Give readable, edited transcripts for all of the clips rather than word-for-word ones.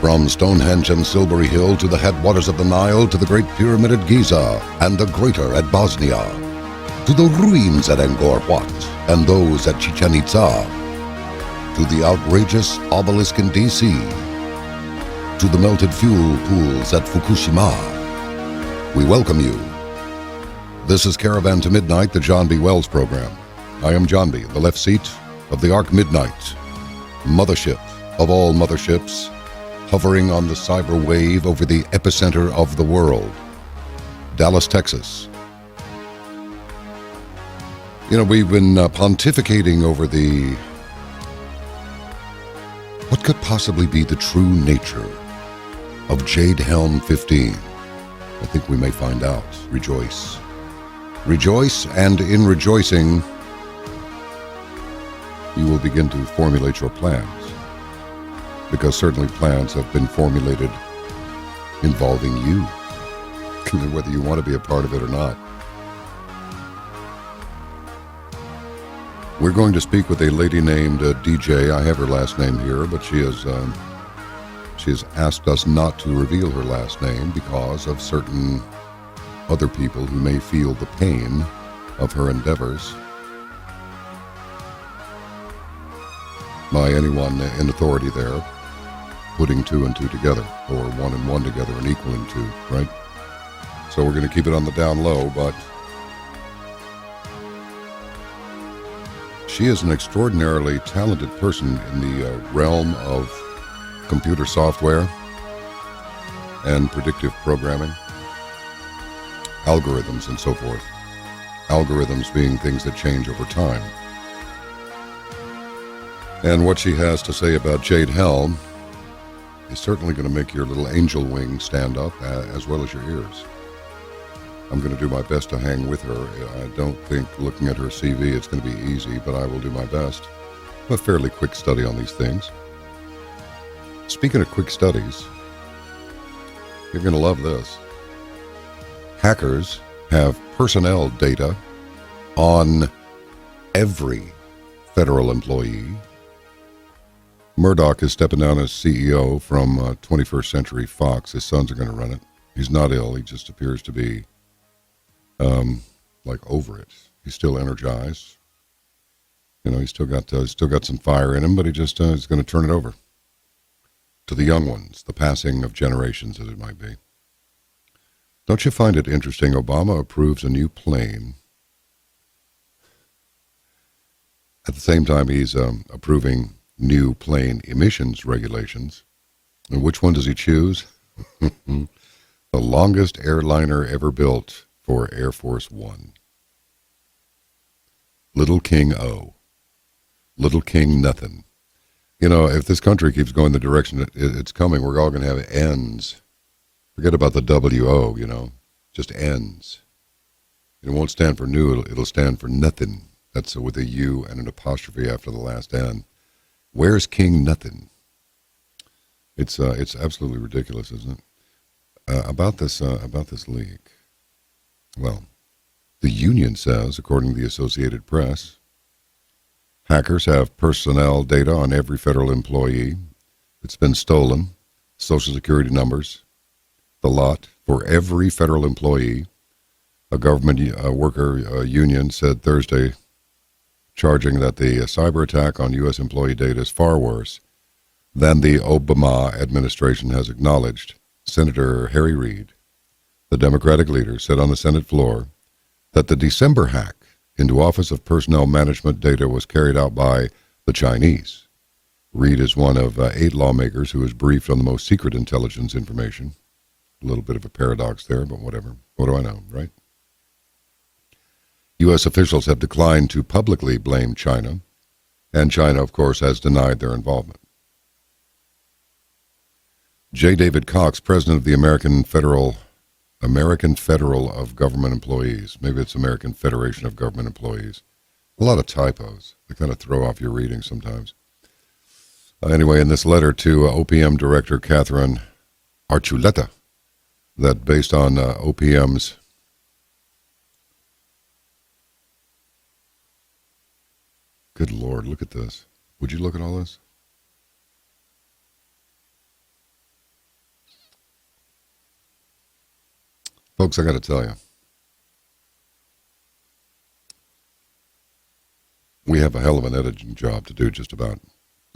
From Stonehenge and Silbury Hill to the headwaters of the Nile to the Great Pyramid at Giza and the Greater at Bosnia, to the ruins at Angkor Wat and those at Chichen Itza, to the outrageous obelisk in D.C., to the melted fuel pools at Fukushima, we welcome you. This is Caravan to Midnight, the John B. Wells program. I am John B., the left seat of the Ark Midnight, mothership of all motherships, hovering on the cyber wave over the epicenter of the world, Dallas, Texas. You know, we've been pontificating over what could possibly be the true nature of Jade Helm 15. I think we may find out. Rejoice. Rejoice, and in rejoicing, you will begin to formulate your plans. Because certainly plans have been formulated involving you, whether you want to be a part of it or not. We're going to speak with a lady named DJ. I have her last name here, but she has asked us not to reveal her last name because of certain other people who may feel the pain of her endeavors by anyone in authority there putting two and two together, or one and one together and equaling two, right? So we're going to keep it on the down low, but she is an extraordinarily talented person in the realm of computer software and predictive programming, algorithms and so forth. Algorithms being things that change over time. And what she has to say about Jade Helm is certainly going to make your little angel wing stand up, as well as your ears. I'm going to do my best to hang with her. I don't think, looking at her CV, it's going to be easy, but I will do my best. A fairly quick study on these things. Speaking of quick studies, you're going to love this. Hackers have personnel data on every federal employee. Murdoch is stepping down as CEO from 21st Century Fox. His sons are going to run it. He's not ill. He just appears to be over it. He's still energized. You know, he's still got some fire in him, but he just is going to turn it over to the young ones, the passing of generations, as it might be. Don't you find it interesting? Obama approves a new plane. At the same time, he's approving new plane emissions regulations. And which one does he choose? The longest airliner ever built for Air Force One. Little King O. Little King nothing. You know, if this country keeps going the direction it's coming, we're all going to have ends. Forget about the WO, you know, just ends. It won't stand for new, it'll stand for nothing. That's with a U and an apostrophe after the last N. Where's King Nothing? It's absolutely ridiculous, isn't it? About this leak. Well, the union says, according to the Associated Press, hackers have personnel data on every federal employee. It's been stolen. Social Security numbers, the lot, for every federal employee. A government worker union said Thursday, charging that the cyber attack on U.S. employee data is far worse than the Obama administration has acknowledged. Senator Harry Reid, the Democratic leader, said on the Senate floor that the December hack into Office of Personnel Management data was carried out by the Chinese. Reid is one of 8 lawmakers who was briefed on the most secret intelligence information. A little bit of a paradox there, but whatever. What do I know, right? U.S. officials have declined to publicly blame China, and China, of course, has denied their involvement. J. David Cox, president of the American Federal of Government Employees. Maybe it's American Federation of Government Employees. A lot of typos. They kind of throw off your reading sometimes. Anyway, in this letter to OPM Director Catherine Archuleta, that based on OPM's good Lord, look at this. Would you look at all this? Folks, I got to tell you, we have a hell of an editing job to do just about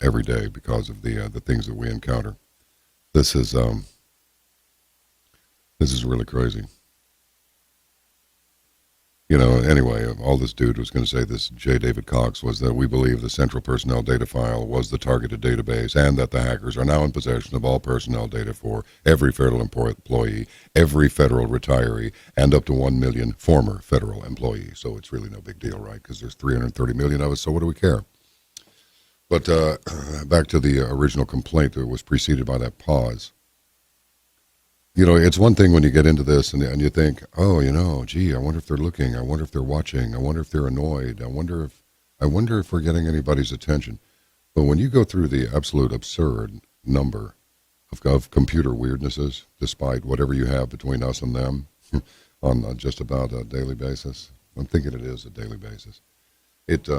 every day because of the things that we encounter. This is really crazy. You know, anyway, all this dude was going to say, this J. David Cox, was that we believe the central personnel data file was the targeted database and that the hackers are now in possession of all personnel data for every federal employee, every federal retiree, and up to 1 million former federal employees. So it's really no big deal, right? Because there's 330 million of us, so what do we care? But back to the original complaint that was preceded by that pause. You know, it's one thing when you get into this and you think, oh, you know, gee, I wonder if they're looking. I wonder if they're watching. I wonder if they're annoyed. I wonder if we're getting anybody's attention. But when you go through the absolute absurd number of computer weirdnesses, despite whatever you have between us and them on just about a daily basis, I'm thinking it is a daily basis. It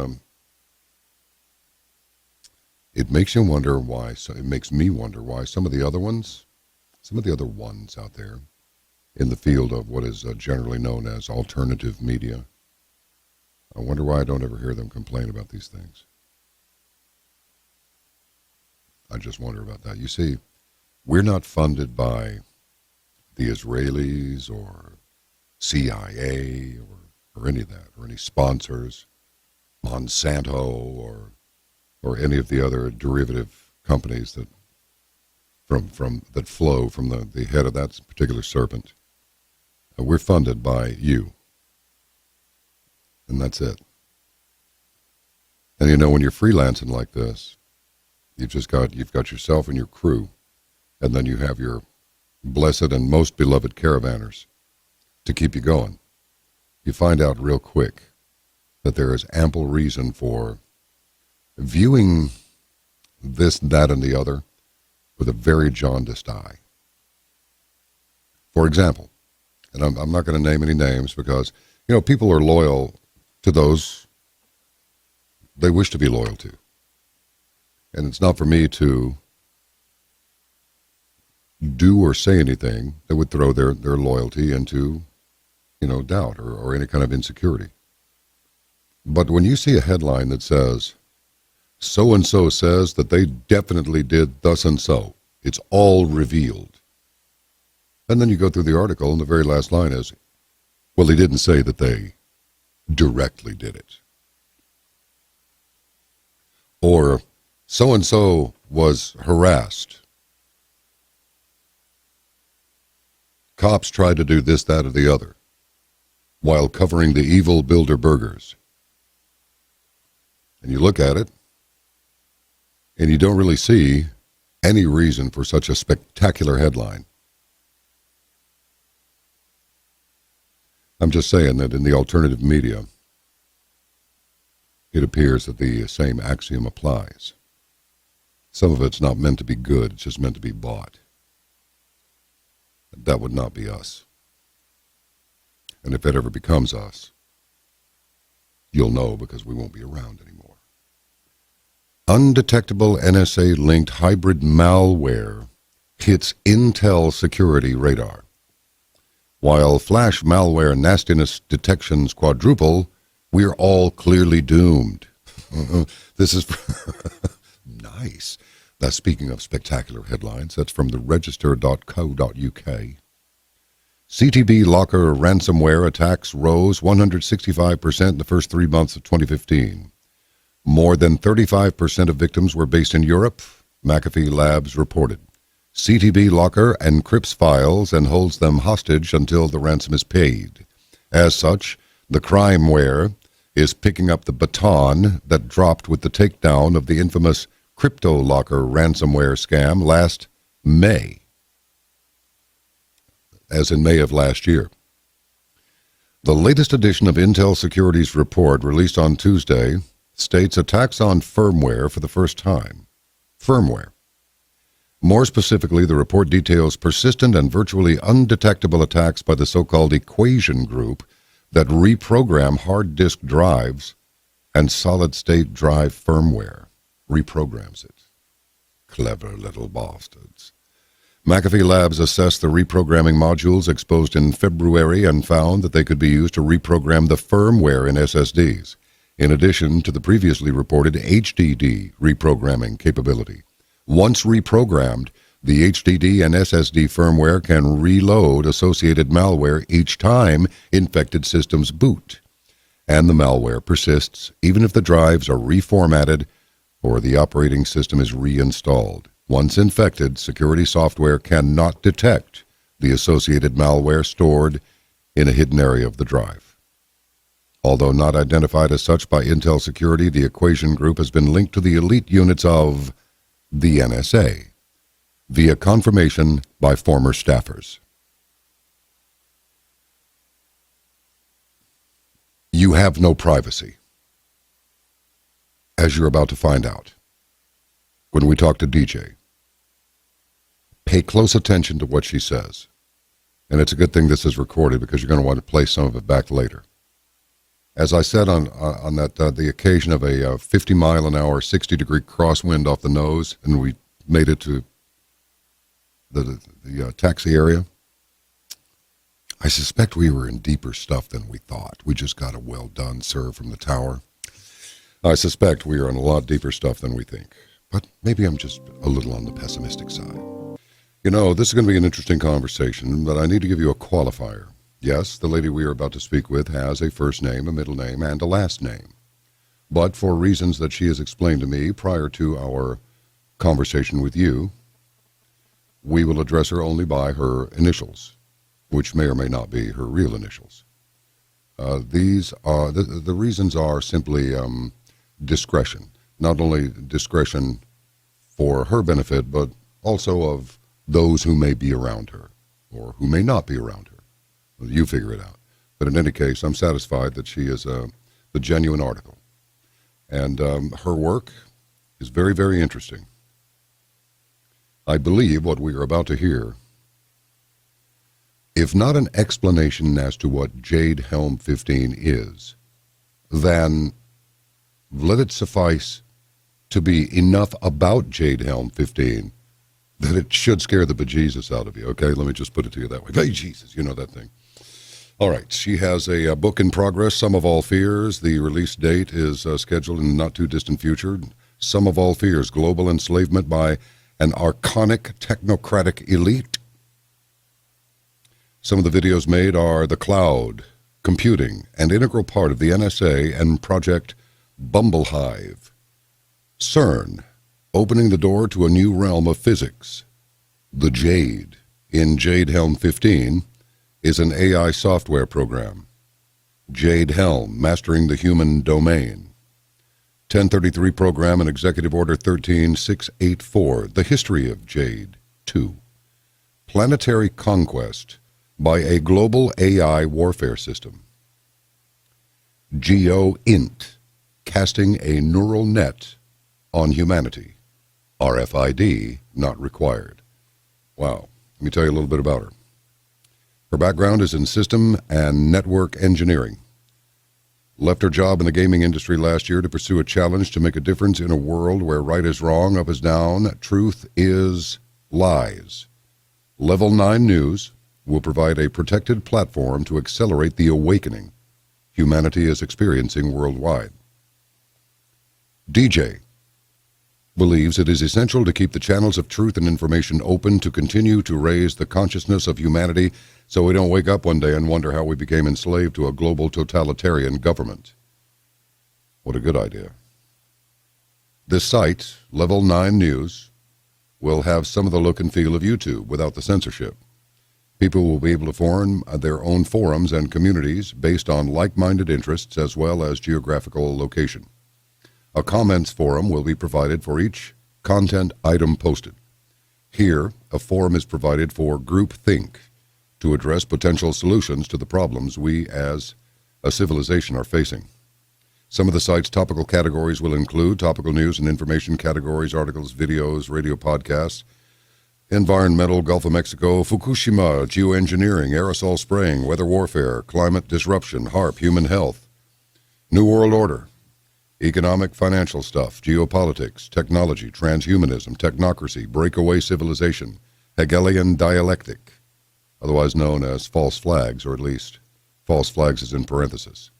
makes you wonder why. So it makes me wonder why some of the other ones out there in the field of what is generally known as alternative media, I wonder why I don't ever hear them complain about these things. I just wonder about that. You see, we're not funded by the Israelis or CIA or any of that, or any sponsors, Monsanto or any of the other derivative companies that that flow from the head of that particular serpent. We're funded by you. And that's it. And you know, when you're freelancing like this, you've got yourself and your crew, and then you have your blessed and most beloved caravanners to keep you going. You find out real quick that there is ample reason for viewing this, that, and the other with a very jaundiced eye. For example, and I'm not going to name any names because, you know, people are loyal to those they wish to be loyal to. And it's not for me to do or say anything that would throw their loyalty into, you know, doubt or any kind of insecurity. But when you see a headline that says, so-and-so says that they definitely did thus and so, it's all revealed. And then you go through the article and the very last line is, well, he didn't say that they directly did it. Or so-and-so was harassed. Cops tried to do this, that, or the other while covering the evil Bilderbergers. And you look at it, and you don't really see any reason for such a spectacular headline. I'm just saying that in the alternative media, it appears that the same axiom applies. Some of it's not meant to be good, it's just meant to be bought. That would not be us. And if it ever becomes us, you'll know because we won't be around anymore. Undetectable NSA-linked hybrid malware hits Intel security radar. While flash malware nastiness detections quadruple, we're all clearly doomed. This is nice. That's speaking of spectacular headlines. That's from the register.co.uk. CTB Locker ransomware attacks rose 165% in the first 3 months of 2015. More than 35% of victims were based in Europe, McAfee Labs reported. CTB Locker encrypts files and holds them hostage until the ransom is paid. As such, the crimeware is picking up the baton that dropped with the takedown of the infamous CryptoLocker ransomware scam last May, as in May of last year. The latest edition of Intel Security's report, released on Tuesday, states attacks on firmware for the first time. Firmware. More specifically, the report details persistent and virtually undetectable attacks by the so-called Equation Group that reprogram hard disk drives and solid-state drive firmware. Reprograms it. Clever little bastards. McAfee Labs assessed the reprogramming modules exposed in February and found that they could be used to reprogram the firmware in SSDs, in addition to the previously reported HDD reprogramming capability. Once reprogrammed, the HDD and SSD firmware can reload associated malware each time infected systems boot, and the malware persists even if the drives are reformatted or the operating system is reinstalled. Once infected, security software cannot detect the associated malware stored in a hidden area of the drive. Although not identified as such by Intel Security, the Equation Group has been linked to the elite units of the NSA via confirmation by former staffers. You have no privacy, as you're about to find out when we talk to DJ. Pay close attention to what she says. And it's a good thing this is recorded because you're going to want to play some of it back later. As I said on the occasion of a 50-mile-an-hour, 60-degree crosswind off the nose, and we made it to the taxi area, I suspect we were in deeper stuff than we thought. We just got a well done, sir, from the tower. I suspect we are in a lot deeper stuff than we think. But maybe I'm just a little on the pessimistic side. You know, this is going to be an interesting conversation, but I need to give you a qualifier. Yes, the lady we are about to speak with has a first name, a middle name, and a last name. But for reasons that she has explained to me prior to our conversation with you, we will address her only by her initials, which may or may not be her real initials. These are the reasons are simply discretion. Not only discretion for her benefit, but also of those who may be around her or who may not be around her. Well, you figure it out. But in any case, I'm satisfied that she is the genuine article. And her work is very, very interesting. I believe what we are about to hear, if not an explanation as to what Jade Helm 15 is, then let it suffice to be enough about Jade Helm 15 that it should scare the bejesus out of you. Okay, let me just put it to you that way. Hey, Jesus, you know that thing. All right, she has a book in progress, Sum of All Fears. The release date is scheduled in the not-too-distant future. Sum of All Fears, Global Enslavement by an Archonic Technocratic Elite. Some of the videos made are the cloud, computing, and integral part of the NSA and Project Bumblehive. CERN, opening the door to a new realm of physics. The Jade, in Jade Helm 15, is an AI software program. Jade Helm, Mastering the Human Domain. 1033 Program and Executive Order 13684, The History of Jade 2. Planetary Conquest by a Global AI Warfare System. GeoInt, Casting a Neural Net on Humanity. RFID not required. Wow. Let me tell you a little bit about her. Her background is in system and network engineering. Left her job in the gaming industry last year to pursue a challenge to make a difference in a world where right is wrong, up is down, truth is lies. Level 9 News will provide a protected platform to accelerate the awakening humanity is experiencing worldwide. DJ believes it is essential to keep the channels of truth and information open to continue to raise the consciousness of humanity so we don't wake up one day and wonder how we became enslaved to a global totalitarian government. What a good idea. This site, Level 9 News, will have some of the look and feel of YouTube without the censorship. People will be able to form their own forums and communities based on like-minded interests as well as geographical location. A comments forum will be provided for each content item posted. Here, a forum is provided for groupthink to address potential solutions to the problems we as a civilization are facing. Some of the site's topical categories will include topical news and information categories, articles, videos, radio podcasts, environmental, Gulf of Mexico, Fukushima, geoengineering, aerosol spraying, weather warfare, climate disruption, HARP, human health, New World Order, economic, financial stuff, geopolitics, technology, transhumanism, technocracy, breakaway civilization, Hegelian dialectic, otherwise known as false flags, or at least false flags is in parentheses.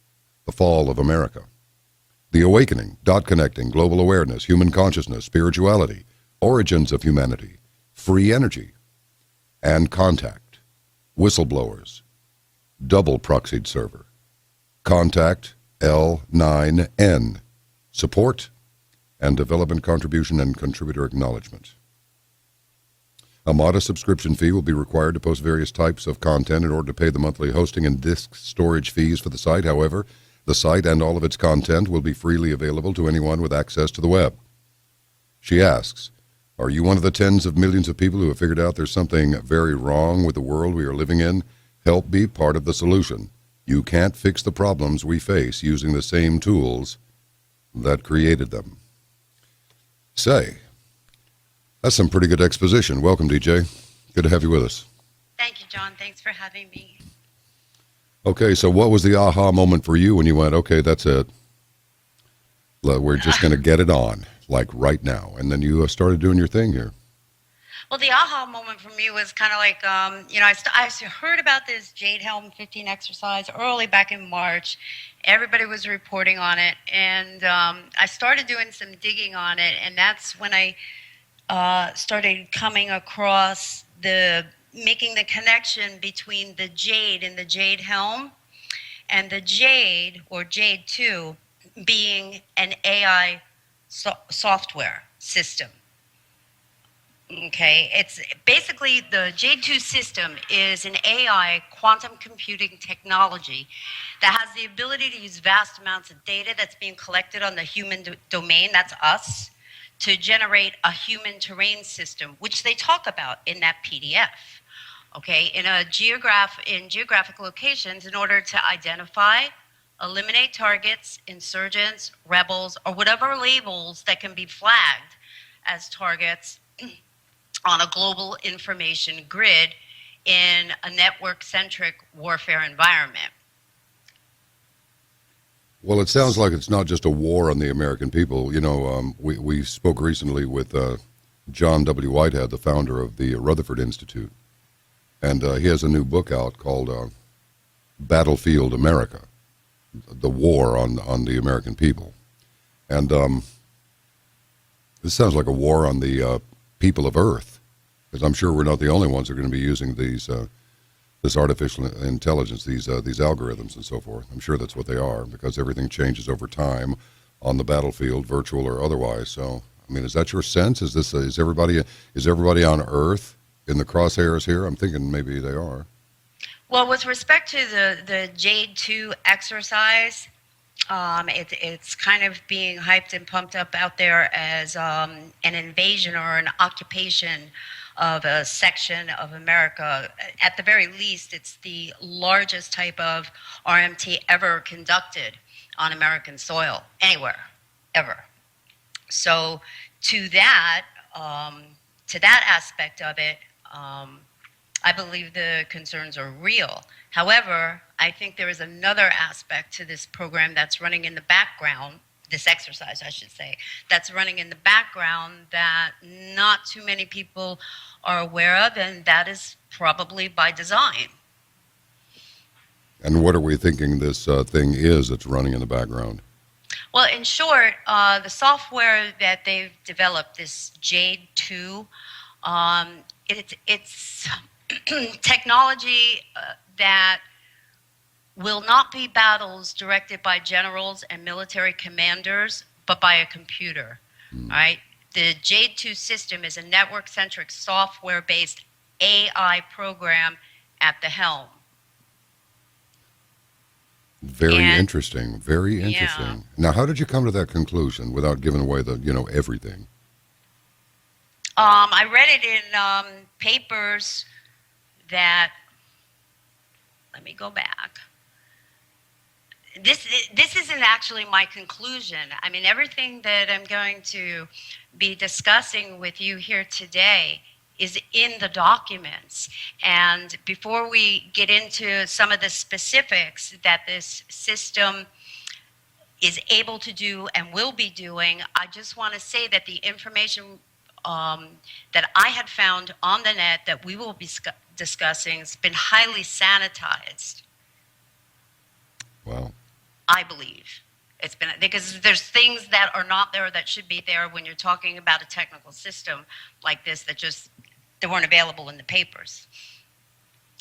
The fall of America. The awakening, dot connecting, global awareness, human consciousness, spirituality, origins of humanity, free energy, and contact. Whistleblowers, double proxied server. Contact L9N. Support and development contribution and contributor acknowledgement. A modest subscription fee will be required to post various types of content in order to pay the monthly hosting and disk storage fees for the site. However, the site and all of its content will be freely available to anyone with access to the web. She asks, are you one of the tens of millions of people who have figured out there's something very wrong with the world we are living in? Help be part of the solution. You can't fix the problems we face using the same tools that created them. Say, that's some pretty good exposition. Welcome, DJ. Good to have you with us. Thank you, John. Thanks for having me. Okay, so what was the aha moment for you when you went, okay, that's it. We're just going to get it on, like right now. And then you started doing your thing here. Well, the aha moment for me was kind of like, I heard about this Jade Helm 15 exercise early back in March. Everybody was reporting on it. And I started doing some digging on it. And that's when I started coming across making the connection between the Jade and the Jade Helm, and the Jade, or Jade 2, being an AI software system. Okay, it's basically the Jade 2 system is an AI quantum computing technology that has the ability to use vast amounts of data that's being collected on the human domain, that's us, to generate a human terrain system, which they talk about in that PDF. Okay, in geographic locations, in order to identify, eliminate targets, insurgents, rebels, or whatever labels that can be flagged as targets on a global information grid in a network-centric warfare environment. Well, it sounds like it's not just a war on the American people. You know, we spoke recently with John W. Whitehead, the founder of the Rutherford Institute. And he has a new book out called Battlefield America, the war on the American people. And this sounds like a war on the people of Earth, because I'm sure we're not the only ones who are going to be using this artificial intelligence, these algorithms and so forth. I'm sure that's what they are, because everything changes over time on the battlefield, virtual or otherwise. So, I mean, is that your sense? Is everybody on Earth in the crosshairs here? I'm thinking maybe they are. Well, with respect to the Jade 2 exercise, it's kind of being hyped and pumped up out there as an invasion or an occupation of a section of America. At the very least, it's the largest type of RMT ever conducted on American soil, anywhere, ever. So to that aspect of it, I believe the concerns are real. However, I think there is another aspect to this program that's running in the background, this exercise, I should say, that's running in the background that not too many people are aware of, and that is probably by design. And what are we thinking this thing is that's running in the background? Well, in short, the software that they've developed, this Jade 2, it's technology that will not be battles directed by generals and military commanders, but by a computer. All right? The Jade 2 system is a network-centric, software-based AI program at the helm. Very interesting. Very interesting. Yeah. Now, how did you come to that conclusion without giving away everything? I read it in papers that, let me go back. This isn't actually my conclusion. I mean, everything that I'm going to be discussing with you here today is in the documents. And before we get into some of the specifics that this system is able to do and will be doing, I just want to say that the information that I had found on the net that we will be discussing has been highly sanitized. Wow. I believe it's been, because there's things that are not there that should be there when you're talking about a technical system like this that just they weren't available in the papers.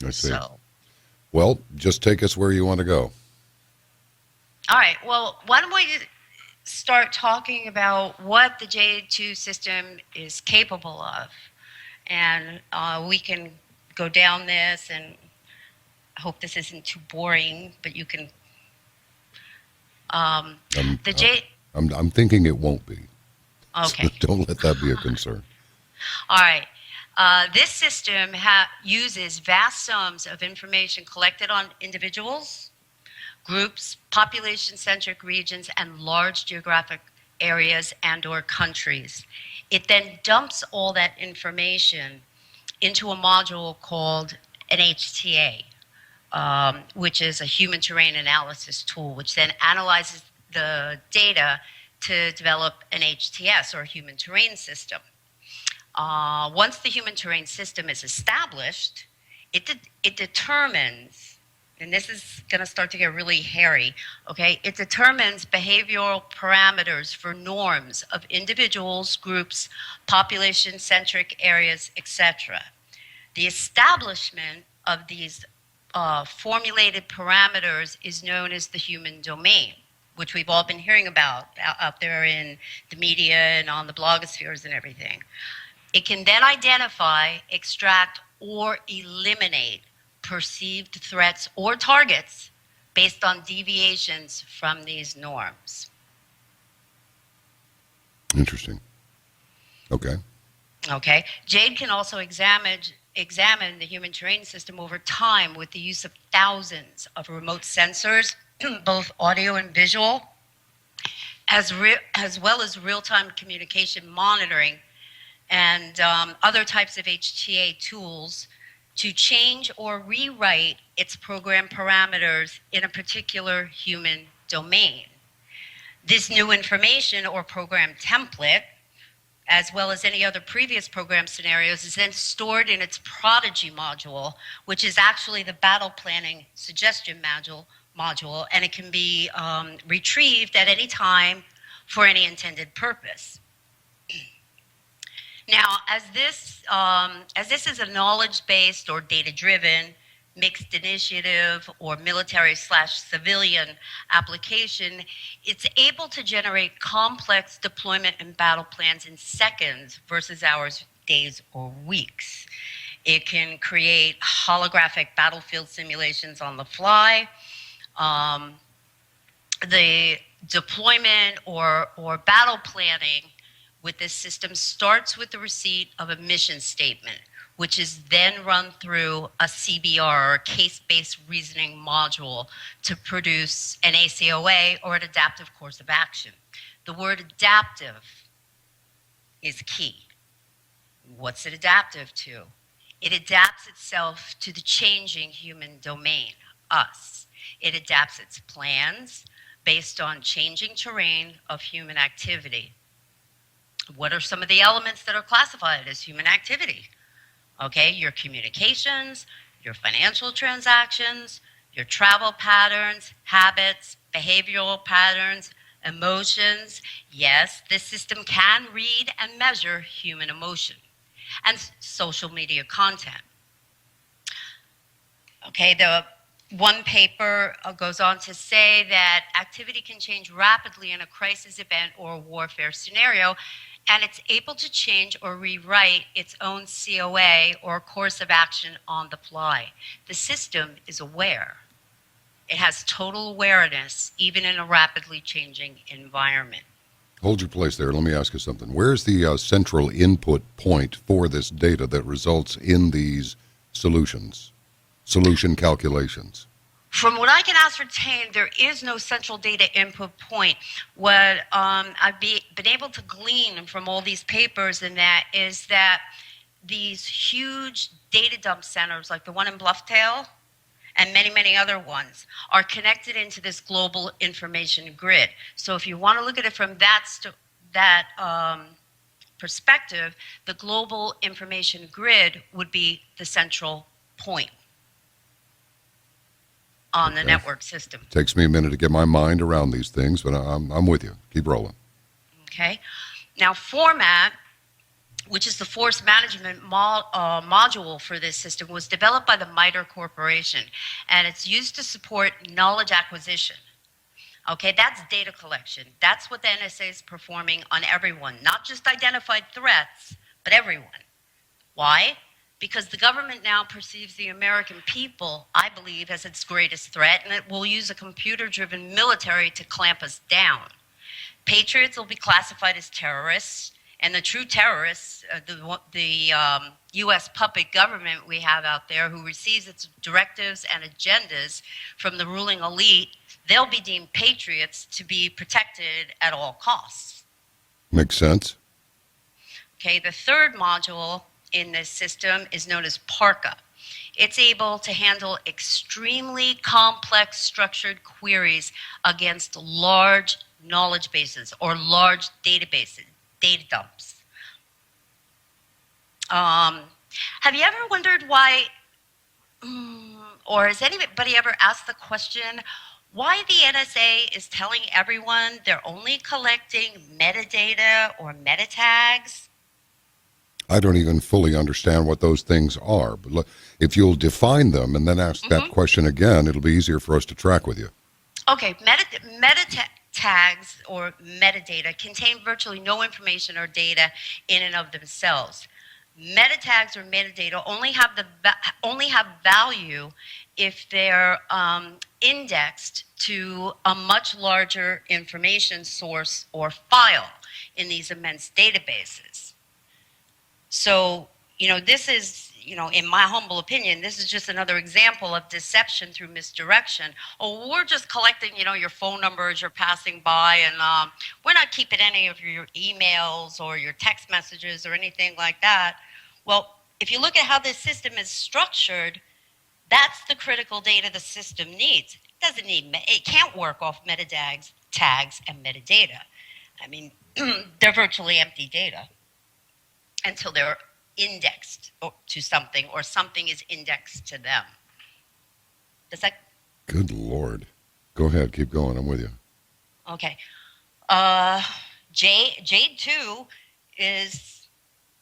I see. So, Well, just take us where you want to go. all right. Well, why don't we start talking about what the Jade 2 system is capable of, and we can go down this. And I hope this isn't too boring, but you can. The Jade. I'm thinking it won't be. Okay. So don't let that be a concern. All right. This system uses vast sums of information collected on individuals, groups, population-centric regions, and large geographic areas and or countries. It then dumps all that information into a module called an HTA, which is a human terrain analysis tool, which then analyzes the data to develop an HTS, or human terrain system. Once the human terrain system is established, it determines, and this is going to start to get really hairy, okay? It determines behavioral parameters for norms of individuals, groups, population-centric areas, etc. The establishment of these formulated parameters is known as the human domain, which we've all been hearing about out there in the media and on the blogospheres and everything. It can then identify, extract, or eliminate perceived threats or targets based on deviations from these norms. Interesting. Okay. Okay. Jade can also examine the human terrain system over time with the use of thousands of remote sensors, both audio and visual, as well as real-time communication monitoring and other types of HTA tools to change or rewrite its program parameters in a particular human domain. This new information or program template, as well as any other previous program scenarios, is then stored in its Prodigy module, which is actually the battle planning suggestion module, and it can be retrieved at any time for any intended purpose. Now, as this is a knowledge-based or data-driven, mixed initiative, or military/civilian application, it's able to generate complex deployment and battle plans in seconds versus hours, days, or weeks. It can create holographic battlefield simulations on the fly. The deployment or battle planning with this system starts with the receipt of a mission statement, which is then run through a CBR, or case-based reasoning module, to produce an ACOA, or an adaptive course of action. The word adaptive is key. What's it adaptive to? It adapts itself to the changing human domain, us. It adapts its plans based on changing terrain of human activity. What are some of the elements that are classified as human activity? Okay, your communications, your financial transactions, your travel patterns, habits, behavioral patterns, emotions. Yes, this system can read and measure human emotion, and social media content. Okay, the one paper goes on to say that activity can change rapidly in a crisis event or a warfare scenario, and it's able to change or rewrite its own COA, or course of action, on the fly. The system is aware. It has total awareness, even in a rapidly changing environment. Hold your place there. Let me ask you something. Where's the central input point for this data that results in these solution calculations? From what I can ascertain, there is no central data input point. What I've been able to glean from all these papers and that is that these huge data dump centers, like the one in Blufftail and many, many other ones, are connected into this global information grid. So if you want to look at it from that perspective, the global information grid would be the central point on the network system. Takes me a minute to get my mind around these things, but I'm with you. Keep rolling. Okay. Now, format, which is the force management module for this system, was developed by the MITRE Corporation, and it's used to support knowledge acquisition. Okay, that's data collection. That's what the NSA is performing on everyone, not just identified threats, but everyone. Why? Because the government now perceives the American people, I believe, as its greatest threat, and it will use a computer-driven military to clamp us down. Patriots will be classified as terrorists, and the true terrorists, the U.S. puppet government we have out there who receives its directives and agendas from the ruling elite, they'll be deemed patriots to be protected at all costs. Makes sense. Okay, the third module in this system is known as PARCA. It's able to handle extremely complex structured queries against large knowledge bases or large databases, data dumps. Have you ever wondered why, or has anybody ever asked the question, why the NSA is telling everyone they're only collecting metadata or meta tags? I don't even fully understand what those things are, but if you'll define them and then ask that question again, it'll be easier for us to track with you. Okay, meta tags or metadata contain virtually no information or data in and of themselves. Meta tags or metadata only have value if they're indexed to a much larger information source or file in these immense databases. So, this is, in my humble opinion, this is just another example of deception through misdirection. Oh, we're just collecting, your phone number as you're passing by, and we're not keeping any of your emails or your text messages or anything like that. Well, if you look at how this system is structured, that's the critical data the system needs. It can't work off meta tags, and metadata. I mean, they're virtually empty data until they're indexed to something or something is indexed to them. Does that? Good Lord. Go ahead. Keep going. I'm with you. Okay. Jade 2 is,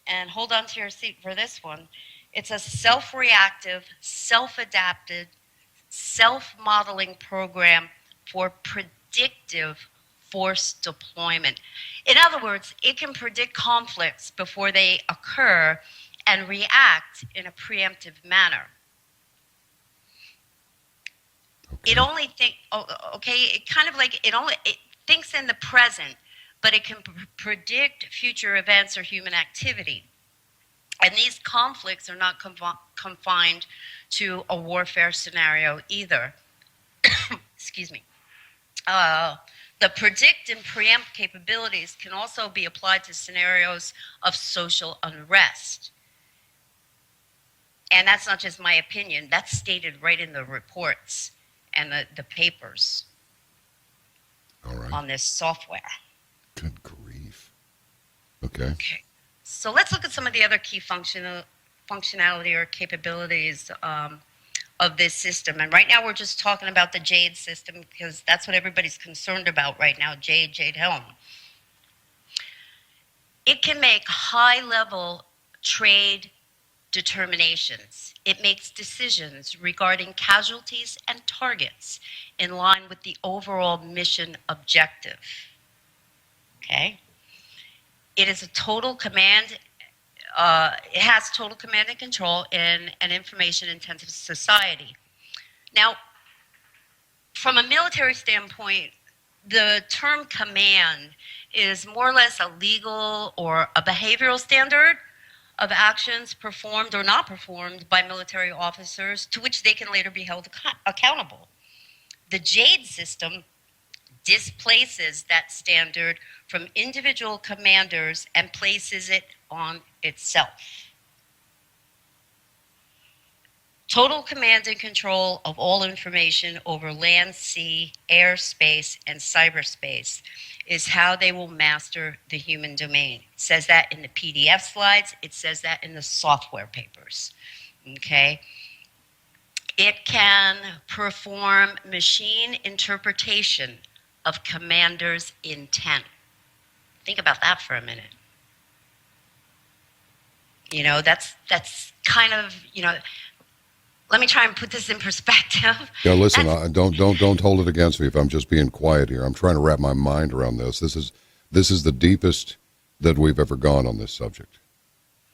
and hold on to your seat for this one, it's a self-reactive, self-adapted, self-modeling program for predictive force deployment. In other words, it can predict conflicts before they occur and react in a preemptive manner. Okay. It thinks in the present, but it can predict future events or human activity. And these conflicts are not confined to a warfare scenario either. Excuse me. The predict and preempt capabilities can also be applied to scenarios of social unrest. And that's not just my opinion. That's stated right in the reports and the papers on this software. Good grief. Okay. So let's look at some of the other key functionality or capabilities of this system. And right now we're just talking about the Jade system because that's what everybody's concerned about right now, Jade Helm. It can make high-level trade determinations. It makes decisions regarding casualties and targets in line with the overall mission objective. Okay? It is a total command. It has total command and control in an information-intensive society. Now, from a military standpoint, the term command is more or less a legal or a behavioral standard of actions performed or not performed by military officers to which they can later be held accountable. The Jade system displaces that standard from individual commanders and places it on itself. Total command and control of all information over land, sea, air, space, and cyberspace is how they will master the human domain. It says that in the PDF slides. It says that in the software papers. Okay? It can perform machine interpretation of commander's intent. Think about that for a minute. You know, that's kind of, you know, let me try and put this in perspective. Yeah, listen, don't hold it against me if I'm just being quiet here. I'm trying to wrap my mind around this. This is the deepest that we've ever gone on this subject.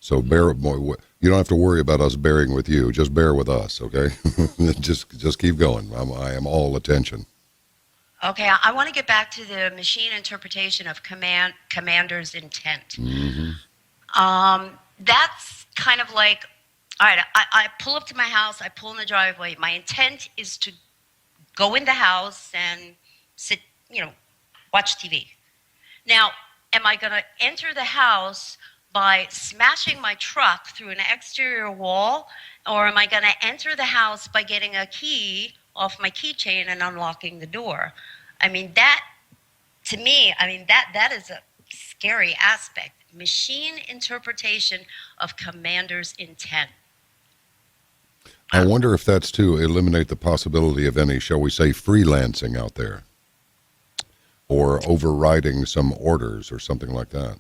So bear, you don't have to worry about us bearing with you. Just bear with us, okay? just keep going. I am all attention. Okay, I want to get back to the machine interpretation of commander's intent. Mm-hmm. That's kind of like, all right, I pull up to my house, I pull in the driveway. My intent is to go in the house and sit, you know, watch TV. Now, am I going to enter the house by smashing my truck through an exterior wall, or am I going to enter the house by getting a key off my keychain and unlocking the door? I mean, that, to me, I mean, that is a scary aspect. Machine interpretation of commander's intent. I wonder if that's to eliminate the possibility of any, shall we say, freelancing out there, or overriding some orders or something like that.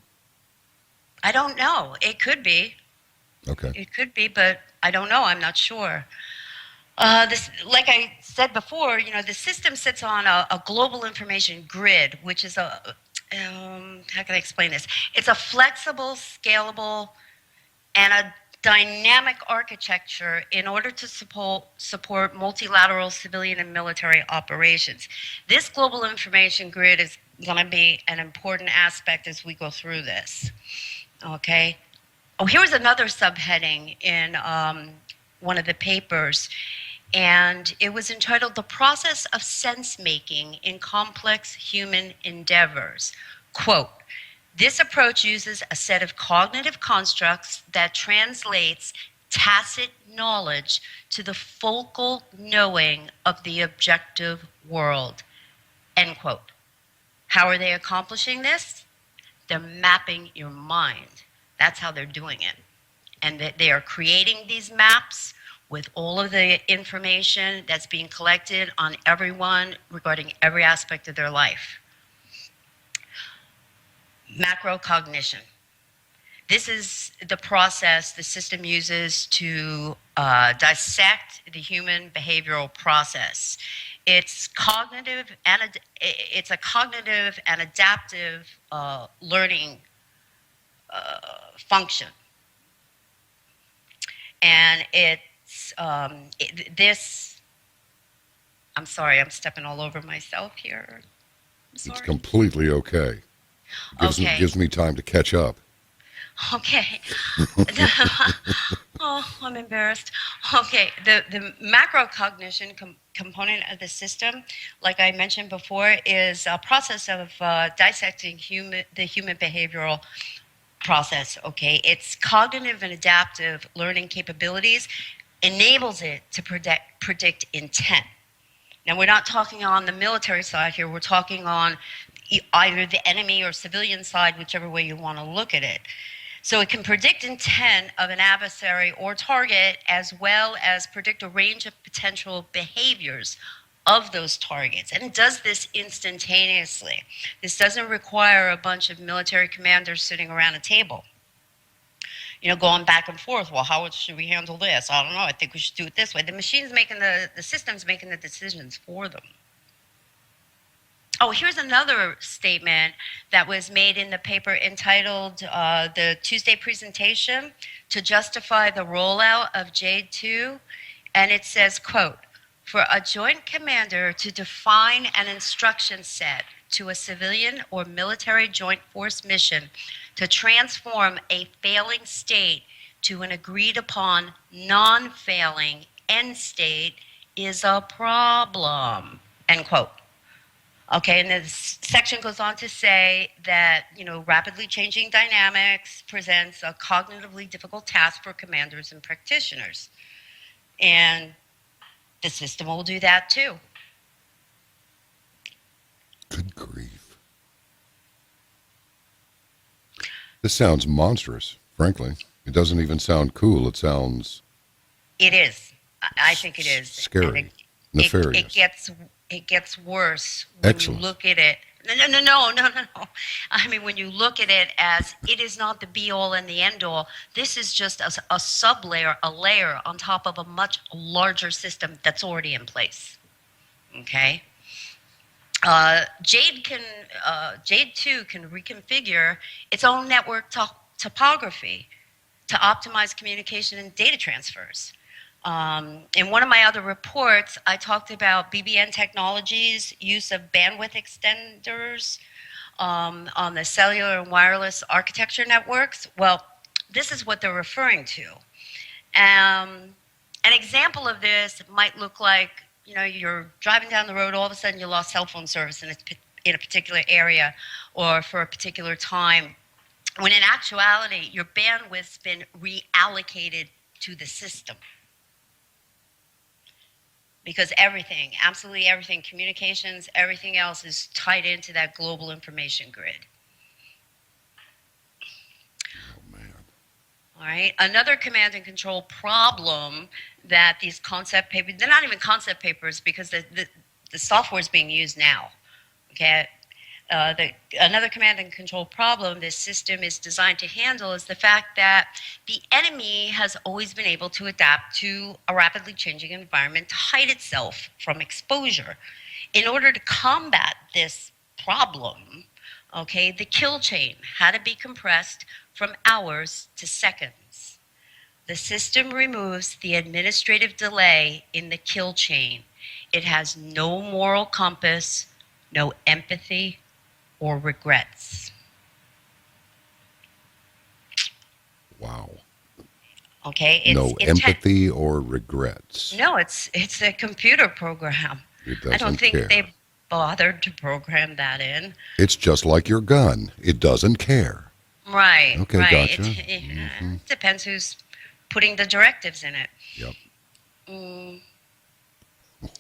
I don't know. It could be. Okay. It could be, but I don't know. I'm not sure. This, like I said before, you know, the system sits on a global information grid, which is a, how can I explain this? It's a flexible, scalable, and a dynamic architecture in order to support multilateral civilian and military operations. This global information grid is going to be an important aspect as we go through this. Okay? Oh, here was another subheading in one of the papers, and it was entitled The Process of Sense-Making in Complex Human Endeavors. Quote, this approach uses a set of cognitive constructs that translates tacit knowledge to the focal knowing of the objective world. End quote. How are they accomplishing this? They're mapping your mind. That's how they're doing it. And they are creating these maps with all of the information that's being collected on everyone regarding every aspect of their life. Macrocognition. This is the process the system uses to dissect the human behavioral process. It's a cognitive and adaptive learning function, and this. I'm sorry, I'm stepping all over myself here. It's completely okay. Gives me time to catch up. Okay. Oh, I'm embarrassed. Okay, the macrocognition component of the system, like I mentioned before, is a process of dissecting the human behavioral process. Okay, its cognitive and adaptive learning capabilities enables it to predict intent. Now, we're not talking on the military side here. We're talking on either the enemy or civilian side, whichever way you want to look at it. So it can predict intent of an adversary or target, as well as predict a range of potential behaviors of those targets. And it does this instantaneously. This doesn't require a bunch of military commanders sitting around a table, you know, going back and forth. Well, how should we handle this? I don't know. I think we should do it this way. The machine's making the system's making the decisions for them. Oh, here's another statement that was made in the paper entitled The Tuesday Presentation to Justify the Rollout of Jade 2. And it says, quote, for a joint commander to define an instruction set to a civilian or military joint force mission to transform a failing state to an agreed upon non-failing end state is a problem, end quote. Okay, and this section goes on to say that, you know, rapidly changing dynamics presents a cognitively difficult task for commanders and practitioners. And the system will do that too. Good grief. This sounds monstrous, frankly. It doesn't even sound cool. It sounds... It is. I think it is. Scary. And Nefarious. it gets worse when Excellent. you look at it. No. I mean, when you look at it as it is not the be all and the end all, this is just a sub layer, a layer on top of a much larger system that's already in place. Okay? Jade 2 can reconfigure its own network topography to optimize communication and data transfers. In one of my other reports, I talked about BBN Technologies' use of bandwidth extenders on the cellular and wireless architecture networks. Well, this is what they're referring to. An example of this might look like, you're driving down the road, all of a sudden you lost cell phone service in a particular area or for a particular time, when in actuality, your bandwidth's been reallocated to the system. Because everything, absolutely everything, communications, everything else is tied into that global information grid. Oh, man. All right. Another command and control problem that these concept papers, they're not even concept papers because the software is being used now. Okay. Another command and control problem this system is designed to handle is the fact that the enemy has always been able to adapt to a rapidly changing environment to hide itself from exposure. In order to combat this problem, okay, the kill chain had to be compressed from hours to seconds. The system removes the administrative delay in the kill chain. It has no moral compass, no empathy, or regrets. Wow. Okay, no empathy or regrets. No, it's a computer program. It doesn't I don't think care. they bothered to program that in. It's just like your gun. It doesn't care. Right. Okay, right. gotcha. It depends who's putting the directives in it. Yep.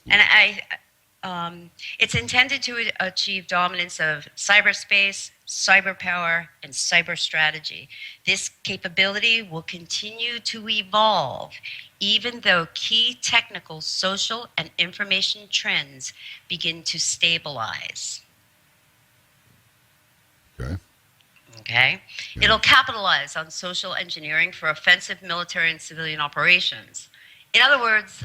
And it's intended to achieve dominance of cyberspace, cyber power, and cyber strategy. This capability will continue to evolve, even though key technical, social, and information trends begin to stabilize. Okay. Okay? Yeah. It'll capitalize on social engineering for offensive military and civilian operations. In other words,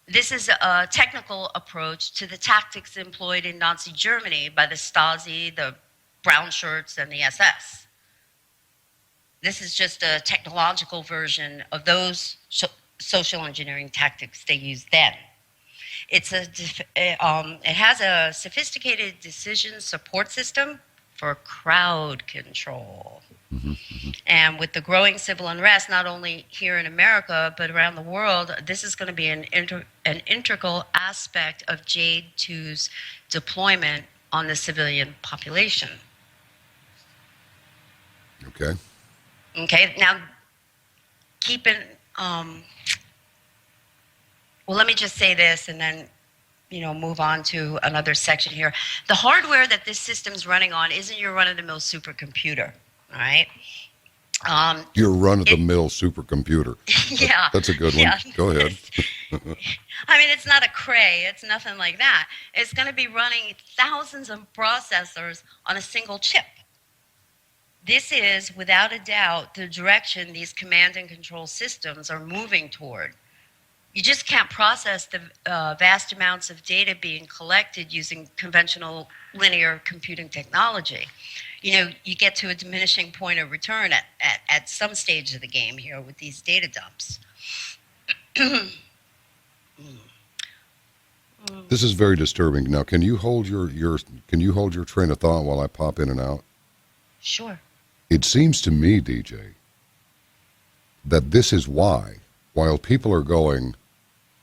this is a technical approach to the tactics employed in Nazi Germany by the Stasi, the brown shirts, and the SS. This is just a technological version of those social engineering tactics they used then. It has a sophisticated decision support system for crowd control. And with the growing civil unrest, not only here in America, but around the world, this is going to be an integral aspect of Jade 2's deployment on the civilian population. Okay. Okay, now well, let me just say this and then, move on to another section here. The hardware that this system's running on isn't your run-of-the-mill supercomputer. All right. Your run-of-the-mill supercomputer. Yeah. That's a good one. Yeah. Go ahead. I mean, it's not a Cray. It's nothing like that. It's going to be running thousands of processors on a single chip. This is, without a doubt, the direction these command and control systems are moving toward. You just can't process the vast amounts of data being collected using conventional linear computing technology. You get to a diminishing point of return at some stage of the game here with these data dumps. This is very disturbing. Now, can you hold your train of thought while I pop in and out? Sure. It seems to me, DJ, that this is why, while people are going,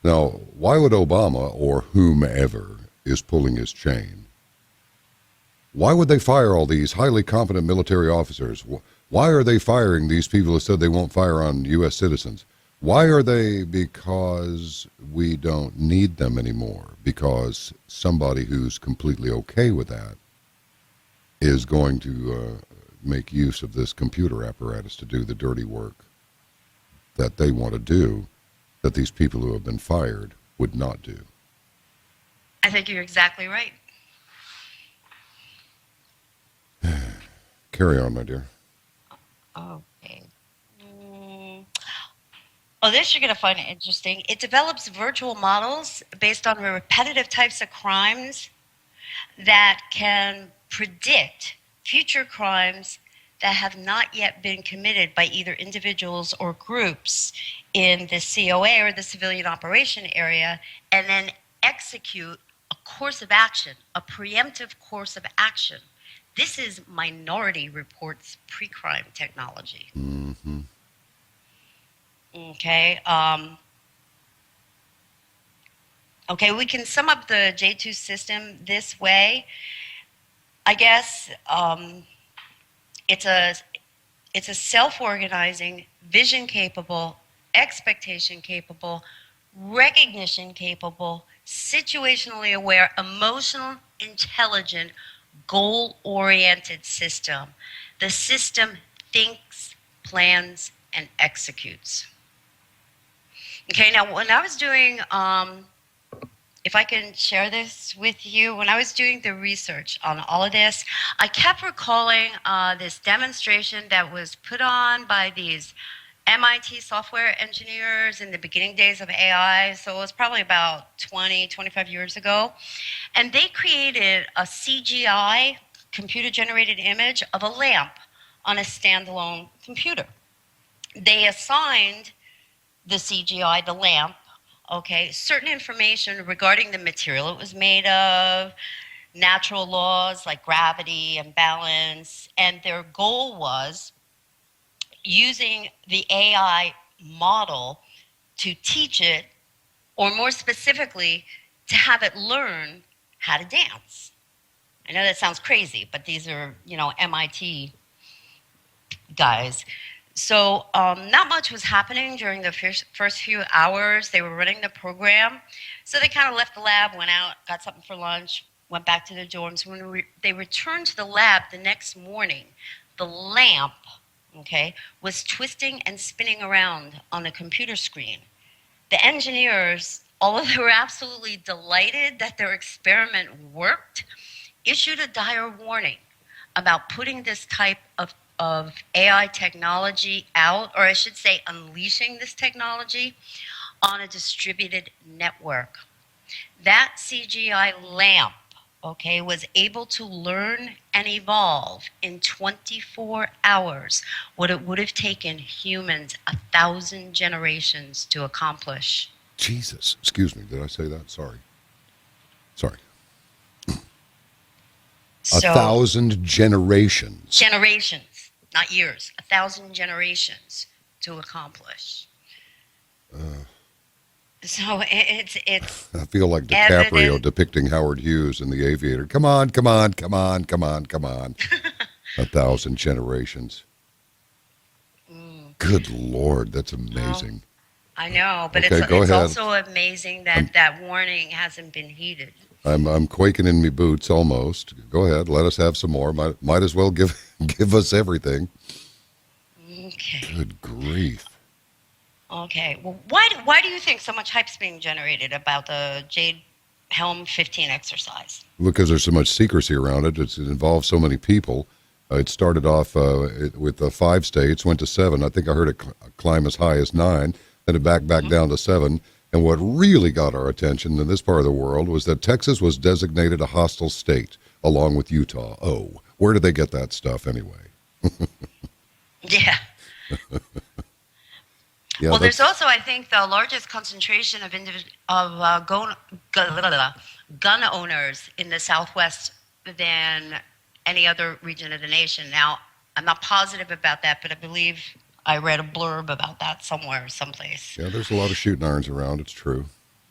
now, why would Obama or whomever is pulling his chain? Why would they fire all these highly competent military officers? Why are they firing these people who said they won't fire on U.S. citizens? Why are they? Because we don't need them anymore. Because somebody who's completely okay with that is going to make use of this computer apparatus to do the dirty work that they want to do, that these people who have been fired would not do. I think you're exactly right. Carry on, my dear. Okay. Oh, this you're going to find interesting. It develops virtual models based on repetitive types of crimes that can predict future crimes that have not yet been committed by either individuals or groups in the COA or the civilian operation area, and then execute a course of action, a preemptive course of action. This is Minority Report's pre-crime technology. Mm-hmm. Okay. Okay, we can sum up the J2 system this way. I guess it's a self-organizing, vision-capable, expectation-capable, recognition-capable, situationally aware, emotional, intelligent, goal-oriented system. The system thinks, plans, and executes. Okay, now when I was doing, if I can share this with you, when I was doing the research on all of this, I kept recalling this demonstration that was put on by these MIT software engineers in the beginning days of AI. So it was probably about 20, 25 years ago. And they created a CGI, computer-generated image of a lamp on a standalone computer. They assigned the CGI, the lamp, okay, certain information regarding the material it was made of, natural laws like gravity and balance, and their goal was using the AI model to teach it, or more specifically, to have it learn how to dance. I know that sounds crazy, but these are, MIT guys. So not much was happening during the first few hours. They were running the program. So they kind of left the lab, went out, got something for lunch, went back to their dorms. When they returned to the lab the next morning, the lamp, okay, was twisting and spinning around on the computer screen. The engineers, although they were absolutely delighted that their experiment worked, issued a dire warning about putting this type of AI technology out, or I should say unleashing this technology on a distributed network. That CGI lamp, okay, was able to learn and evolve in 24 hours what it would have taken humans 1,000 generations to accomplish. Jesus. Excuse me. Did I say that? Sorry. Sorry. So, 1,000 generations. Generations, not years. 1,000 generations to accomplish. So it's I feel like DiCaprio depicting Howard Hughes in The Aviator. Come on, come on, come on, come on, come on. 1,000 generations. Good Lord, that's amazing. I know, but Okay, it's also amazing that that warning hasn't been heeded. I'm quaking in me boots almost. Go ahead, let us have some more. Might as well give us everything. Okay. Good grief. Okay. Well, why do you think so much hype's being generated about the Jade Helm 15 exercise? Because there's so much secrecy around it. It involves so many people. It started off with 5 states, went to 7. I think I heard it climb as high as 9. Then it back down to 7. And what really got our attention in this part of the world was that Texas was designated a hostile state, along with Utah. Oh, where did they get that stuff anyway? Yeah. Yeah, well, there's also, I think, the largest concentration of gun owners in the Southwest than any other region of the nation. Now, I'm not positive about that, but I believe I read a blurb about that somewhere, someplace. Yeah, there's a lot of shooting irons around. It's true.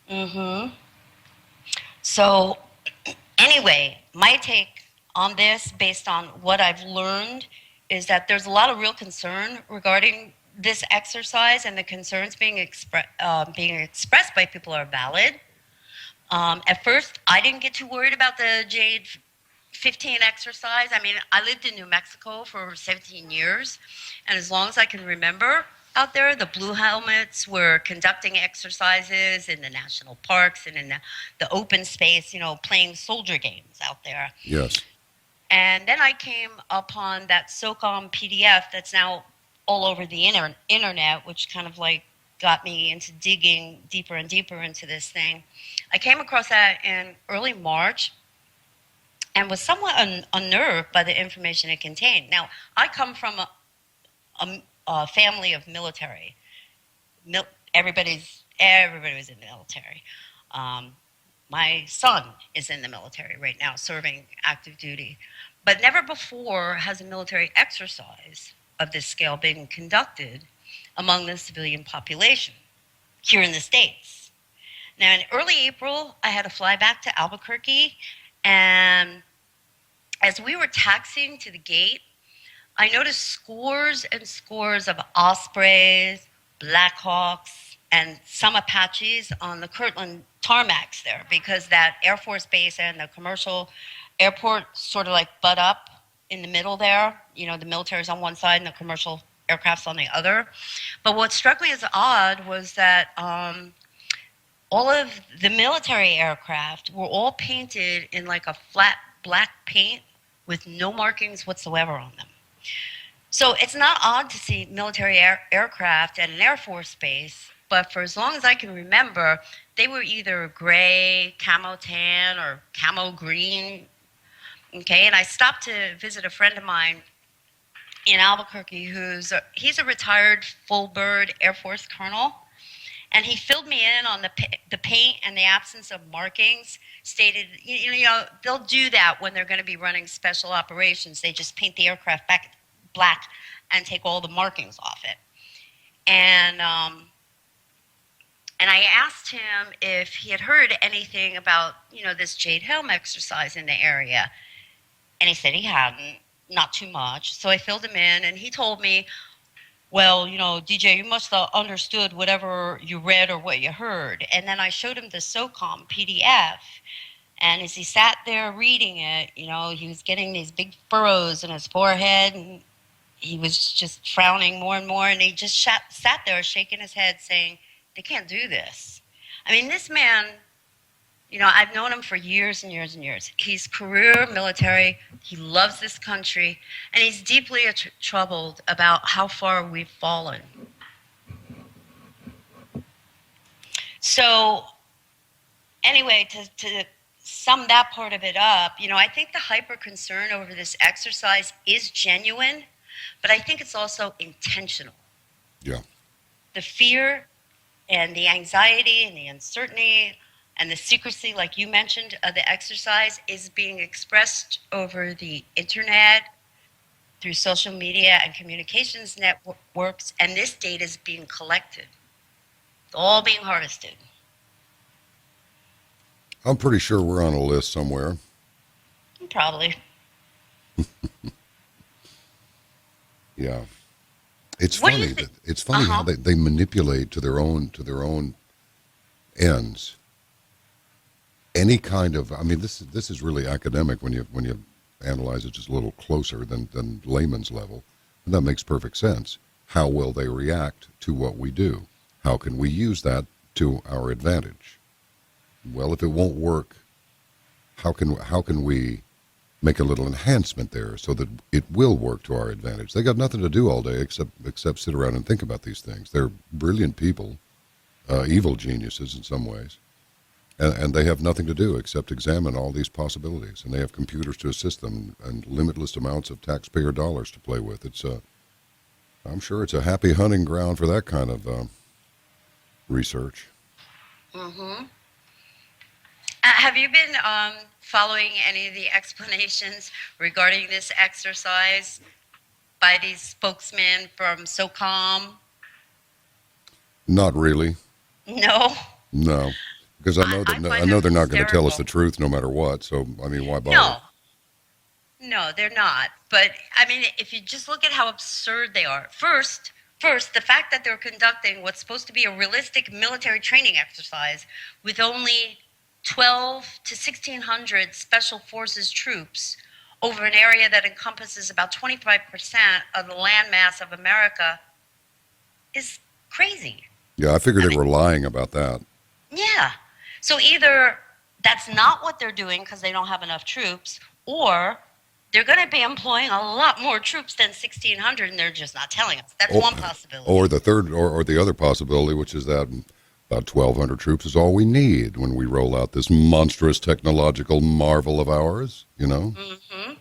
Mm-hmm. So, anyway, my take on this, based on what I've learned, is that there's a lot of real concern regarding this exercise and the concerns being expressed by people are valid. At first, I didn't get too worried about the Jade 15 exercise. I mean, I lived in New Mexico for 17 years, and as long as I can remember out there, the Blue Helmets were conducting exercises in the national parks and in the open space, playing soldier games out there. Yes. And then I came upon that SOCOM PDF that's now all over the internet, which kind of like got me into digging deeper and deeper into this thing. I came across that in early March and was somewhat unnerved by the information it contained. Now, I come from a family of military. Everybody was in the military. Um, my son is in the military right now, serving active duty. But never before has a military exercise of this scale been conducted among the civilian population here in the States. Now, in early April, I had to fly back to Albuquerque, and as we were taxiing to the gate, I noticed scores and scores of Ospreys, Blackhawks, and some Apaches on the Kirtland tarmacs there because that Air Force base and the commercial airport sort of like butt up in the middle there. The military's on one side and the commercial aircraft's on the other. But what struck me as odd was that all of the military aircraft were all painted in like a flat black paint with no markings whatsoever on them. So it's not odd to see military aircraft at an Air Force base, but for as long as I can remember, they were either gray, camo tan, or camo green. Okay, and I stopped to visit a friend of mine in Albuquerque he's a retired full bird Air Force colonel, and he filled me in on the paint and the absence of markings. Stated, they'll do that when they're going to be running special operations. They just paint the aircraft back black and take all the markings off it. And I asked him if he had heard anything about, this Jade Helm exercise in the area. And he said he hadn't, not too much. So I filled him in, and he told me, well, DJ, you must have understood whatever you read or what you heard. And then I showed him the SOCOM PDF. And as he sat there reading it, he was getting these big furrows in his forehead, and he was just frowning more and more. And he just sat there shaking his head saying, they can't do this. I mean, this man, I've known him for years and years and years. He's career military. He loves this country. And he's deeply troubled about how far we've fallen. So anyway, to sum that part of it up, I think the hyper concern over this exercise is genuine, but I think it's also intentional. Yeah. The fear and the anxiety and the uncertainty and the secrecy, like you mentioned, of the exercise is being expressed over the internet, through social media and communications networks, and this data is being collected. It's all being harvested. I'm pretty sure we're on a list somewhere. Probably. Yeah. It's funny how they manipulate to their own ends. Any kind of, I mean, this is really academic when you analyze it just a little closer than layman's level, and that makes perfect sense. How will they react to what we do? How can we use that to our advantage? Well, if it won't work, how can we make a little enhancement there so that it will work to our advantage? They got nothing to do all day except sit around and think about these things. They're brilliant people, evil geniuses in some ways. And they have nothing to do except examine all these possibilities. And they have computers to assist them and limitless amounts of taxpayer dollars to play with. I'm sure it's a happy hunting ground for that kind of research. Mm-hmm. Have you been following any of the explanations regarding this exercise by these spokesmen from SOCOM? Not really. No? No. Because I know they're not going to tell us the truth no matter what. So, I mean, why bother? No, they're not. But, I mean, if you just look at how absurd they are. First, First, the fact that they're conducting what's supposed to be a realistic military training exercise with only 12 to 1,600 special forces troops over an area that encompasses about 25% of the landmass of America is crazy. Yeah, I figured I they mean, were lying about that. yeah. So either that's not what they're doing because they don't have enough troops, or they're going to be employing a lot more troops than 1,600 and they're just not telling us. That's Or, one or possibility. the third, or the other possibility, which is that about 1,200 troops is all we need when we roll out this monstrous technological marvel of ours. You know. Hmm.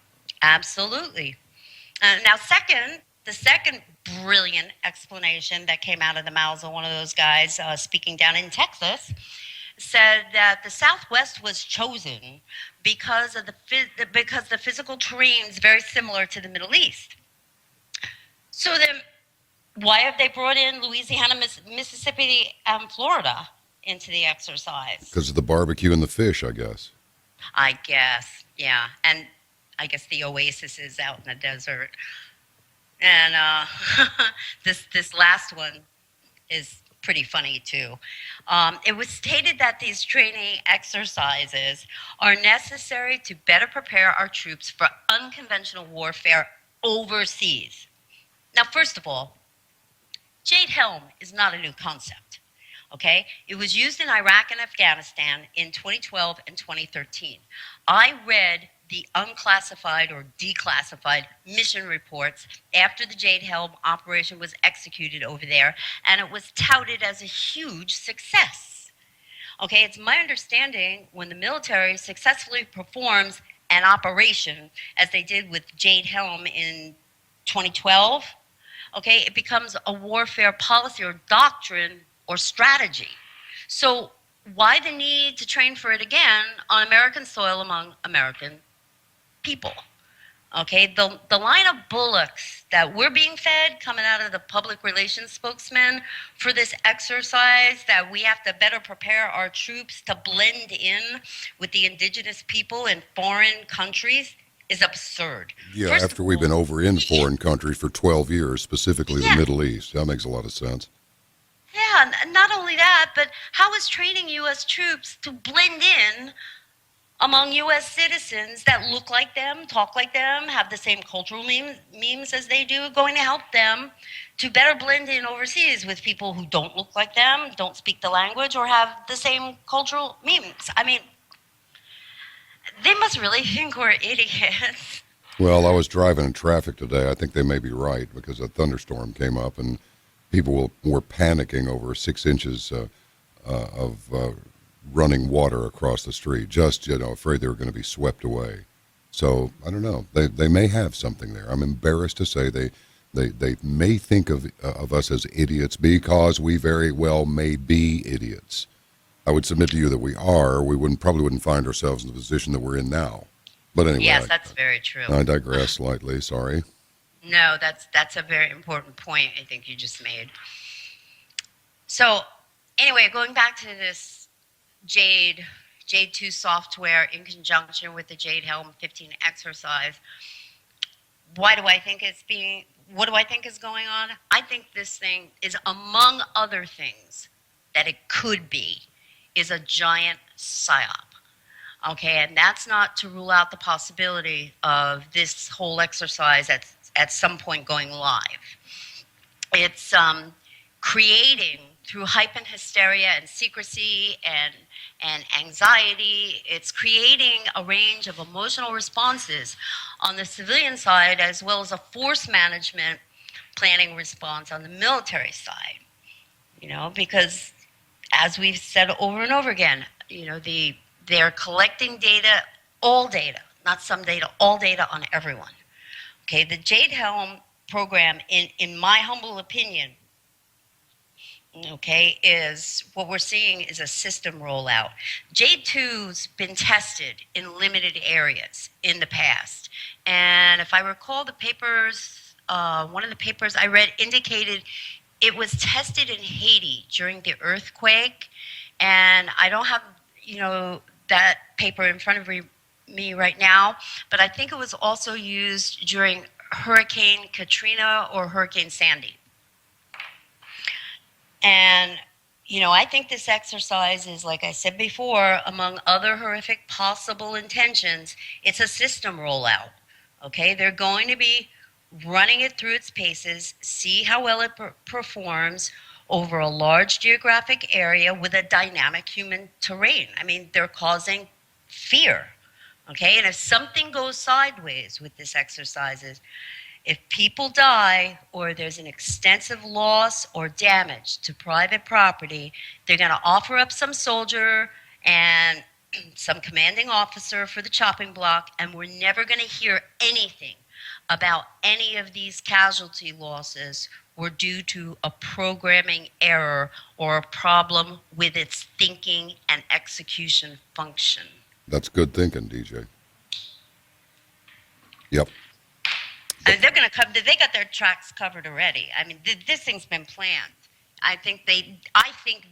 Absolutely. Now, the second brilliant explanation that came out of the mouths of one of those guys speaking down in Texas said that the Southwest was chosen because of because the physical terrain is very similar to the Middle East. So then, why have they brought in Louisiana, Mississippi, and Florida into the exercise? Because of the barbecue and the fish, I guess. I guess, yeah, and I guess the oasis is out in the desert. And this last one is pretty funny too. It was stated that these training exercises are necessary to better prepare our troops for unconventional warfare overseas. Now, first of all, Jade Helm is not a new concept. Okay, it was used in Iraq and Afghanistan in 2012 and 2013. I read the unclassified or declassified mission reports after the Jade Helm operation was executed over there, and it was touted as a huge success. Okay, it's my understanding when the military successfully performs an operation, as they did with Jade Helm in 2012, okay, it becomes a warfare policy or doctrine or strategy. So, why the need to train for it again on American soil among American people? Okay, the line of bullocks that we're being fed coming out of the public relations spokesman for this exercise, that we have to better prepare our troops to blend in with the indigenous people in foreign countries, is absurd. Yeah, First of after we've been all, over in foreign countries for 12 years, specifically the yeah, Middle East. That makes a lot of sense. yeah, not only that, but how is training U.S. troops to blend in among U.S. citizens that look like them, talk like them, have the same cultural memes as they do, going to help them to better blend in overseas with people who don't look like them, don't speak the language, or have the same cultural memes? I mean, they must really think we're idiots. Well, I was driving in traffic today. I think they may be right because a thunderstorm came up and people were panicking over 6 inches of running water across the street, just, afraid they were going to be swept away. So I don't know. They may have something there. I'm embarrassed to say they may think of us as idiots because we very well may be idiots. I would submit to you that we are. We probably wouldn't find ourselves in the position that we're in now. But Yes, anyway, that's very true. I digress slightly. Sorry. No, that's a very important point I think you just made. So, anyway, going back to this Jade 2 software in conjunction with the Jade Helm 15 exercise, why do I think it's being what do I think is going on? I think this thing is, among other things that it could be, is a giant psyop. Okay, and that's not to rule out the possibility of this whole exercise at some point going live. It's creating, through hype and hysteria and secrecy and anxiety, it's creating a range of emotional responses on the civilian side, as well as a force management planning response on the military side. Because as we've said over and over again, they're collecting data, not some data, all data on everyone. Okay, the Jade Helm program, in my humble opinion, okay, is what we're seeing is a system rollout. Jade 2's been tested in limited areas in the past. And if I recall the papers, one of the papers I read indicated it was tested in Haiti during the earthquake. And I don't have, that paper in front of me right now, but I think it was also used during Hurricane Katrina or Hurricane Sandy. And, I think this exercise is, like I said before, among other horrific possible intentions, it's a system rollout. Okay? They're going to be running it through its paces, see how well it performs over a large geographic area with a dynamic human terrain. I mean, they're causing fear. Okay? And if something goes sideways with this exercise, if people die or there's an extensive loss or damage to private property, they're going to offer up some soldier and some commanding officer for the chopping block, and we're never going to hear anything about any of these casualty losses were due to a programming error or a problem with its thinking and execution function. That's good thinking, DJ. Yep. I mean, they're going to come. They got their tracks covered already. I mean, this thing's been planned. I think they think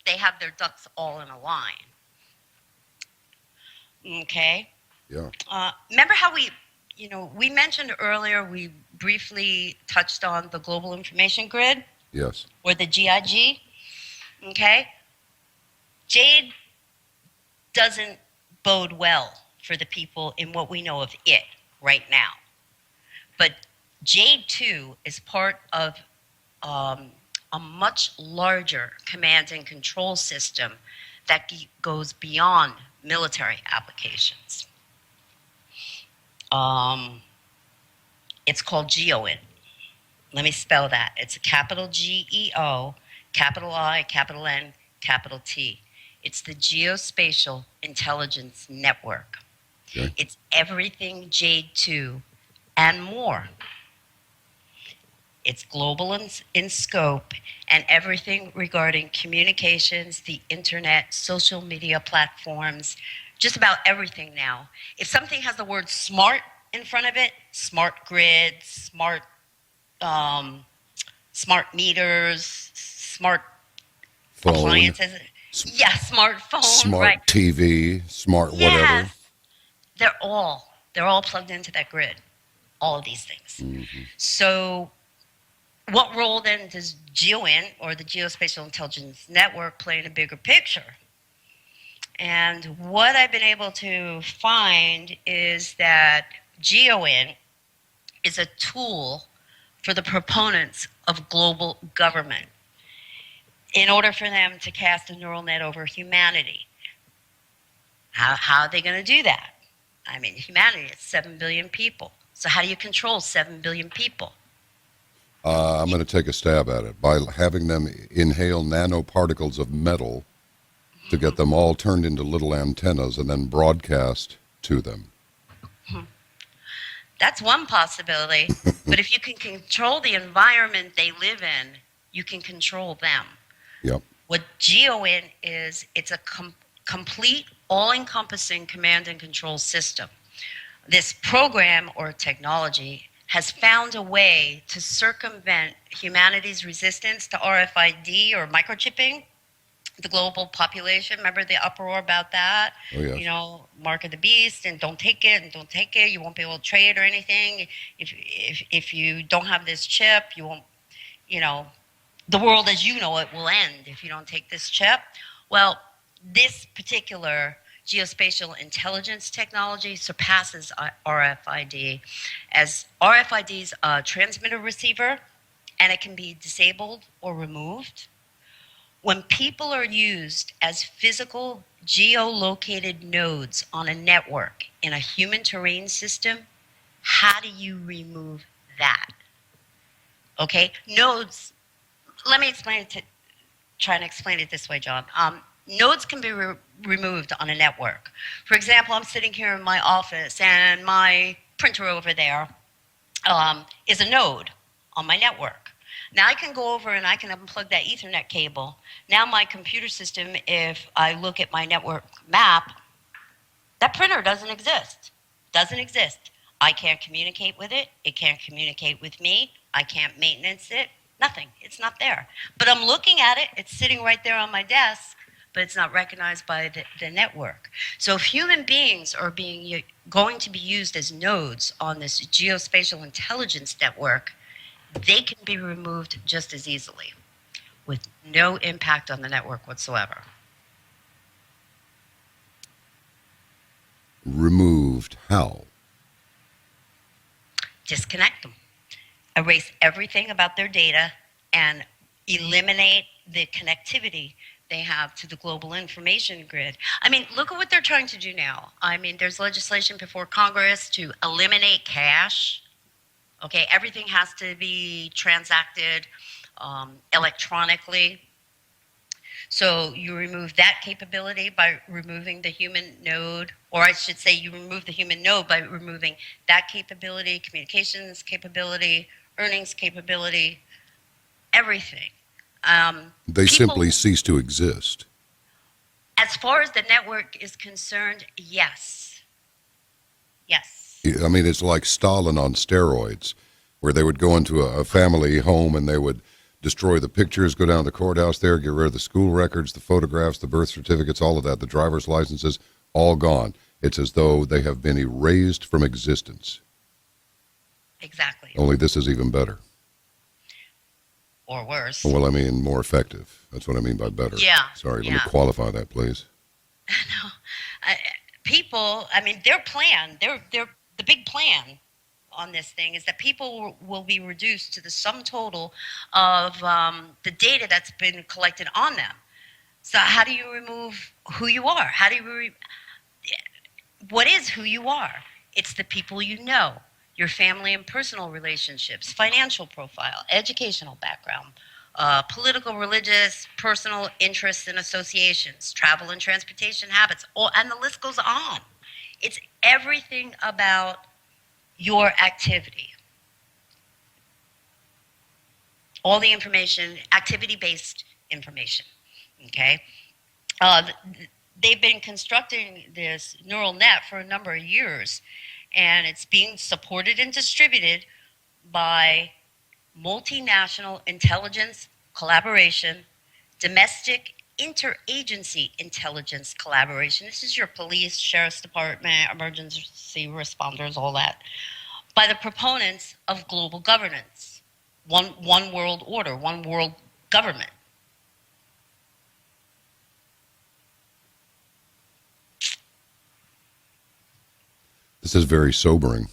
they have their ducks all in a line. Okay. Yeah. Remember how we mentioned earlier, we briefly touched on the Global Information Grid? Yes. Or the GIG? Okay. Jade doesn't bode well for the people in what we know of it right now. But Jade 2 is part of a much larger command and control system that goes beyond military applications. It's called GeoInt. Let me spell that. It's a capital GEO, capital I, capital N, capital T. It's the Geospatial Intelligence Network. Okay. It's everything Jade 2 and more. It's global in scope and everything regarding communications, the internet, social media platforms, just about everything now. If something has the word smart in front of it, smart grids, smart meters, smart Phone. appliances. Yeah, smartphone. Smart right. TV, smart whatever. Yes. They're all plugged into that grid. All of these things. Mm-hmm. So what role then does GeoInt, or the Geospatial Intelligence Network, play in a bigger picture? And what I've been able to find is that GeoInt is a tool for the proponents of global government in order for them to cast a neural net over humanity. How are they going to do that? I mean, humanity is 7 billion people. So how do you control 7 billion people? I'm going to take a stab at it by having them inhale nanoparticles of metal to get them all turned into little antennas and then broadcast to them. That's one possibility. But if you can control the environment they live in, you can control them. Yep. What GeoInt is, it's a complete, all-encompassing command and control system. This program or technology has found a way to circumvent humanity's resistance to RFID or microchipping the global population. Remember the uproar about that? Oh, yes. Mark of the beast, and don't take it, and don't take it. You won't be able to trade or anything. If you don't have this chip, you won't, the world as you know it will end if you don't take this chip. Well, this particular geospatial intelligence technology surpasses RFID, as RFID is a transmitter receiver, and it can be disabled or removed. When people are used as physical geolocated nodes on a network in a human terrain system, how do you remove that? Okay, nodes, let me try and explain it this way, John. Nodes can be removed on a network. For example, I'm sitting here in my office and my printer over there is a node on my network. Now I can go over and I can unplug that Ethernet cable. Now my computer system, if I look at my network map, that printer doesn't exist. Doesn't exist. I can't communicate with it. It can't communicate with me. I can't maintenance it. Nothing. It's not there. But I'm looking at it. It's sitting right there on my desk, but it's not recognized by the network. So if human beings are going to be used as nodes on this geospatial intelligence network, they can be removed just as easily. with no impact on the network whatsoever. Removed how? Disconnect them. Erase everything about their data and eliminate the connectivity they have to the global information grid. I mean, look at what they're trying to do now. I mean, there's legislation before Congress to eliminate cash. Okay, everything has to be transacted electronically. So you remove that capability by removing the human node, or I should say you remove the human node by removing that capability, communications capability, earnings capability, everything. They People, simply cease to exist. as far as the network is concerned, yes. Yes. I mean, it's like Stalin on steroids, where they would go into a family home and they would destroy the pictures, go down to the courthouse there, get rid of the school records, the photographs, the birth certificates, all of that, the driver's licenses, all gone. It's as though they have been erased from existence. Exactly. Only this is even better. Or worse. Well, I mean, more effective. That's what I mean by better. Yeah. Sorry, yeah. let me qualify that, please. No. People, I mean, their plan, the big plan on this thing is that people will be reduced to the sum total of the data that's been collected on them. So how do you remove who you are? How do you what is who you are? It's the people you know, your family and personal relationships, financial profile, educational background, political, religious, personal interests and associations, travel and transportation habits, and the list goes on. It's everything about your activity. All the information, activity-based information, okay? They've been constructing this neural net for a number of years, and it's being supported and distributed by multinational intelligence collaboration, domestic interagency intelligence collaboration. This is your police, sheriff's department, emergency responders, all that, by the proponents of global governance, one world order, one world government. This is very sobering.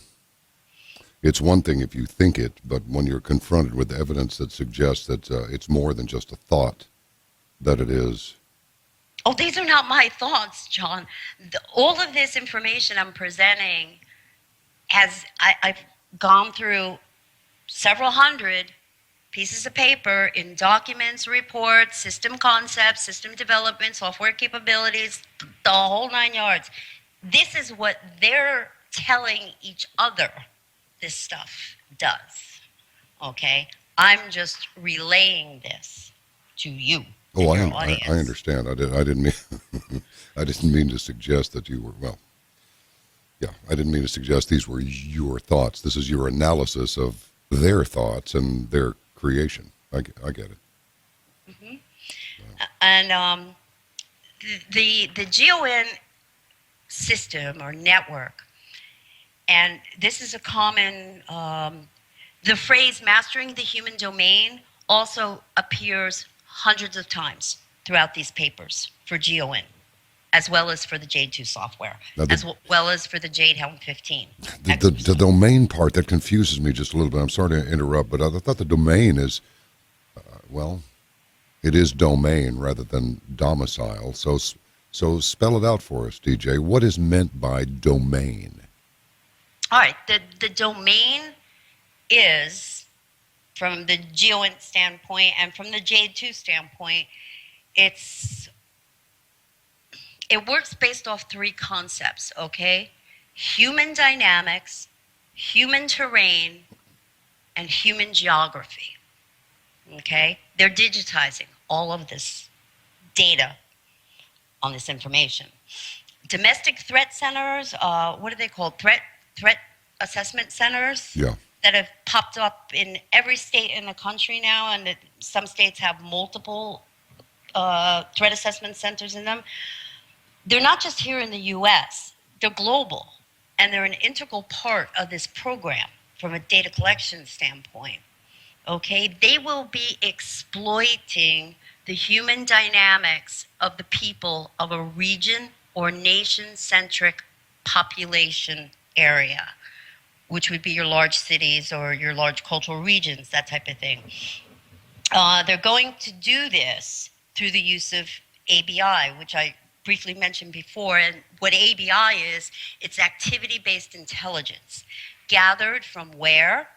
It's one thing if you think it, but when you're confronted with evidence that suggests that it's more than just a thought, that it is. Oh, these are not my thoughts, John. All of this information I'm presenting I've gone through several hundred pieces of paper in documents, reports, system concepts, system development, software capabilities, the whole 9 yards. This is what they're telling each other this stuff does, okay? I'm just relaying this to you. Oh, I understand. I didn't mean I didn't mean to suggest that you were, well, yeah, I didn't mean to suggest these were your thoughts. This is your analysis of their thoughts and their creation. I get it. Mm-hmm. Wow. And the GON system or network, and this is a common, the phrase mastering the human domain also appears hundreds of times throughout these papers for GON, as well as for the Jade 2 software, as well as for the Jade Helm 15. The domain part, that confuses me just a little bit. I'm sorry to interrupt, but I thought the domain is, well, it is domain rather than domicile. So spell it out for us, DJ. What is meant by domain? All right. The domain is, from the GON standpoint and from the Jade 2 standpoint, it works based off three concepts, okay? Human dynamics, human terrain, and human geography, okay? They're digitizing all of this data on this information. Domestic threat centers, what are they called? Threat assessment centers? Yeah. That have popped up in every state in the country now, and some states have multiple threat assessment centers in them. They're not just here in the U.S., they're global, and they're an integral part of this program from a data collection standpoint, okay, they will be exploiting the human dynamics of the people of a region or nation-centric population area, which would be your large cities or your large cultural regions, that type of thing. They're going to do this through the use of ABI, which I briefly mentioned before. And what ABI is, it's activity-based intelligence, gathered from where?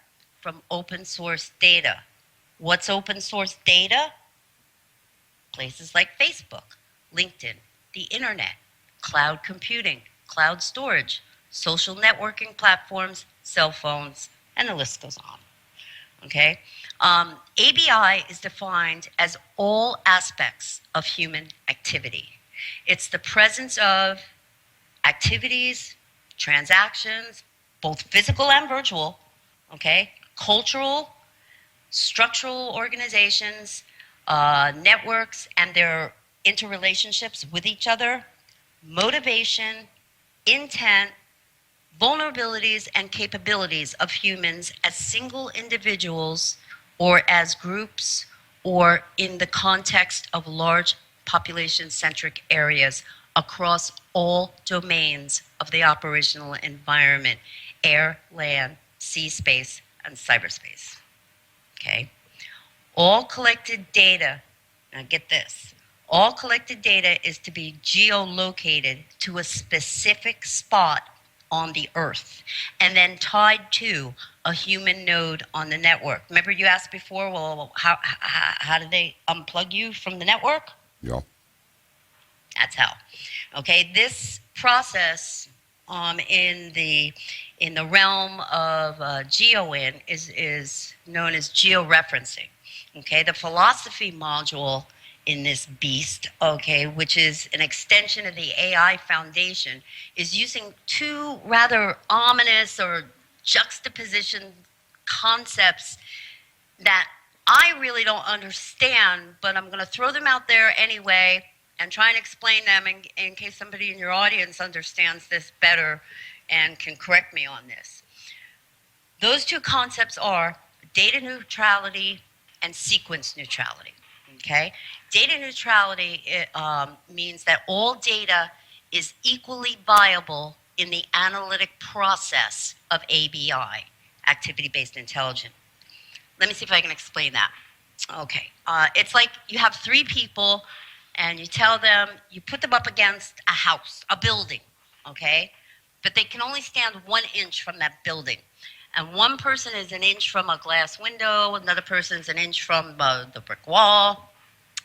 From open source data. What's open source data? Places like Facebook, LinkedIn, the internet, cloud computing, cloud storage, social networking platforms, cell phones, and the list goes on. Okay? ABI is defined as all aspects of human activity. It's the presence of activities, transactions, both physical and virtual, okay? Cultural, structural organizations, networks, and their interrelationships with each other, motivation, intent, vulnerabilities and capabilities of humans as single individuals or as groups or in the context of large population-centric areas across all domains of the operational environment: air, land, sea space, and cyberspace. Okay? All collected data, now get this, all collected data is to be geolocated to a specific spot on the earth and then tied to a human node on the network. Remember you asked before, well, how do they unplug you from the network? Yeah. That's how. Okay, this process in the realm of GeoIN is known as georeferencing. Okay, the philosophy module in this beast, okay, which is an extension of the AI foundation, is using two rather ominous or juxtaposition concepts that I really don't understand, but I'm going to throw them out there anyway and try and explain them in case somebody in your audience understands this better and can correct me on this. Those two concepts are data neutrality and sequence neutrality. Okay? Data neutrality means that all data is equally viable in the analytic process of ABI, activity-based intelligence. Let me see if I can explain that. Okay, it's like you have three people and you tell them, you put them up against a house, a building, okay? But they can only stand 1 inch from that building. And one person is an inch from a glass window, another person's an inch from the brick wall,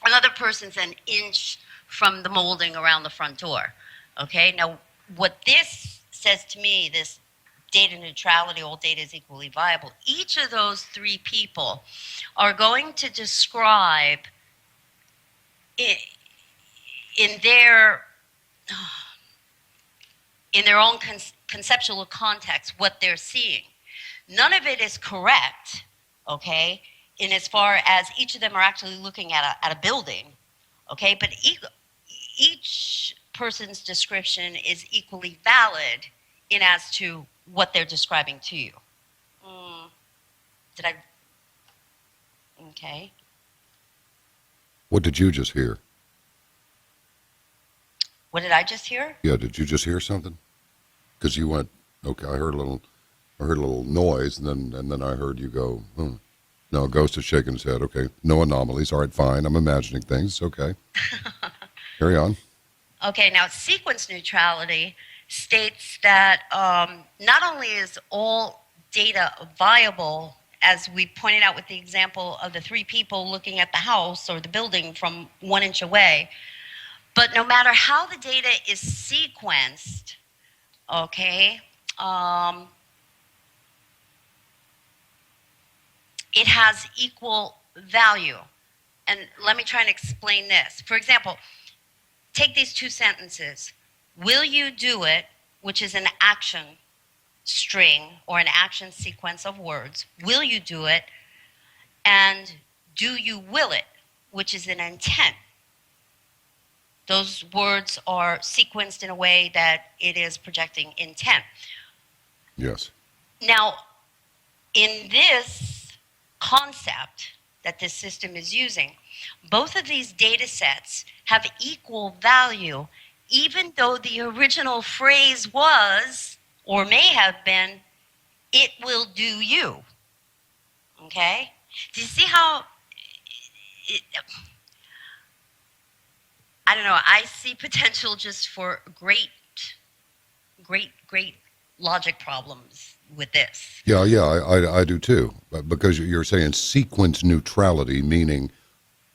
another person's an inch from the molding around the front door, okay? Now, what this says to me, this data neutrality, all data is equally viable, each of those three people are going to describe in their own conceptual context what they're seeing. None of it is correct, okay, in as far as each of them are actually looking at a building, okay, but each person's description is equally valid in as to what they're describing to you. Did I? Okay. What did you just hear? What did I just hear? Yeah, did you just hear something? Because you went, okay, I heard a little noise, and then I heard you go, No, Ghost is shaking his head. Okay, no anomalies. All right, fine. I'm imagining things. Okay. Carry on. Okay, now sequence neutrality states that not only is all data viable, as we pointed out with the example of the three people looking at the house or the building from 1 inch away, but no matter how the data is sequenced, okay, it has equal value. And let me try and explain this. For example, take these two sentences. Will you do it, which is an action string or an action sequence of words. Will you do it? And do you will it, which is an intent. Those words are sequenced in a way that it is projecting intent. Yes. Now, in this concept that this system is using, both of these data sets have equal value, even though the original phrase was, or may have been, it will do you. Okay? Do you see how it, I don't know, I see potential just for great logic problems with this. Yeah, I do too. But because you're saying sequence neutrality, meaning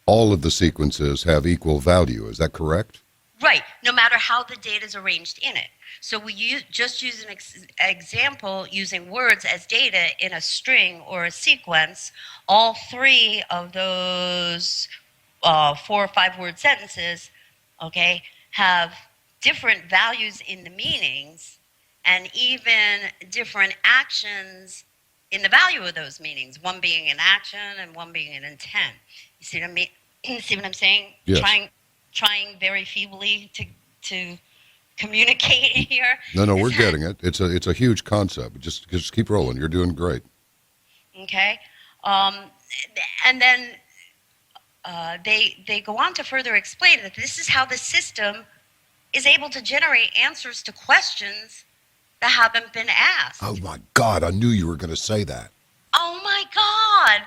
all of the sequences have equal value. Is that correct? Right, no matter how the data is arranged in it. So we just use an example using words as data in a string or a sequence. All three of those 4 or 5 word sentences, okay, have different values in the meanings and even different actions in the value of those meanings, one being an action and one being an intent. You see what I mean? See what I'm saying? Yes. Trying very feebly to communicate here. No, we're getting it. It's a huge concept. Just keep rolling. You're doing great. Okay, and then they go on to further explain that this is how the system is able to generate answers to questions that haven't been asked. Oh my God! I knew you were going to say that. Oh my God!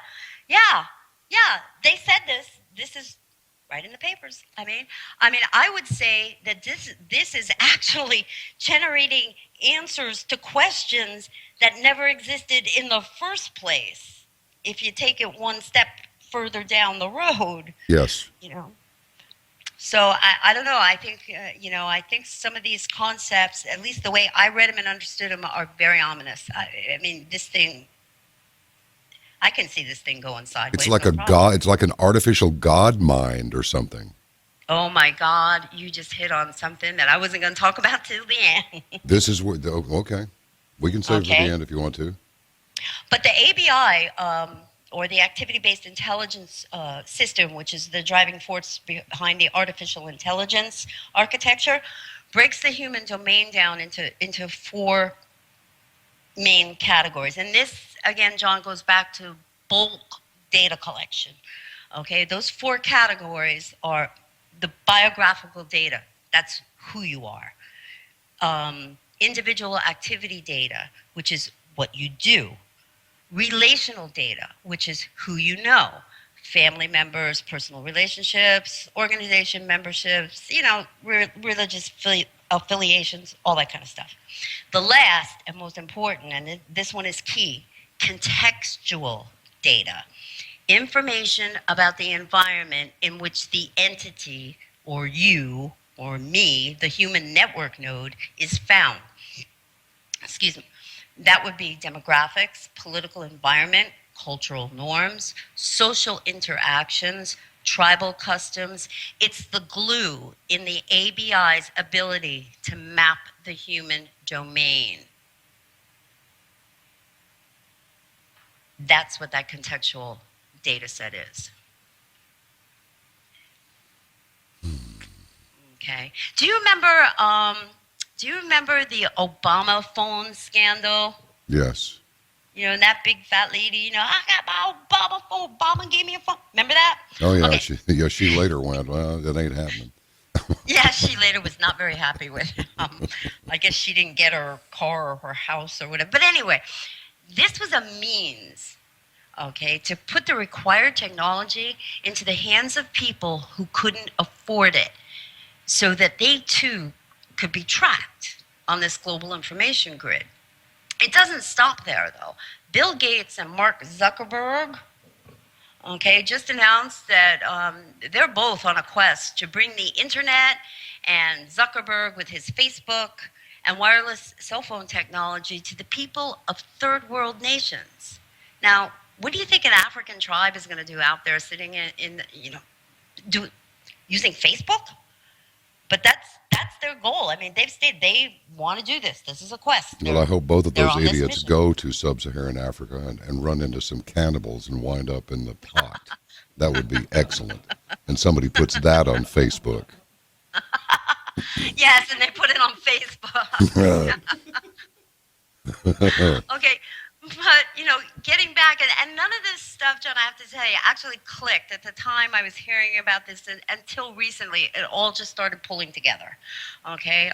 Yeah, they said this. This is right in the papers. I mean, I would say that this is actually generating answers to questions that never existed in the first place. If you take it one step further down the road. Yes. So I don't know. I think I think some of these concepts, at least the way I read them and understood them, are very ominous. I mean, this thing. I can see this thing going sideways. It's like god. It's like an artificial god mind or something. Oh my God! You just hit on something that I wasn't going to talk about till the end. This is where. Okay, we can save it for the end if you want to. But the ABI, or the activity-based intelligence system, which is the driving force behind the artificial intelligence architecture, breaks the human domain down into 4 main categories. And this, again, John, goes back to bulk data collection. Okay, those 4 categories are the biographical data. That's who you are. Individual activity data, which is what you do. Relational data, which is who you know. Family members, personal relationships, organization memberships, religious affiliations, all that kind of stuff. The last and most important, and this one is key, contextual data. Information about the environment in which the entity, or you, or me, the human network node, is found. Excuse me. That would be demographics, political environment, cultural norms, social interactions, tribal customs. It's the glue in the ABI's ability to map the human domain. That's what that contextual data set is. Okay. Do you remember the Obama phone scandal? Yes. That big fat lady, I got my Obama phone. Obama gave me a phone. Remember that? Oh, yeah. Okay. She later went, well, that ain't happening. Yeah, she later was not very happy with him. I guess she didn't get her car or her house or whatever. But anyway, this was a means, okay, to put the required technology into the hands of people who couldn't afford it so that they, too, could be tracked on this global information grid. It doesn't stop there, though. Bill Gates and Mark Zuckerberg, okay, just announced that they're both on a quest to bring the internet, and Zuckerberg with his Facebook and wireless cell phone technology to the people of third world nations. Now, what do you think an African tribe is going to do out there sitting using Facebook? But that's their goal. I mean, they've stated they want to do this. This is a quest. Well, I hope both of those idiots go to sub-Saharan Africa and run into some cannibals and wind up in the pot. That would be excellent. And somebody puts that on Facebook. Yes, and they put it on Facebook. Okay, But, getting back, and none of this stuff, John, I have to tell you, actually clicked at the time I was hearing about this until recently. It all just started pulling together. Okay?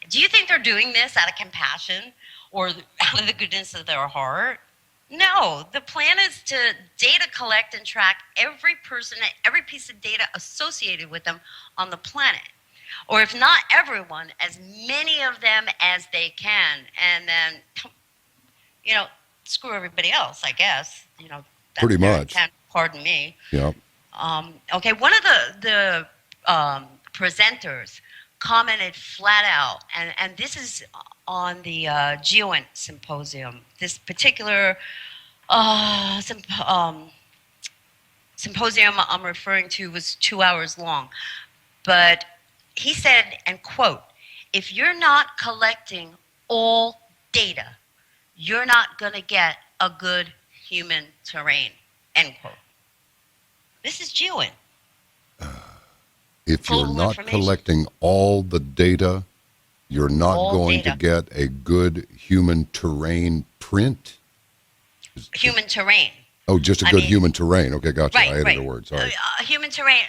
Do you think they're doing this out of compassion or out of the goodness of their heart? No, the plan is to data collect and track every person and every piece of data associated with them on the planet. Or if not everyone, as many of them as they can. And then, you know, screw everybody else, I guess. That's Pretty their much. intent, pardon me. Yeah. Okay, one of the presenters commented flat out, and this is on the GeoInt symposium. This particular uh, symp- um, symposium I'm referring to was 2 hours long, but he said, and quote, if you're not collecting all data, you're not going to get a good human terrain, end quote. This is GeoInt. If you're Global not information. collecting all the data, you're not All going to data. get a good human terrain print. Human terrain. Oh, just a I good mean, human terrain. Okay, gotcha. I right, added right. a word. Sorry. Human terrain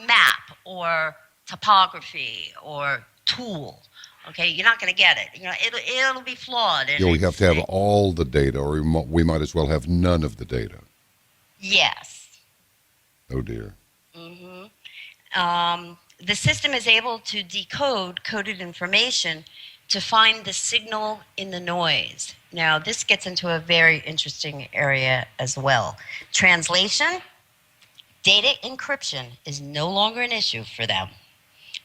map or topography or tool. Okay, you're not going to get it. It'll be flawed. And Yeah, we have to have all the data, or we might as well have none of the data. yes. Oh dear. hmm the system is able to decode coded information to find the signal in the noise. Now, this gets into a very interesting area as well. Translation, data encryption is no longer an issue for them.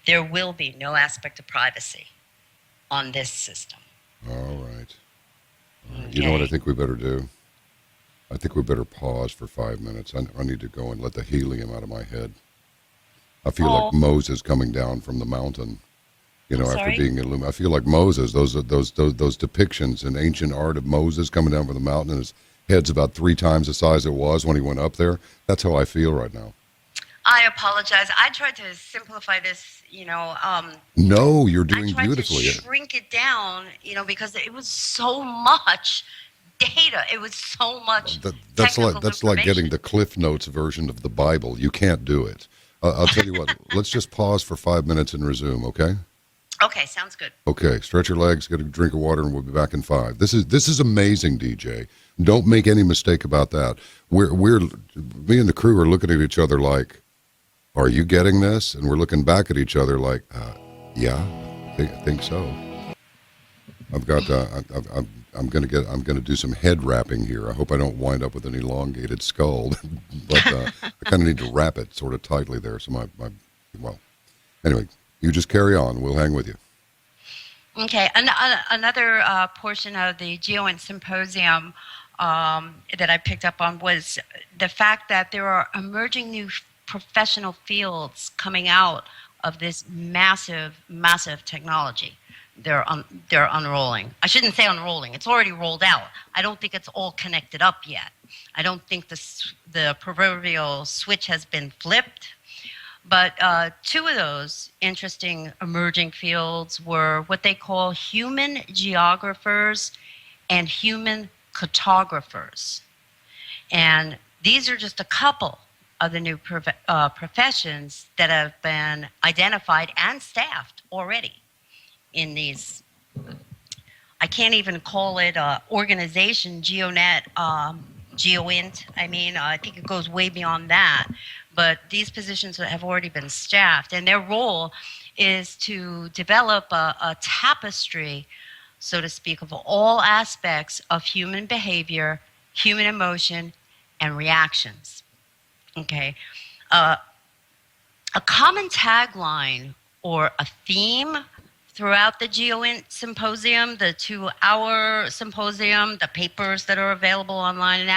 There will be no aspect of privacy on this system. All right. All right. You know what I Okay. think we better do? I think we better pause for 5 minutes. I need to go and let the helium out of my head. I feel like Oh, Moses coming down from the mountain. I'm After sorry. being illuminated, I feel like Moses. Those depictions in ancient art of Moses coming down from the mountain, and his head's about 3 times the size it was when he went up there. That's how I feel right now. I apologize. I tried to simplify this, No, you're I doing tried to beautifully. shrink it down, because it was so much data. It was so much technical That's like getting information. the Cliff Notes version of the Bible. You can't do it. I'll tell you what. Let's just pause for 5 minutes and resume. Okay. Okay, sounds good. Okay. Stretch your legs. Get a drink of water, and we'll be back in 5. This is amazing, DJ. Don't make any mistake about that. Me and the crew are looking at each other like, "Are you getting this?" And we're looking back at each other like, "Yeah, I think so." I've got. I'm gonna do some head wrapping here. I hope I don't wind up with an elongated skull, but I kind of need to wrap it sort of tightly there. So well, anyway, you just carry on. We'll hang with you. Okay, another portion of the GeoInt symposium that I picked up on was the fact that there are emerging new professional fields coming out of this massive, massive technology. They're unrolling. I shouldn't say unrolling. It's already rolled out. I don't think it's all connected up yet. I don't think the proverbial switch has been flipped. But two of those interesting emerging fields were what they call human geographers and human cartographers. And these are just a couple of the new professions that have been identified and staffed already in these. I can't even call it organization, GeoNet, GeoInt. I think it goes way beyond that. But these positions have already been staffed, and their role is to develop a tapestry, so to speak, of all aspects of human behavior, human emotion, and reactions. Okay. Uh, a common tagline or a theme throughout the GeoInt symposium, the 2 hour symposium, the papers that are available online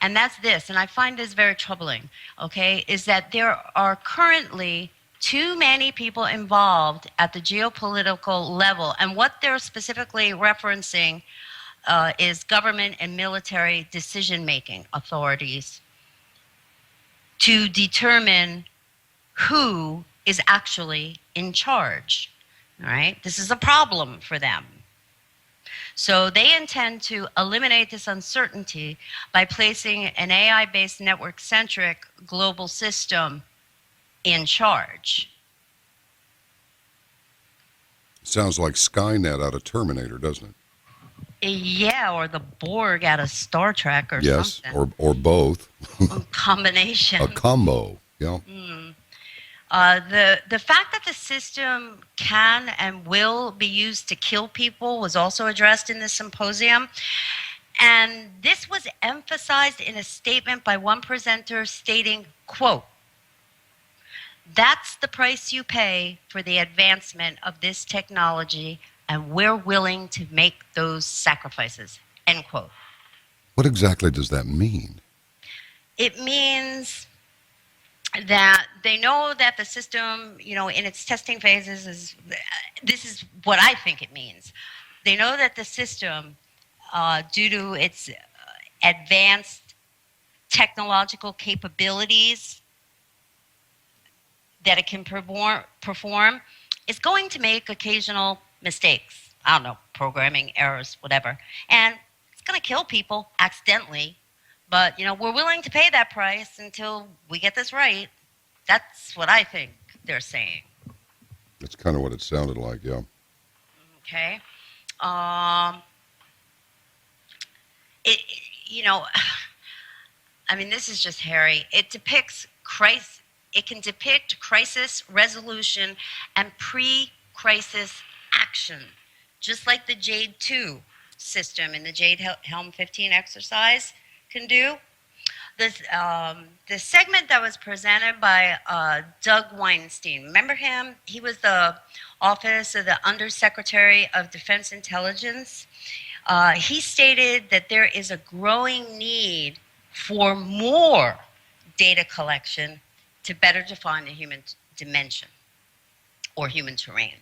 and that's this, and I find this very troubling, okay, is that there are currently too many people involved at the geopolitical level, and what they're specifically referencing is government and military decision-making authorities to determine who is actually in charge. All right, this is a problem for them. So they intend to eliminate this uncertainty by placing an AI based network centric global system in charge. Sounds like Skynet out of Terminator, doesn't it? Yeah, or the Borg out of Star Trek or Yes, something. or both. Combination. A combo. Yeah. The fact that the system can and will be used to kill people was also addressed in the symposium. And this was emphasized in a statement by one presenter stating, quote, "That's the price you pay for the advancement of this technology, and we're willing to make those sacrifices," end quote. What exactly does that mean? It means that they know that the system, in its testing phases this is what I think it means. They know that the system, due to its advanced technological capabilities that it can perform, is going to make occasional mistakes. I don't know, programming errors, whatever. And it's going to kill people accidentally. But, we're willing to pay that price until we get this right. That's what I think they're saying. That's kind of what it sounded like, yeah. Okay. Um, it, you know, I mean, this is just hairy. It depicts crisis. It can depict crisis resolution and pre-crisis action, just like the Jade 2 system in the Jade Helm 15 exercise can do. The segment that was presented by Doug Weinstein, remember him? He was the Office of the Undersecretary of Defense Intelligence. He stated that there is a growing need for more data collection to better define the human dimension or human terrain.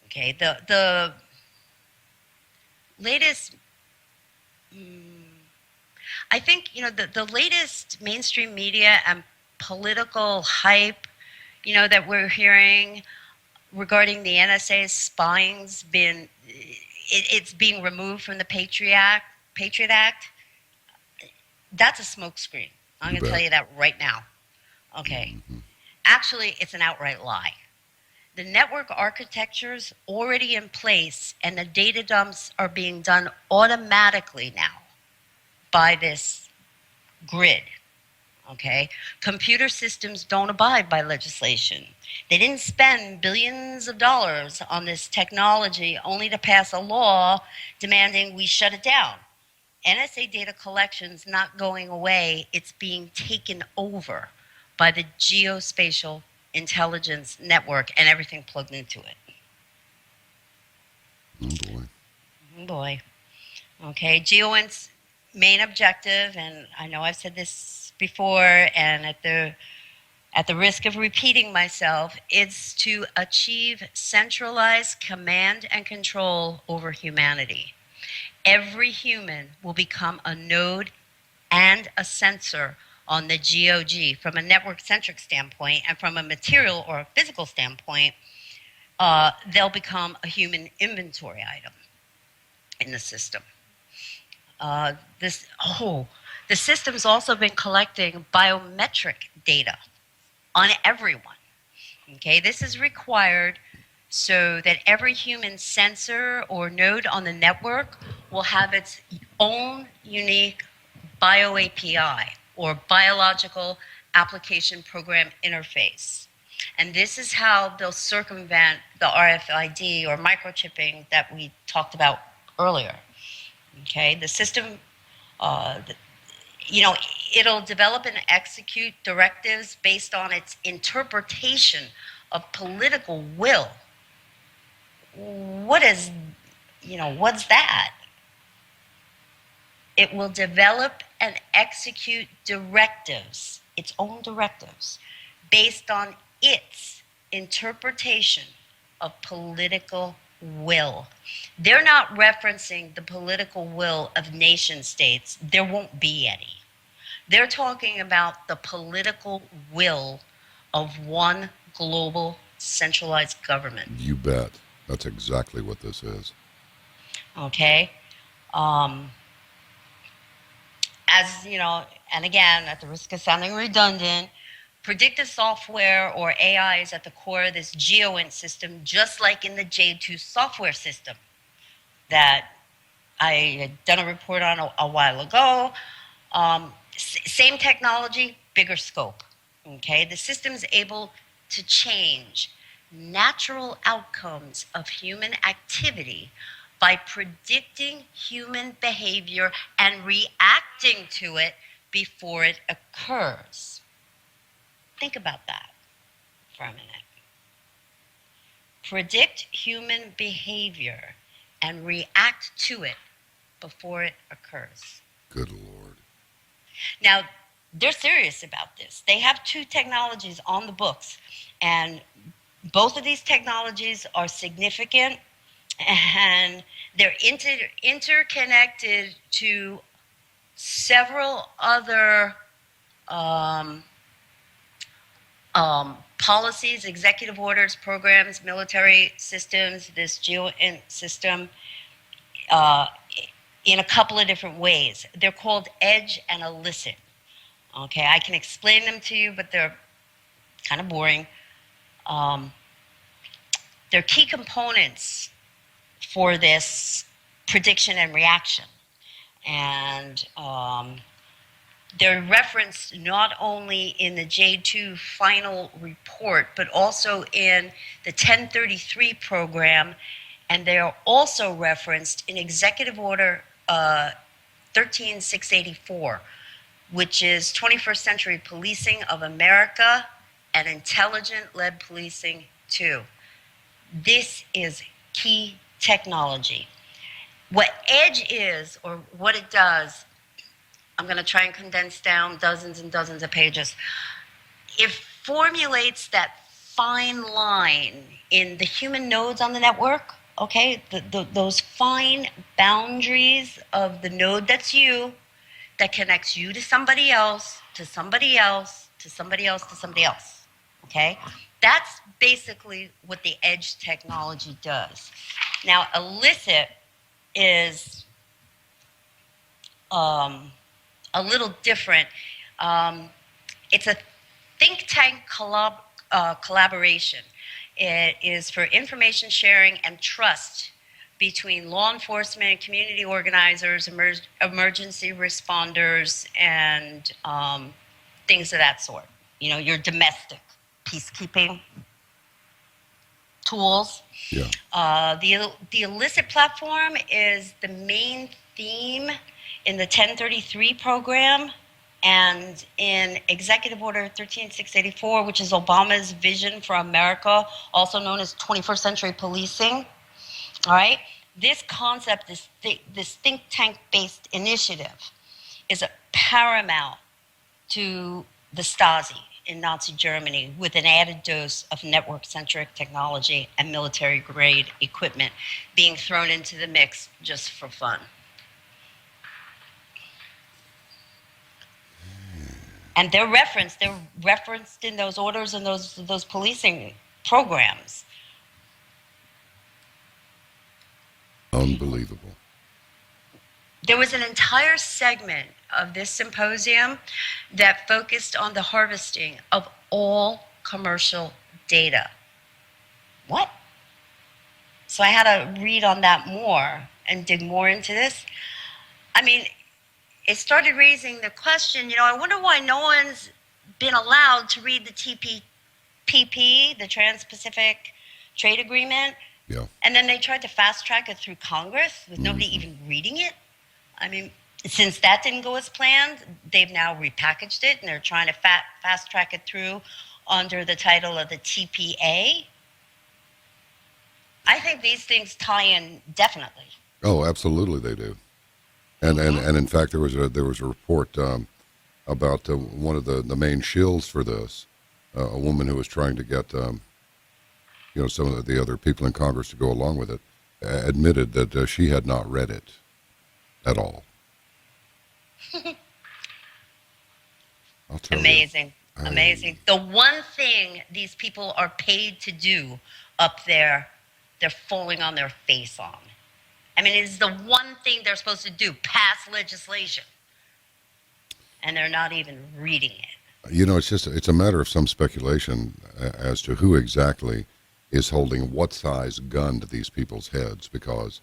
Okay, the latest, I think, the latest mainstream media and political hype, that we're hearing regarding the NSA's spying's it's being removed from the Patriot Act. That's a smokescreen. I'm going to tell you that right now. Okay. Mm-hmm. Actually, it's an outright lie. The network architecture's already in place, and the data dumps are being done automatically now by this grid. Okay? Computer systems don't abide by legislation. They didn't spend billions of dollars on this technology only to pass a law demanding we shut it down. NSA data collection's not going away, it's being taken over by the geospatial intelligence network and everything plugged into it. Oh boy. Oh boy. Okay, GeoInt's main objective, and I know I've said this before, and at the risk of repeating myself, is to achieve centralized command and control over humanity. Every human will become a node and a sensor on the GOG from a network-centric standpoint, and from a material or a physical standpoint, they'll become a human inventory item in the system. The system's also been collecting biometric data on everyone. Okay, this is required so that every human sensor or node on the network will have its own unique bio API, or biological application program interface. And this is how they'll circumvent the RFID or microchipping that we talked about earlier. Okay, the system, it'll develop and execute directives based on its interpretation of political will. What's that? It will develop and execute directives, its own directives, based on its interpretation of political will. They're not referencing the political will of nation states. There won't be any. They're talking about the political will of one global centralized government. You bet. That's exactly what this is. Okay. Um, as you know, and again, at the risk of sounding redundant, predictive software or AI is at the core of this GeoInt system, just like in the Jade 2 software system that I had done a report on a while ago. Same technology, bigger scope. Okay, the system's able to change natural outcomes of human activity by predicting human behavior and reacting to it before it occurs. Think about that for a minute. Predict human behavior and react to it before it occurs. Good Lord. Now, they're serious about this. They have two technologies on the books, and both of these technologies are significant, and they're interconnected to several other um, policies, executive orders, programs, military systems, this GeoInt system, uh, in a couple of different ways. They're called edge and illicit. Okay, I can explain them to you, but they're kind of boring. Um, they're key components for this prediction and reaction. And they're referenced not only in the J2 final report, but also in the 1033 program. And they are also referenced in Executive Order 13684, which is 21st Century Policing of America and Intelligent-Led Policing too. This is key technology. What EDGE is, or what it does, I'm going to try and condense down dozens and dozens of pages. It formulates that fine line in the human nodes on the network, okay? Those fine boundaries of the node that's you, that connects you to somebody else, to somebody else, to somebody else, to somebody else. Okay? That's basically what the edge technology does. Now, illicit is a little different. It's a think tank collaboration. It is for information sharing and trust between law enforcement, community organizers, emergency responders, and things of that sort. You know, your domestic peacekeeping tools. Yeah. The illicit platform is the main theme in the 1033 program and in Executive Order 13684, which is Obama's vision for America, also known as 21st century policing. All right? This concept, this think tank-based initiative, is a paramount to the Stasi in Nazi Germany, with an added dose of network-centric technology and military-grade equipment being thrown into the mix just for fun. And they're referenced in those orders and those policing programs. Unbelievable. There was an entire segment of this symposium that focused on the harvesting of all commercial data. What? So I had to read on that more and dig more into this. I mean, it started raising the question, you know, I wonder why no one's been allowed to read the TPP, the Trans-Pacific Trade Agreement. Yeah. And then they tried to fast track it through Congress with nobody even reading it. I mean, since that didn't go as planned, they've now repackaged it and they're trying to fast track it through under the title of the TPA. I think these things tie in definitely. Oh, absolutely, they do. And in fact, there was a report about one of the main shills for this, a woman who was trying to get some of the other people in Congress to go along with it, admitted that she had not read it at all. I'll tell Amazing. you. Amazing. The one thing these people are paid to do up there, they're falling on their face on. I mean, it's the one thing they're supposed to do, pass legislation. And they're not even reading it. It's a matter of some speculation as to who exactly is holding what size gun to these people's heads because,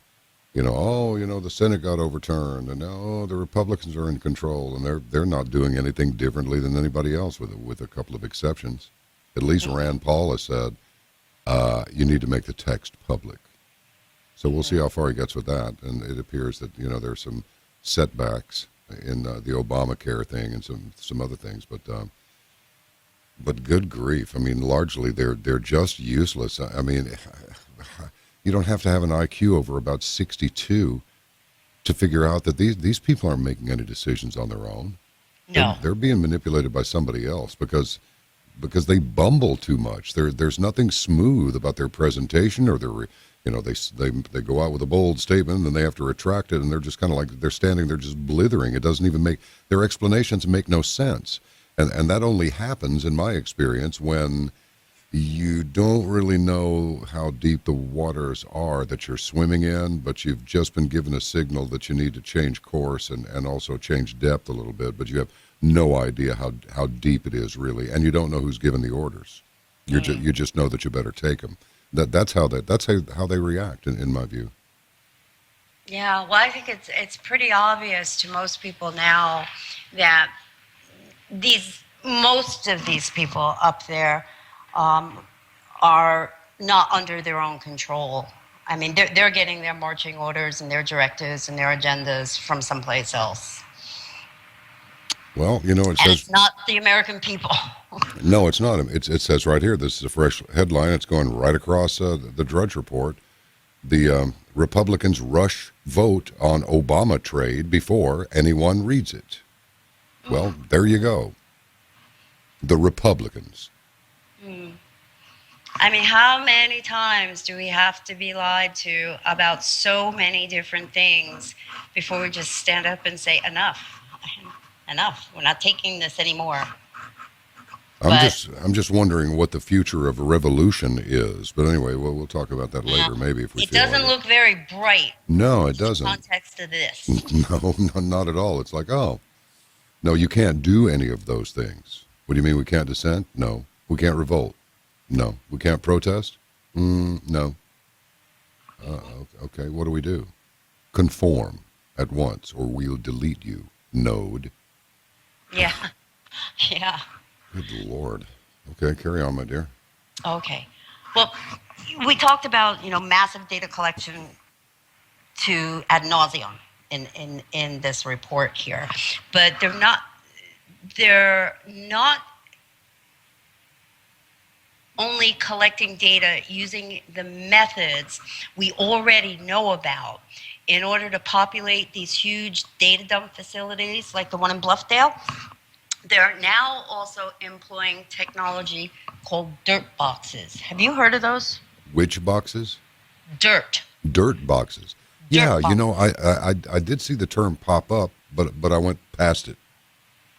the Senate got overturned and now the Republicans are in control and they're not doing anything differently than anybody else with a couple of exceptions. At least Rand Paul has said, you need to make the text public. So we'll see how far he gets with that. And it appears that, there's some setbacks in the Obamacare thing and some other things. But good grief. I mean, largely they're just useless. I mean, you don't have to have an IQ over about 62 to figure out that these people aren't making any decisions on their own. No. They're being manipulated by somebody else because they bumble too much. There's nothing smooth about their presentation or their they go out with a bold statement and they have to retract it and they're just kind of like they're standing there just blithering. It doesn't even their explanations make no sense. And that only happens in my experience when you don't really know how deep the waters are that you're swimming in, but you've just been given a signal that you need to change course and also change depth a little bit, but you have no idea how deep it is really, and you don't know who's given the orders. You just know that you better take them. That's how they react in my view. Yeah, well, I think it's pretty obvious to most people now that most of these people up there are not under their own control. I mean, they're getting their marching orders and their directives and their agendas from someplace else. Well, it says... And it's not the American people. No, it's not. It says right here, this is a fresh headline. It's going right across the Drudge Report. The Republicans rush vote on Obama trade before anyone reads it. Well, there you go. The Republicans. I mean, how many times do we have to be lied to about so many different things before we just stand up and say, enough, we're not taking this anymore? I'm just wondering what the future of a revolution is. But anyway, we'll talk about that later, maybe if we. It doesn't look very bright. No, it doesn't. In the context of this. No, not at all. It's like, no, you can't do any of those things. What do you mean we can't dissent? No. We can't revolt? No. We can't protest? No. Okay, what do we do? Conform at once, or we'll delete you, node. Yeah. Yeah. Good Lord. Okay, carry on, my dear. Okay. Well, we talked about, massive data collection to ad nauseum in this report here. But they're not only collecting data using the methods we already know about in order to populate these huge data dump facilities like the one in Bluffdale. They're now also employing technology called dirt boxes. Have you heard of those? Which boxes? Dirt boxes. Yeah, boxes. I did see the term pop up, but I went past it.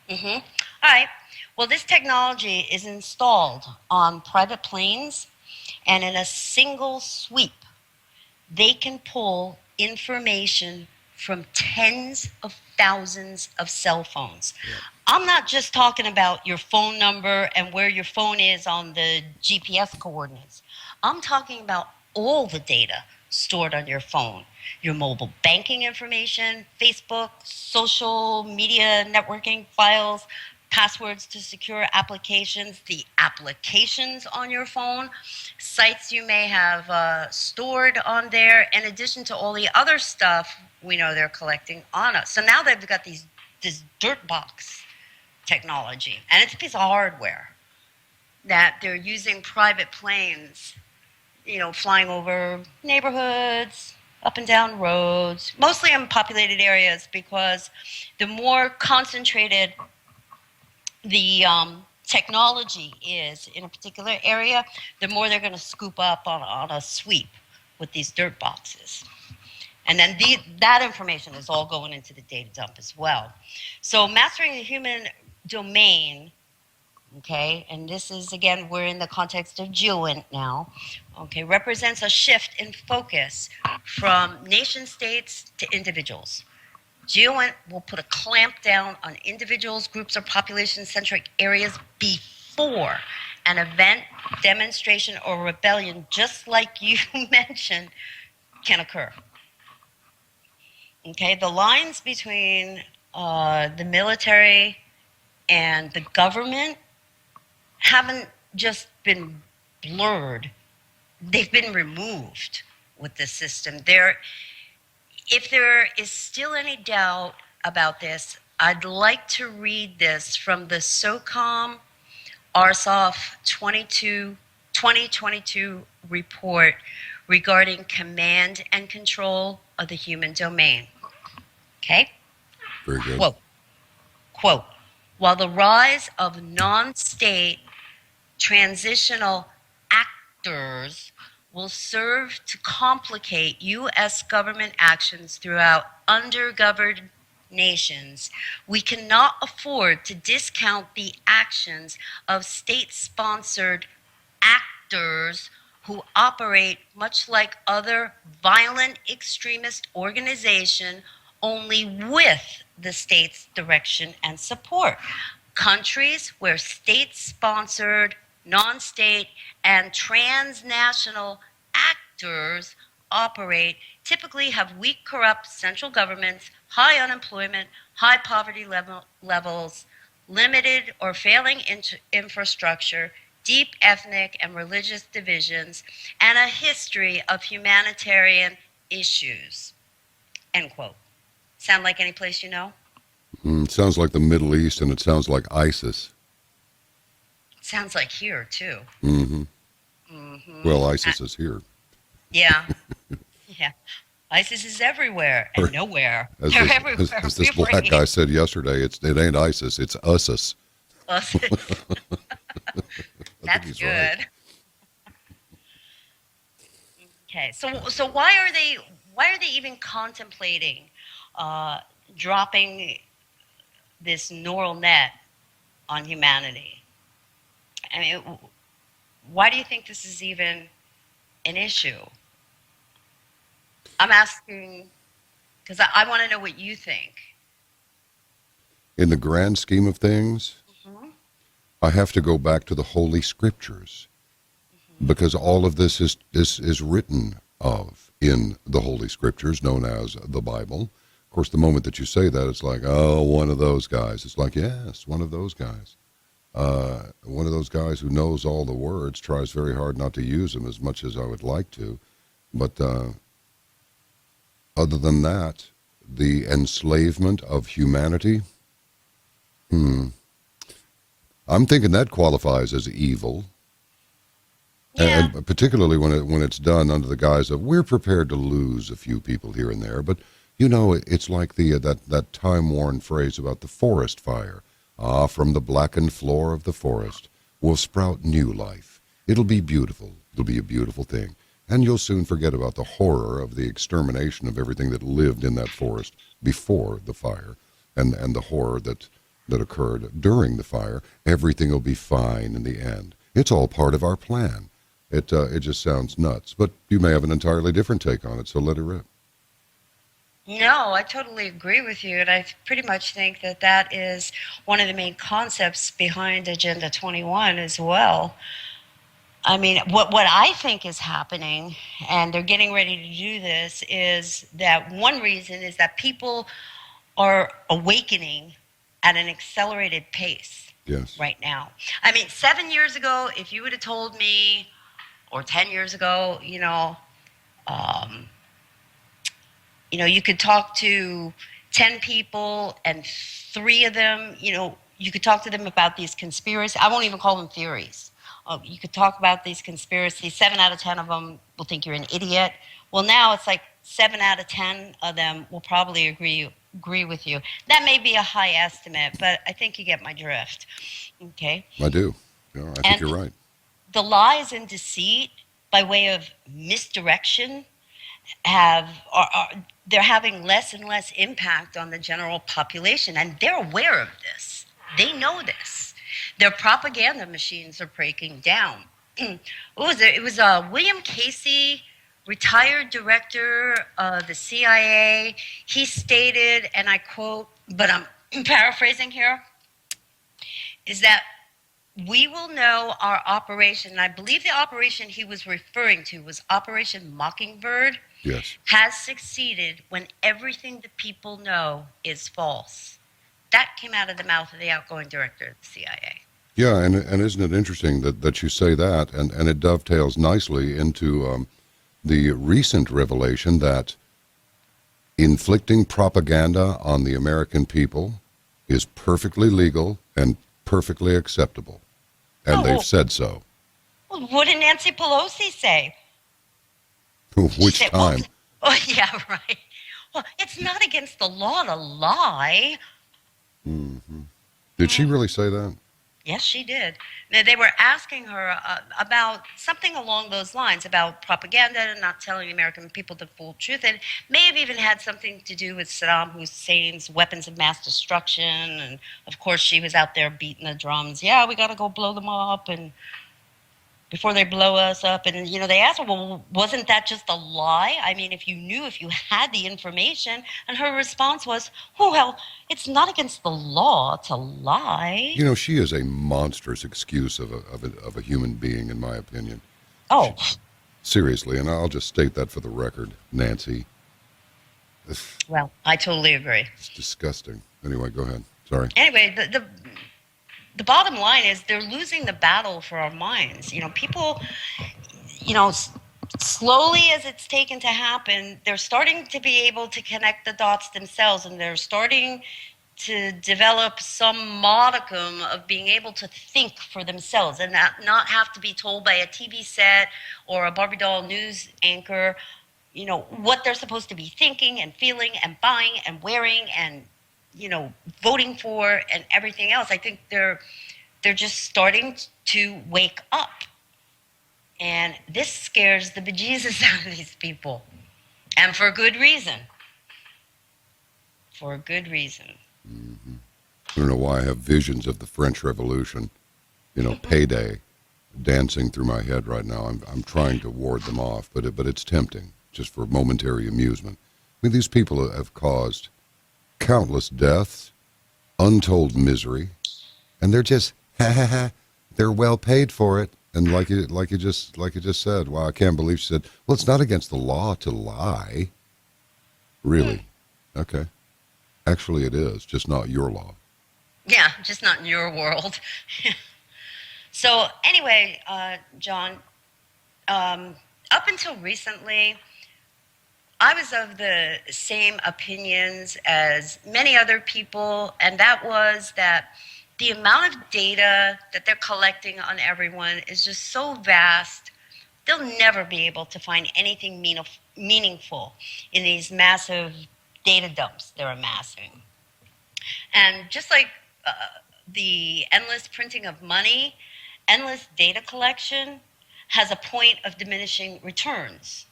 Mm-hmm. All right. Well, this technology is installed on private planes, and in a single sweep, they can pull information from tens of thousands of cell phones. Yeah. I'm not just talking about your phone number and where your phone is on the GPS coordinates. I'm talking about all the data stored on your phone, your mobile banking information, Facebook, social media networking files, passwords to secure applications, the applications on your phone, sites you may have stored on there, in addition to all the other stuff we know they're collecting on us. So now they've got this dirt box technology, and it's a piece of hardware that they're using private planes, flying over neighborhoods, up and down roads, mostly in populated areas, because the more concentrated the technology is in a particular area, the more they're going to scoop up on a sweep with these dirt boxes. And then that information is all going into the data dump as well. So mastering the human domain okay, and this is again, we're in the context of GEOINT now, okay, represents a shift in focus from nation states to individuals. GEOINT will put a clamp down on individuals, groups, or population centric areas before an event, demonstration, or rebellion, just like you mentioned, can occur. Okay, the lines between the military and the government haven't just been blurred, they've been removed with this system. If there is still any doubt about this, I'd like to read this from the SOCOM RSOF 2022 report regarding command and control of the human domain. Okay? Very good. Quote, while the rise of non-state transitional actors will serve to complicate U.S. government actions throughout undergoverned nations, we cannot afford to discount the actions of state-sponsored actors who operate much like other violent extremist organizations, only with the state's direction and support. Countries where state-sponsored, non-state, and transnational actors operate typically have weak, corrupt central governments, high unemployment, high poverty levels, limited or failing infrastructure, deep ethnic and religious divisions, and a history of humanitarian issues. End quote. Sound like any place you know? Sounds like the Middle East, and it sounds like ISIS. Sounds like here, too. Mm-hmm. Well, ISIS is here. Yeah. Yeah. ISIS is everywhere and nowhere. They're everywhere. As this black guy said yesterday, it ain't ISIS, it's USIS. That's good. Right. Okay, so why are they even contemplating dropping this neural net on humanity? I mean, why do you think this is even an issue? I'm asking because I want to know what you think. In the grand scheme of things, I have to go back to the Holy Scriptures, because all of this is written of in the Holy Scriptures, known as the Bible. Of course, the moment that you say that, it's like, oh, one of those guys. It's like, yes, one of those guys. One of those guys who knows all the words, tries very hard not to use them as much as I would like to. But other than that, the enslavement of humanity, I'm thinking that qualifies as evil. Yeah. And particularly when it's done under the guise of, we're prepared to lose a few people here and there. But, you know, it's like that time-worn phrase about the forest fire. Ah, from the blackened floor of the forest will sprout new life. It'll be beautiful. It'll be a beautiful thing. And you'll soon forget about the horror of the extermination of everything that lived in that forest before the fire, and the horror that occurred during the fire. Everything will be fine in the end. It's all part of our plan. It just sounds nuts. But you may have an entirely different take on it, so let it rip. No, I totally agree with you, and I pretty much think that is one of the main concepts behind Agenda 21 as well. I mean, what I think is happening, and they're getting ready to do this, is that one reason is that people are awakening at an accelerated pace. Yes. Right now. I mean, 7 years ago, if you would have told me, or 10 years ago, you could talk to 10 people and 3 of them, you could talk to them about these conspiracies. I won't even call them theories. You could talk about these conspiracies. 7 out of 10 of them will think you're an idiot. Well, now it's like 7 out of 10 of them will probably agree with you. That may be a high estimate, but I think you get my drift. Okay. I do. Yeah, I think you're right. The lies and deceit by way of misdirection they're having less and less impact on the general population, and they're aware of this. They know this. Their propaganda machines are breaking down. What was it? It was William Casey, retired director of the CIA. He stated, and I quote, but I'm paraphrasing here, is that we will know our operation. And I believe the operation he was referring to was Operation Mockingbird. Yes. Has succeeded when everything the people know is false. That came out of the mouth of the outgoing director of the CIA. Yeah, and isn't it interesting that you say that, and it dovetails nicely into the recent revelation that inflicting propaganda on the American people is perfectly legal and perfectly acceptable. And they've said so. Well, what did Nancy Pelosi say? Which She said, well, time? oh, yeah, right. Well, it's not against the law to lie. Did she really say that? Yes, she did. Now, they were asking her about something along those lines about propaganda and not telling the American people the full truth. And may have even had something to do with Saddam Hussein's weapons of mass destruction. And of course, she was out there beating the drums. Yeah, we got to go blow them up and before they blow us up. And, they asked her, well, wasn't that just a lie? I mean, if you had the information. And her response was, oh, well, it's not against the law to lie. She is a monstrous excuse of a human being, in my opinion. Oh. Seriously, and I'll just state that for the record, Nancy. Well, I totally agree. It's disgusting. Anyway, go ahead. Sorry. Anyway, the bottom line is they're losing the battle for our minds. People, slowly as it's taken to happen, they're starting to be able to connect the dots themselves, and they're starting to develop some modicum of being able to think for themselves and not have to be told by a TV set or a Barbie doll news anchor, what they're supposed to be thinking and feeling and buying and wearing and, voting for and everything else. I think they're just starting to wake up. And this scares the bejesus out of these people. And for good reason. For good reason. Mm-hmm. I don't know why I have visions of the French Revolution, payday, dancing through my head right now. I'm trying to ward them off, but it's tempting, just for momentary amusement. I mean, these people have caused countless deaths, untold misery, and they're just they're well paid for it. And like you just said, wow, I can't believe she said, well, it's not against the law to lie. Really? Okay. Actually, it is, just not your law. Yeah, just not in your world. So anyway, John, up until recently, I was of the same opinions as many other people, and that was that the amount of data that they're collecting on everyone is just so vast, they'll never be able to find anything meaningful in these massive data dumps they're amassing. And just like the endless printing of money, endless data collection has a point of diminishing returns.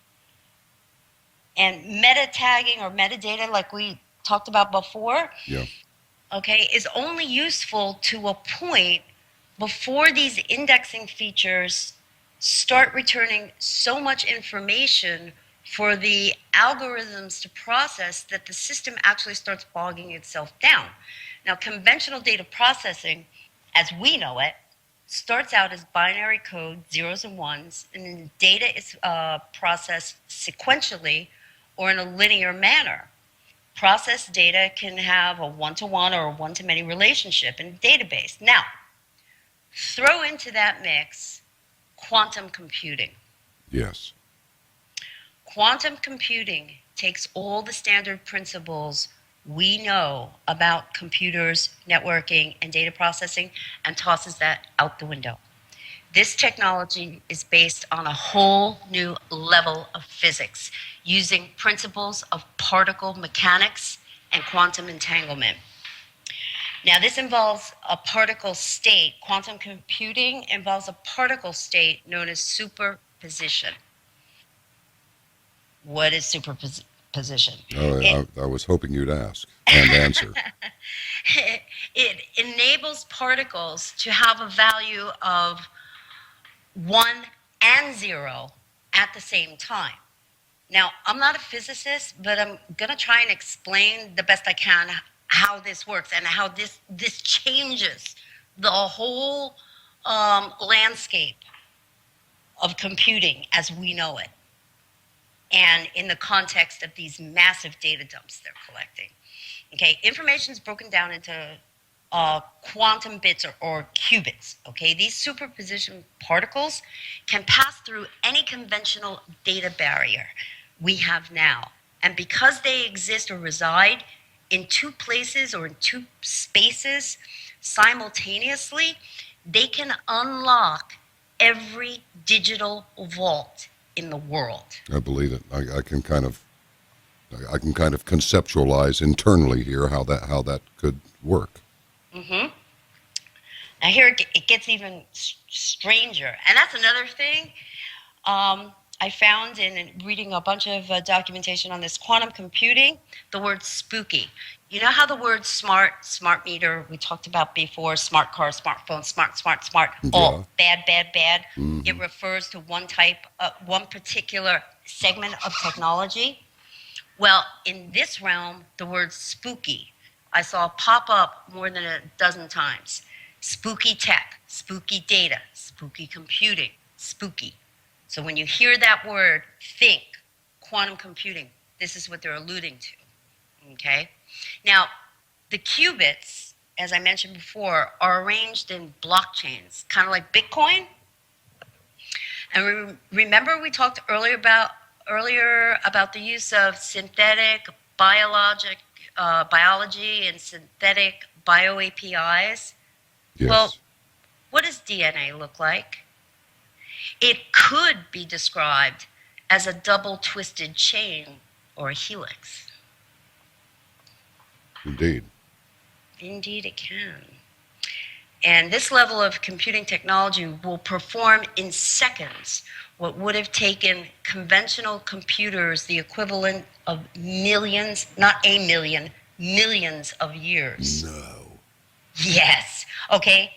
And meta tagging or metadata, like we talked about before, yeah, okay, is only useful to a point before these indexing features start returning so much information for the algorithms to process that the system actually starts bogging itself down. Now, conventional data processing, as we know it, starts out as binary code, zeros and ones, and then data is processed sequentially or in a linear manner. Processed data can have a one-to-one or a one-to-many relationship in a database. Now, throw into that mix quantum computing. Yes. Quantum computing takes all the standard principles we know about computers, networking, and data processing and tosses that out the window. This technology is based on a whole new level of physics using principles of particle mechanics and quantum entanglement. Now, this involves a particle state. Quantum computing involves a particle state known as superposition. What is superposition. Oh, I was hoping you'd ask and answer. It enables particles to have a value of 1 and 0 at the same time. Now, I'm not a physicist, but I'm going to try and explain the best I can how this works and how this changes the whole landscape of computing as we know it, and in the context of these massive data dumps they're collecting. Okay, information is broken down into quantum bits or qubits. Okay, these superposition particles can pass through any conventional data barrier we have now. And because they exist or reside in two places or in two spaces simultaneously, they can unlock every digital vault in the world. I believe it. I can kind of conceptualize internally here how that could work. Mm-hmm. Now here it gets even stranger, and that's another thing I found in reading a bunch of documentation on this quantum computing. The word spooky. You know how the word smart meter we talked about before, smart car, smartphone, smart, all bad. Mm-hmm. It refers to one particular segment of technology. Well, in this realm, the word spooky, I saw pop up more than a dozen times. Spooky tech, spooky data, spooky computing, spooky. So when you hear that word, think quantum computing. This is what they're alluding to, okay? Now, the qubits, as I mentioned before, are arranged in blockchains, kind of like Bitcoin. And remember we talked earlier about the use of synthetic biology and synthetic bioAPIs. Yes. Well, what does DNA look like? It could be described as a double twisted chain or a helix. Indeed. Indeed it can. And this level of computing technology will perform in seconds what would have taken conventional computers the equivalent of millions, not a million, millions of years. No. Yes. Okay.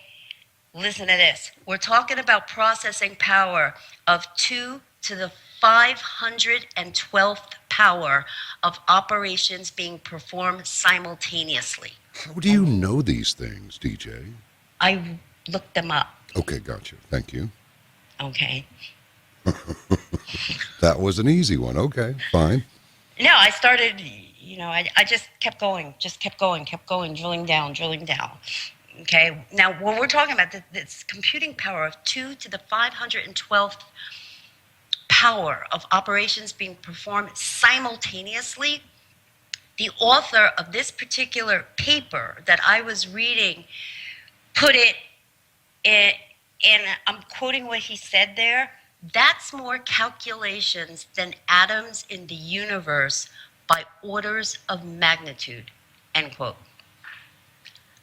Listen to this. We're talking about processing power of 2 to the 512th power of operations being performed simultaneously. How do you know these things, DJ? I looked them up. Okay, gotcha. Thank you. Okay. That was an easy one. Okay, fine. No, I started, I just kept going, drilling down. Okay. Now, when we're talking about this computing power of 2 to the 512th power of operations being performed simultaneously, the author of this particular paper that I was reading put it in, and I'm quoting what he said there, that's more calculations than atoms in the universe by orders of magnitude, end quote.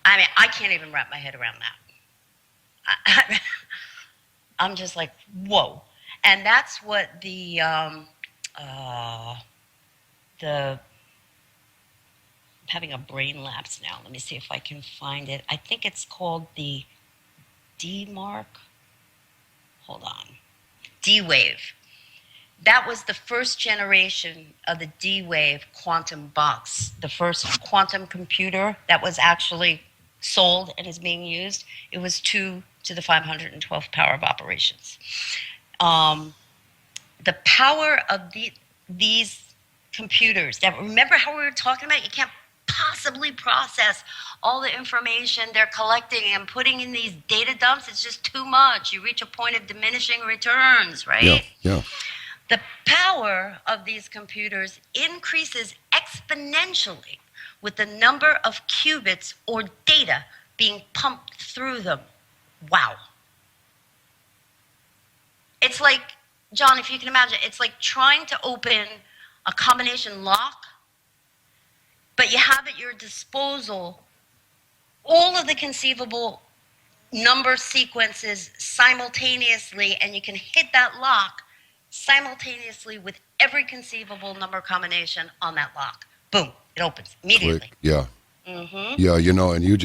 I mean, I can't even wrap my head around that. I'm just like, whoa. And that's what I'm having a brain lapse now. Let me see if I can find it. I think it's called the D-Mark. Hold on. D-Wave. That was the first generation of the D-Wave quantum box, the first quantum computer that was actually sold and is being used. It was 2 to the 512th power of operations. The power of these computers, that, remember how we were talking about, you can't possibly process all the information they're collecting and putting in these data dumps. It's just too much. You reach a point of diminishing returns, right? Yeah. The power of these computers increases exponentially with the number of qubits or data being pumped through them. Wow. It's like, John, if you can imagine, it's like trying to open a combination lock, but you have at your disposal all of the conceivable number sequences simultaneously, and you can hit that lock simultaneously with every conceivable number combination on that lock. Boom, it opens immediately. Click. Yeah. Mm-hmm. Yeah, and you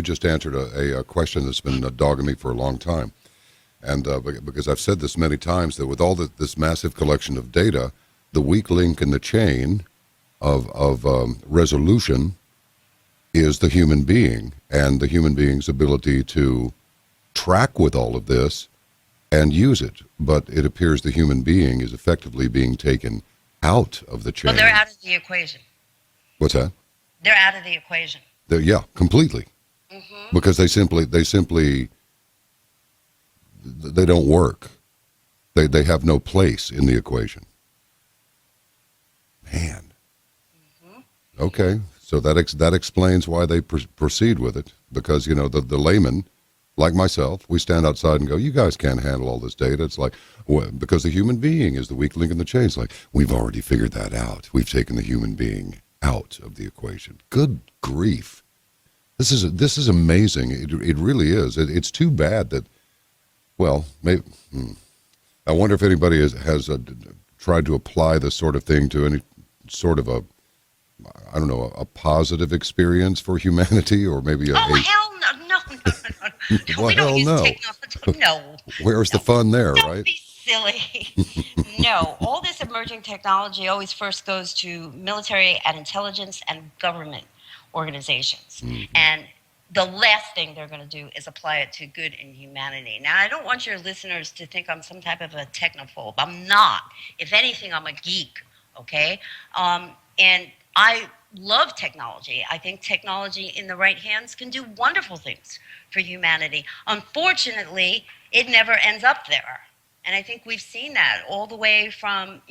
just answered a question that's been dogging me for a long time, and because I've said this many times that with all this massive collection of data, the weak link in the chain of resolution is the human being and the human being's ability to track with all of this and use it. But it appears the human being is effectively being taken out of the chain. Well, they're out of the equation. What's that? They're out of the equation. Yeah, completely. Mm-hmm. Because they simply they don't work. They have no place in the equation. Man. Mm-hmm. Okay, so that explains why they proceed with it. Because the layman, like myself, we stand outside and go, "You guys can't handle all this data." It's like, well, because the human being is the weak link in the chain. It's like, we've already figured that out. We've taken the human being out of the equation. Good grief. This is amazing. It really is. It's too bad that, well, maybe, I wonder if anybody has tried to apply this sort of thing to any sort of I don't know, a positive experience for humanity, or maybe Hell no, no. well, We don't hell use no. technology. No. Where's the fun there, Don't right? be silly. No, all this emerging technology always first goes to military and intelligence and government organizations. Mm-hmm. And the last thing they're going to do is apply it to good in humanity. Now, I don't want your listeners to think I'm some type of a technophobe. I'm not. If anything, I'm a geek, okay? And I love technology. I think technology in the right hands can do wonderful things for humanity. Unfortunately, it never ends up there. And I think we've seen that all the way from,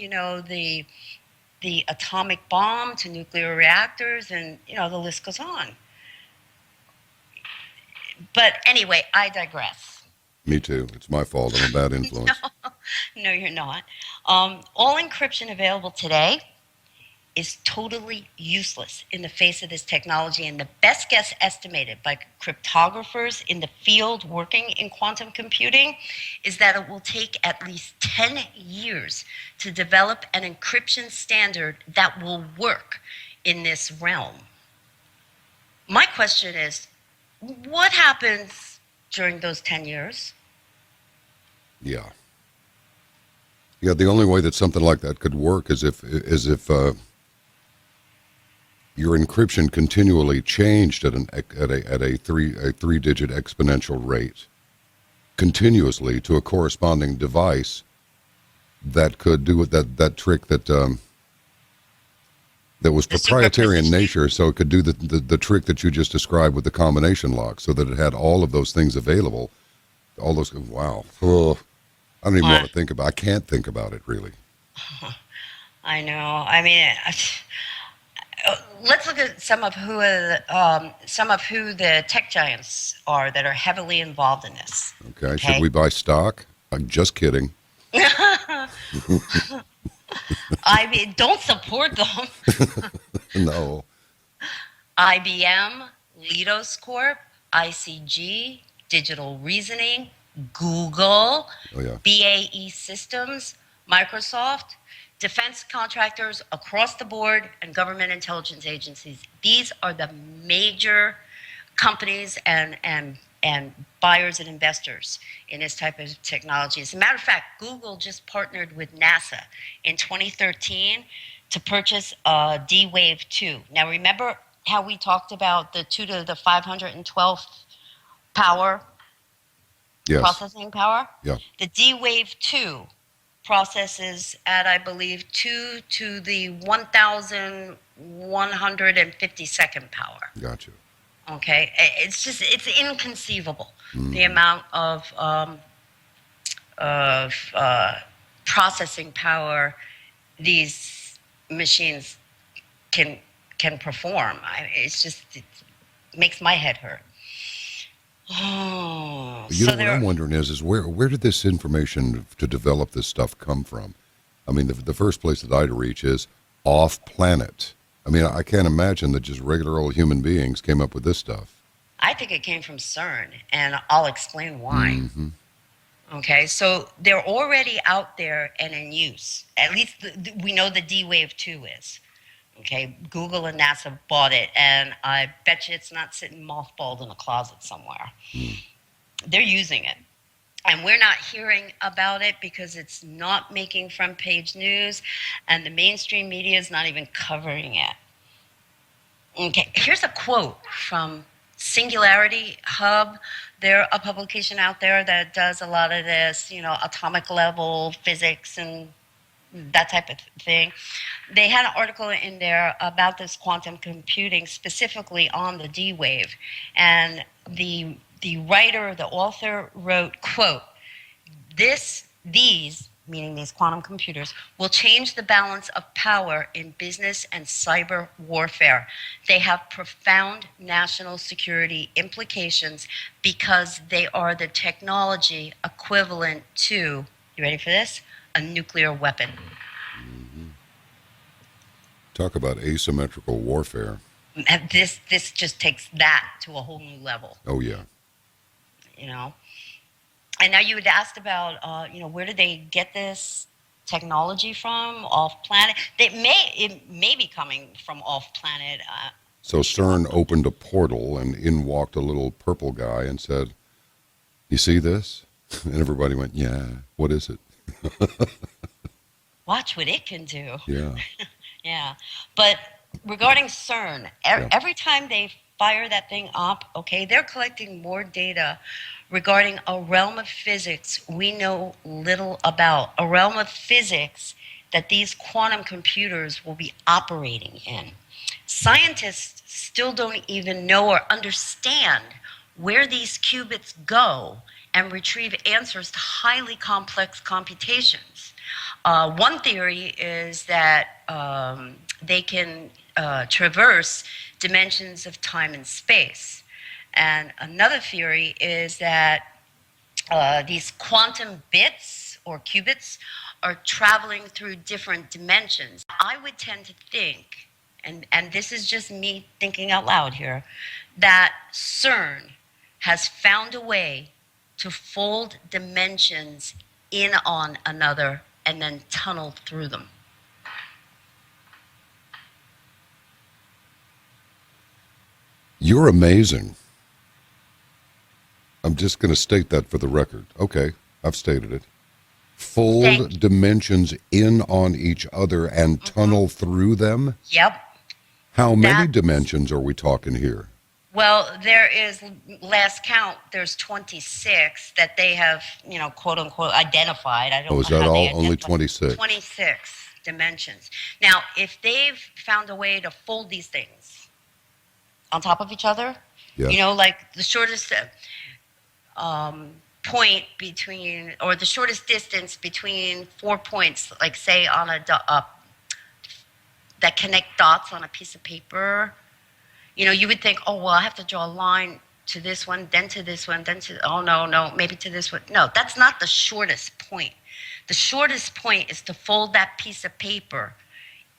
the atomic bomb to nuclear reactors, and, the list goes on. But anyway, I digress. Me too. It's my fault. I'm a bad influence. No, you're not. All encryption available today is totally useless in the face of this technology, and the best guess estimated by cryptographers in the field working in quantum computing is that it will take at least 10 years to develop an encryption standard that will work in this realm. My question is, what happens during those 10 years? Yeah. Yeah, the only way that something like that could work is if your encryption continually changed at a three-digit exponential rate, continuously, to a corresponding device that could do that trick that was proprietary in nature, so it could do the trick that you just described with the combination lock, so that it had all of those things available. All those, wow. Oh, I don't even want to think about it. I can't think about it, really. I know. I mean, let's look at some of who the tech giants are that are heavily involved in this. Okay. Should we buy stock? I'm just kidding. I mean, don't support them. No. IBM, Leidos Corp, ICG, Digital Reasoning, Google, BAE Systems, Microsoft, defense contractors across the board, and government intelligence agencies. These are the major companies and buyers and investors in this type of technology. As a matter of fact, Google just partnered with NASA in 2013 to purchase a D-Wave 2. Now, remember how we talked about the 2 to the 512th power? Yes. Processing power? Yeah. The D-Wave 2 processes at, I believe, 2 to the 1,152nd power. Gotcha. Okay? It's inconceivable, the amount of processing power these machines can perform. It makes my head hurt. Oh, what I'm wondering is where did this information to develop this stuff come from? I mean, the first place that I'd reach is off planet. I mean, I can't imagine that just regular old human beings came up with this stuff. I think it came from CERN, and I'll explain why. Mm-hmm. Okay, so they're already out there and in use. At least we know the D Wave 2 is. Okay, Google and NASA bought it, and I bet you it's not sitting mothballed in a closet somewhere. Mm. They're using it. And we're not hearing about it because it's not making front page news, and the mainstream media is not even covering it. Okay, here's a quote from Singularity Hub. They're a publication out there that does a lot of this, atomic level physics and that type of thing. They had an article in there about this quantum computing, specifically on the D wave, and the writer, the author wrote, quote, these, meaning these quantum computers, will change the balance of power in business and cyber warfare. They have profound national security implications because they are the technology equivalent to, you ready for this? A nuclear weapon. Mm-hmm. Talk about asymmetrical warfare. And this just takes that to a whole new level. Oh, yeah. And now you had asked about, where do they get this technology from? Off planet? It may be coming from off planet. So CERN opened a portal, and in walked a little purple guy and said, "You see this?" And everybody went, "Yeah. What is it?" Watch what it can do. Yeah. Yeah. But regarding CERN, every time they fire that thing up, okay, they're collecting more data regarding a realm of physics we know little about, a realm of physics that these quantum computers will be operating in. Scientists still don't even know or understand where these qubits go and retrieve answers to highly complex computations. One theory is that they can traverse dimensions of time and space. And another theory is that these quantum bits or qubits are traveling through different dimensions. I would tend to think, and this is just me thinking out loud here, that CERN has found a way to fold dimensions in on another and then tunnel through them. You're amazing. I'm just going to state that for the record. Okay, I've stated it. Fold dimensions in on each other and tunnel through them? Yep. How many dimensions are we talking here? Well, there is, last count, there's 26 that they have, quote unquote, identified. I don't know. Is that how all? they Only identify. 26? 26 dimensions. Now, if they've found a way to fold these things on top of each other, Yes. like the shortest point between, or the shortest distance between 4 points, like say on that connect dots on a piece of paper, you would think, oh, well, I have to draw a line to this one, then to this one, then to, oh, no, maybe to this one. No, that's not the shortest point. The shortest point is to fold that piece of paper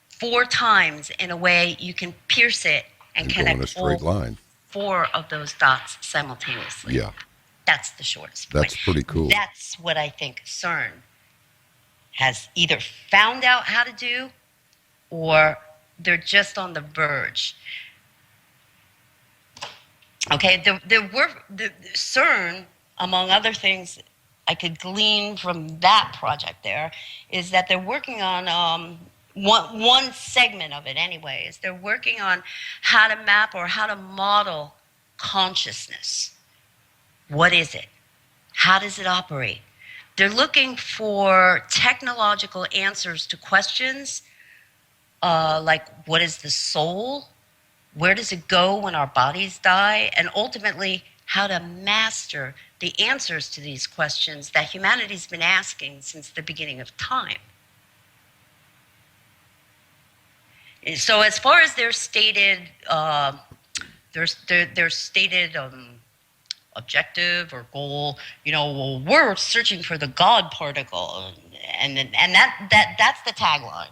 4 times in a way you can pierce it and connect go in a straight line. 4 of those dots simultaneously. Yeah. That's the shortest point. That's pretty cool. That's what I think CERN has either found out how to do or they're just on the verge. Okay, the CERN, among other things I could glean from that project there, is that they're working on one segment of it anyways. They're working on how to map or how to model consciousness. What is it? How does it operate? They're looking for technological answers to questions like, what is the soul? Where does it go when our bodies die? And ultimately, how to master the answers to these questions that humanity's been asking since the beginning of time. So as far as their stated, their stated objective or goal, well, we're searching for the God particle, and that's the tagline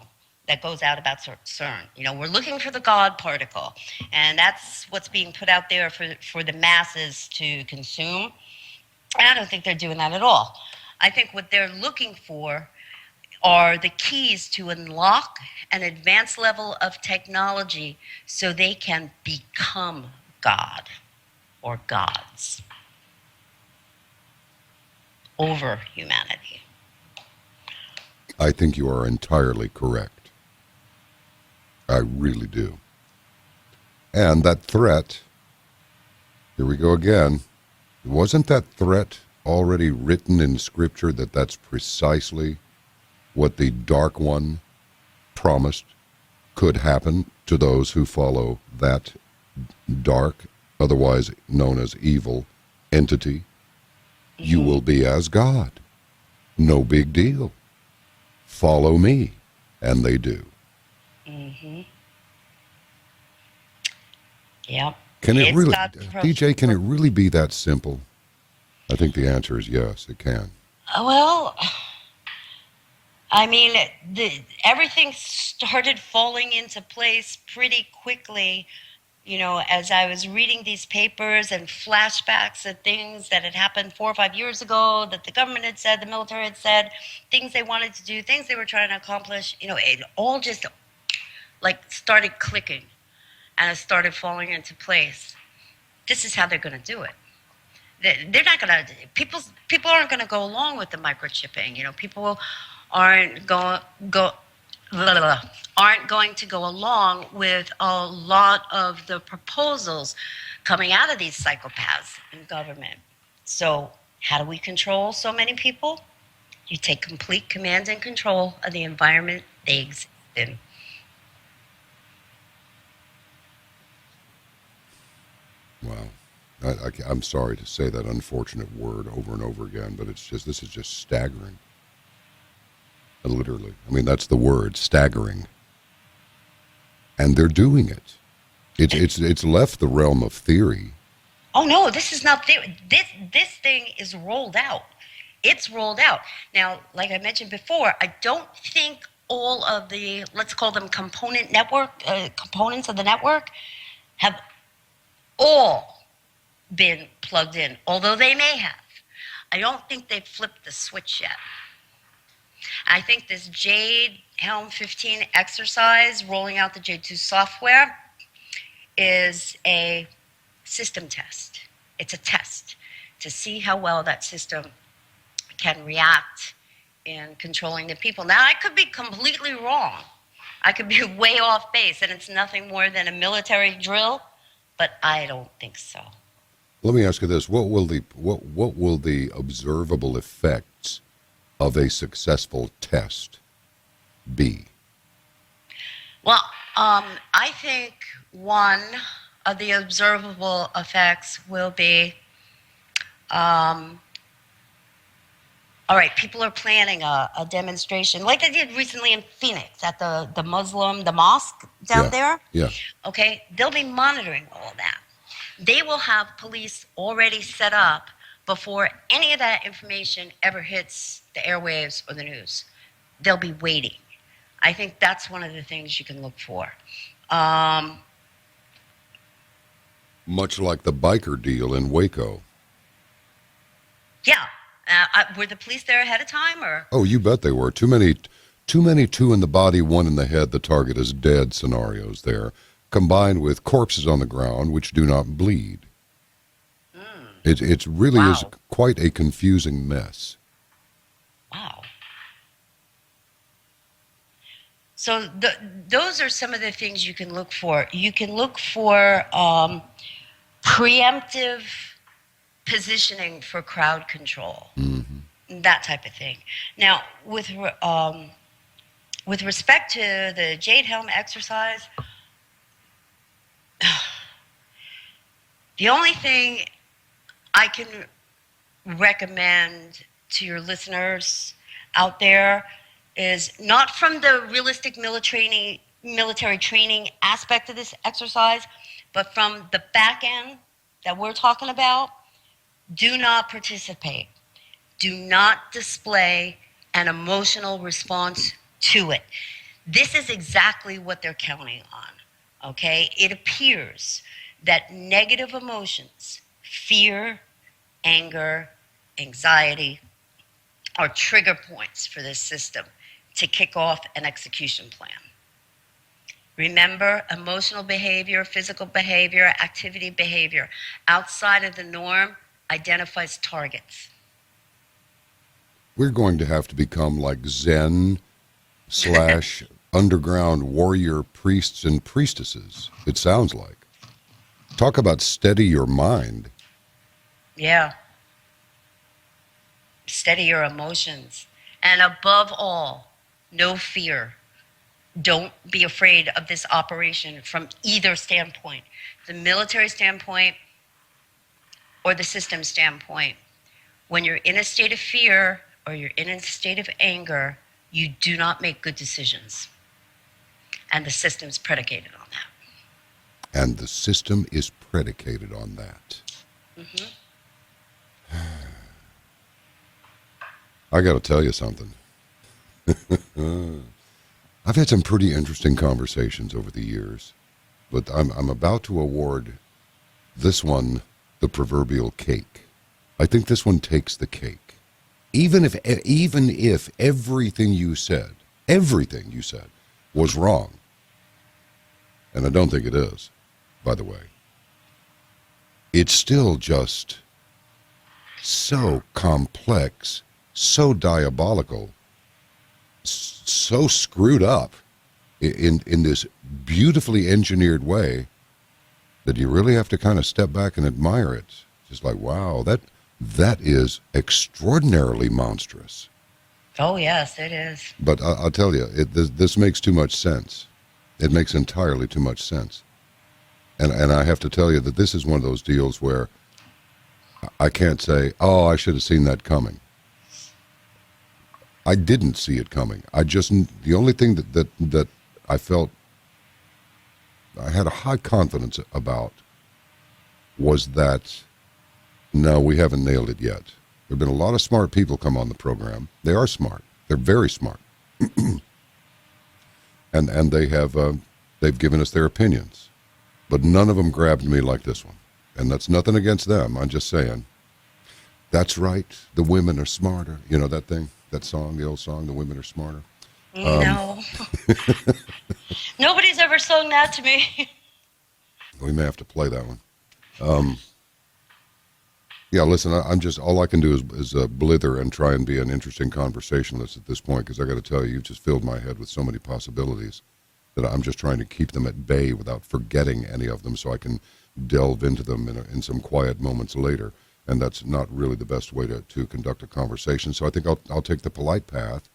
that goes out about CERN. We're looking for the God particle, and that's what's being put out there for the masses to consume. And I don't think they're doing that at all. I think what they're looking for are the keys to unlock an advanced level of technology so they can become God or gods over humanity. I think you are entirely correct. I really do. And that threat, here we go again, wasn't that threat already written in Scripture that that's precisely what the Dark One promised could happen to those who follow that dark, otherwise known as evil, entity? You will be as God. No big deal. Follow me. And they do. Mm-hmm. Yep. Can it It's really, got DJ, can it really be that simple? I think the answer is yes, it can. well, I mean, everything started falling into place pretty quickly. You know, as I was reading these papers and flashbacks of things that had happened 4 or 5 years ago, that the government had said, the military had said, things they wanted to do, things they were trying to accomplish, you know, it all just like started clicking and it started falling into place. This is how they're going to do it. They're not going to, people aren't going to go along with the microchipping. You know, people aren't go blah, blah, blah, aren't going to go along with a lot of the proposals coming out of these psychopaths in government. So how do we control so many people? You take complete command and control of the environment they exist in. Wow. I'm sorry to say that unfortunate word over and over again, but this is just staggering. Literally. I mean, that's the word, staggering. And they're doing it. It's left the realm of theory. Oh no, this is not theory. This thing is rolled out. It's rolled out. Now, like I mentioned before, I don't think all of the, let's call them components of the network have all been plugged in, although they may have. I don't think they've flipped the switch yet. I think this Jade Helm 15 exercise, rolling out the Jade 2 software, is a system test. It's a test to see how well that system can react in controlling the people. Now, I could be completely wrong. I could be way off base, and it's nothing more than a military drill, but I don't think so. Let me ask you this: what will the observable effects of a successful test be? Well, I think one of the observable effects will be, all right, people are planning a demonstration like they did recently in Phoenix at the mosque down there. Yeah. Okay, they'll be monitoring all that. They will have police already set up before any of that information ever hits the airwaves or the news. They'll be waiting. I think that's one of the things you can look for. Much like the biker deal in Waco. Yeah. Were the police there ahead of time, or? Oh, you bet they were. Too many two in the body, one in the head, the target is dead scenarios there, combined with corpses on the ground which do not bleed. It really is quite a confusing mess. Wow. So those are some of the things you can look for. You can look for preemptive positioning for crowd control, that type of thing. Now, with respect to the Jade Helm exercise, the only thing I can recommend to your listeners out there is not from the realistic military training aspect of this exercise, but from the back end that we're talking about. Do not participate. Do not display an emotional response to it. This is exactly what they're counting on, okay? It appears that negative emotions, fear, anger, anxiety, are trigger points for this system to kick off an execution plan. Remember, emotional behavior, physical behavior, activity behavior outside of the norm identifies targets. We're going to have to become like Zen slash underground warrior priests and priestesses, it sounds like. Talk about steady your mind. Yeah. Steady your emotions. And above all, no fear. Don't be afraid of this operation from either standpoint, the military standpoint or the system standpoint. When you're in a state of fear or you're in a state of anger, you do not make good decisions. And the system's predicated on that. And the system is predicated on that. Mm-hmm. I got to tell you something. I've had some pretty interesting conversations over the years, but I'm about to award this one the proverbial cake. I think this one takes the cake. Even if everything you said was wrong, and I don't think it is, by the way, it's still just so complex, so diabolical, so screwed up in this beautifully engineered way that you really have to kind of step back and admire it. Just like, wow, that is extraordinarily monstrous. Oh, yes, it is. But I'll tell you, this makes too much sense. It makes entirely too much sense. And I have to tell you that this is one of those deals where I can't say, oh, I should have seen that coming. I didn't see it coming. The only thing that I felt I had a high confidence about was that, no, we haven't nailed it yet. There have been a lot of smart people come on the program. They are smart. They're very smart. and they've given us their opinions. But none of them grabbed me like this one. And that's nothing against them. I'm just saying, that's right, the women are smarter. You know that thing, that song, the old song, the women are smarter? No. Nobody's ever sung that to me. We may have to play that one. Yeah, listen, I'm just, all I can do is blither and try and be an interesting conversationalist at this point, because I got to tell you, you've just filled my head with so many possibilities that I'm just trying to keep them at bay without forgetting any of them, so I can delve into them in some quiet moments later. And that's not really the best way to conduct a conversation. So I think I'll take the polite path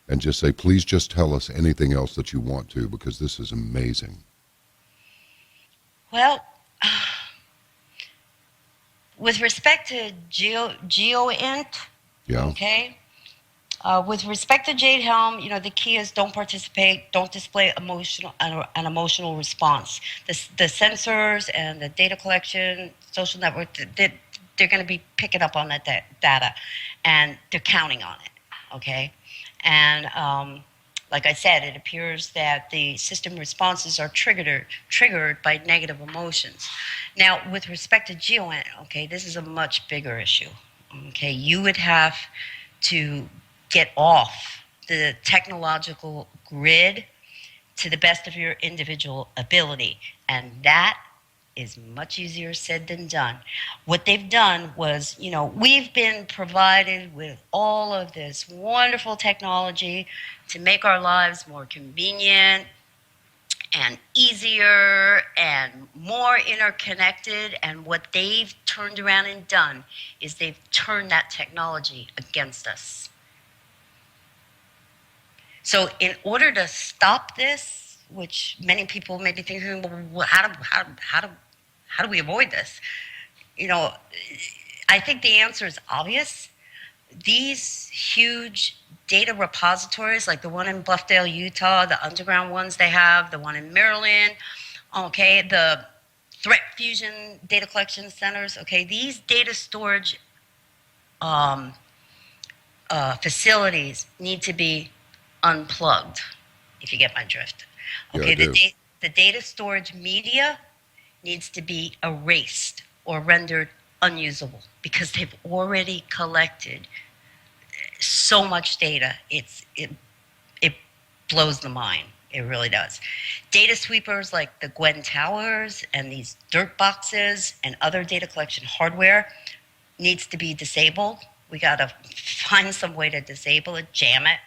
and just say, please just tell us anything else that you want to, because this is amazing. Well, with respect to GeoInt, Yeah. okay, with respect to Jade Helm, the key is don't participate, don't display an emotional response. The sensors and the data collection, social network, they're going to be picking up on that data, and they're counting on it, okay? And like I said, it appears that the system responses are triggered by negative emotions. Now, with respect to GeoInt, okay, this is a much bigger issue, okay? You would have to get off the technological grid to the best of your individual ability, and that is much easier said than done. What they've done was, we've been provided with all of this wonderful technology to make our lives more convenient and easier and more interconnected, and what they've turned around and done is they've turned that technology against us. So in order to stop this, which many people may be thinking, well, how do we avoid this? I think the answer is obvious. These huge data repositories, like the one in Bluffdale, Utah, the underground ones they have, the one in Maryland, okay, the threat fusion data collection centers, okay, these data storage facilities need to be unplugged, if you get my drift. Okay, Yeah, the data storage media needs to be erased or rendered unusable, because they've already collected so much data. It blows the mind. It really does. Data sweepers like the Gwen Towers and these dirt boxes and other data collection hardware needs to be disabled. We got to find some way to disable it, jam it.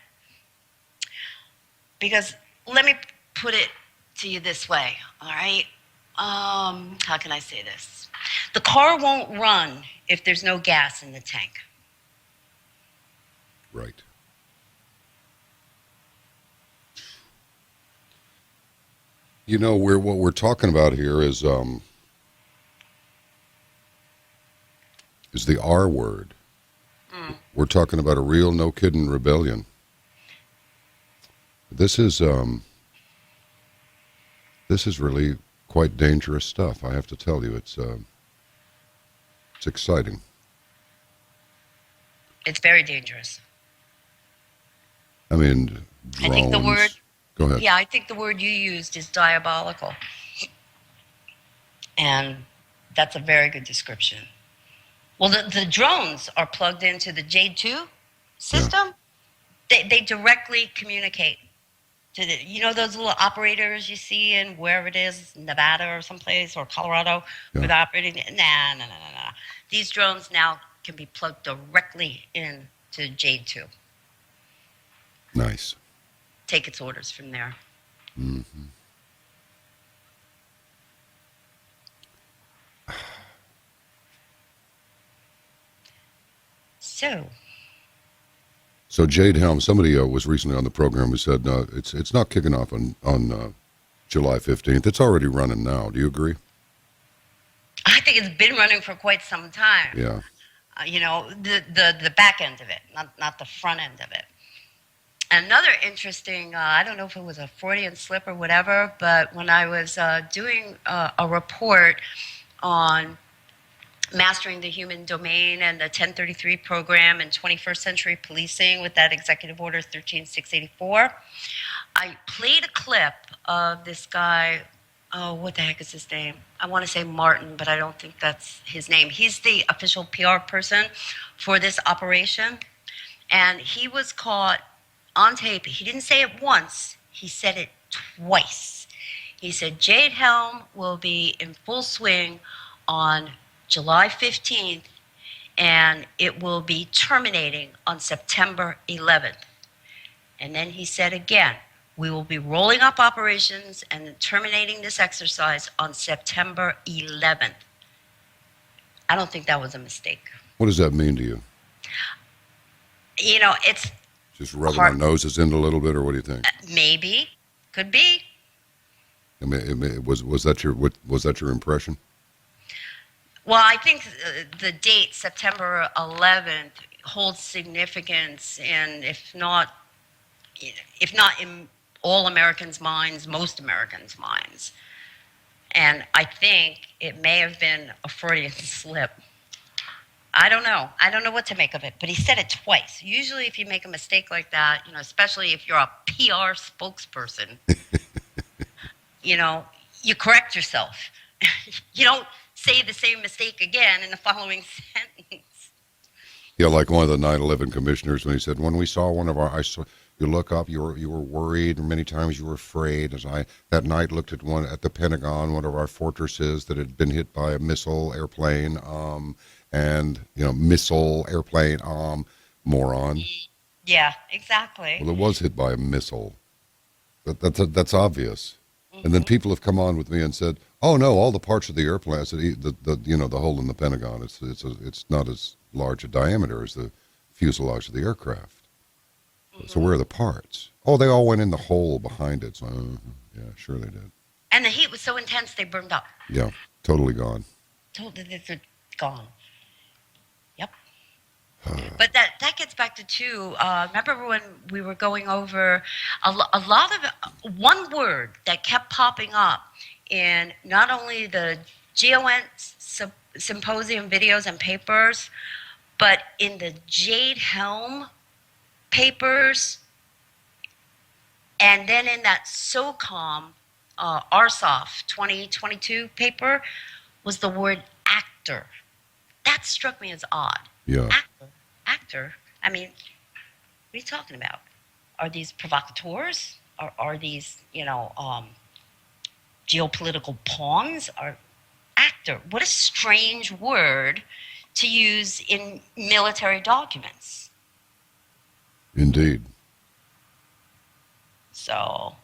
Because let me put it to you this way, all right? How can I say this? The car won't run if there's no gas in the tank. Right. You know, what we're talking about here is the R word. We're talking about a real, no kidding rebellion. This is really quite dangerous stuff. I have to tell you, it's exciting. It's very dangerous. I mean, drones. I think the word. Go ahead. Yeah, I think the word you used is diabolical, and that's a very good description. Well, the drones are plugged into the Jade 2 system. Yeah. They directly communicate to the, you know, those little operators you see in wherever it is, Nevada or someplace, or Colorado, yeah, where they're operating. Nah. These drones now can be plugged directly into Jade 2. Nice. Take its orders from there. Mm-hmm. So Jade Helm, somebody was recently on the program who said it's not kicking off on July 15th. It's already running now. Do you agree? I think it's been running for quite some time. Yeah. You know, the back end of it, not the front end of it. Another interesting, I don't know if it was a Freudian slip or whatever, but when I was doing a report on mastering the human domain and the 1033 program and 21st century policing with that executive order 13684, I played a clip of this guy. Oh, what the heck is his name? I want to say Martin, but I don't think that's his name. He's the official PR person for this operation, and he was caught on tape. He didn't say it once, he said it twice. He said Jade Helm will be in full swing on July 15th, and it will be terminating on September 11th. And then he said again, we will be rolling up operations and terminating this exercise on September 11th. I don't think that was a mistake. What does that mean to you? You know, it's just rubbing our noses in a little bit, or what do you think? Maybe, could be. I mean, was that your impression? Well, I think the date September 11th holds significance, and if not in all Americans' minds, most Americans' minds. And I think it may have been a Freudian slip. I don't know. I don't know what to make of it, but he said it twice. Usually if you make a mistake like that, you know, especially if you're a PR spokesperson, you know, you correct yourself. You don't say the same mistake again in the following sentence. Yeah, like one of the 9/11 commissioners when he said, when we saw one of our, you look up, you were worried, and many times you were afraid. As I that night looked at the Pentagon, one of our fortresses that had been hit by a missile airplane, and missile airplane, moron. Yeah, exactly. Well, it was hit by a missile. That's obvious. Mm-hmm. And then people have come on with me and said, "Oh no, all the parts of the airplane, the hole in the Pentagon, it's not as large a diameter as the fuselage of the aircraft. Mm-hmm. So where are the parts? Oh, they all went in the hole behind it. So yeah, sure they did. And the heat was so intense they burned up. Yeah, totally gone. Totally gone. Yep. But that gets back to too. Remember when we were going over a lot of one word that kept popping up in not only the GON symposium videos and papers, but in the Jade Helm papers, and then in that SOCOM RSOF 2022 paper was the word actor. That struck me as odd. Yeah. Actor. I mean, are you talking about? Are these provocateurs? Are these, geopolitical pawns? Are actor? What a strange word to use in military documents. Indeed. So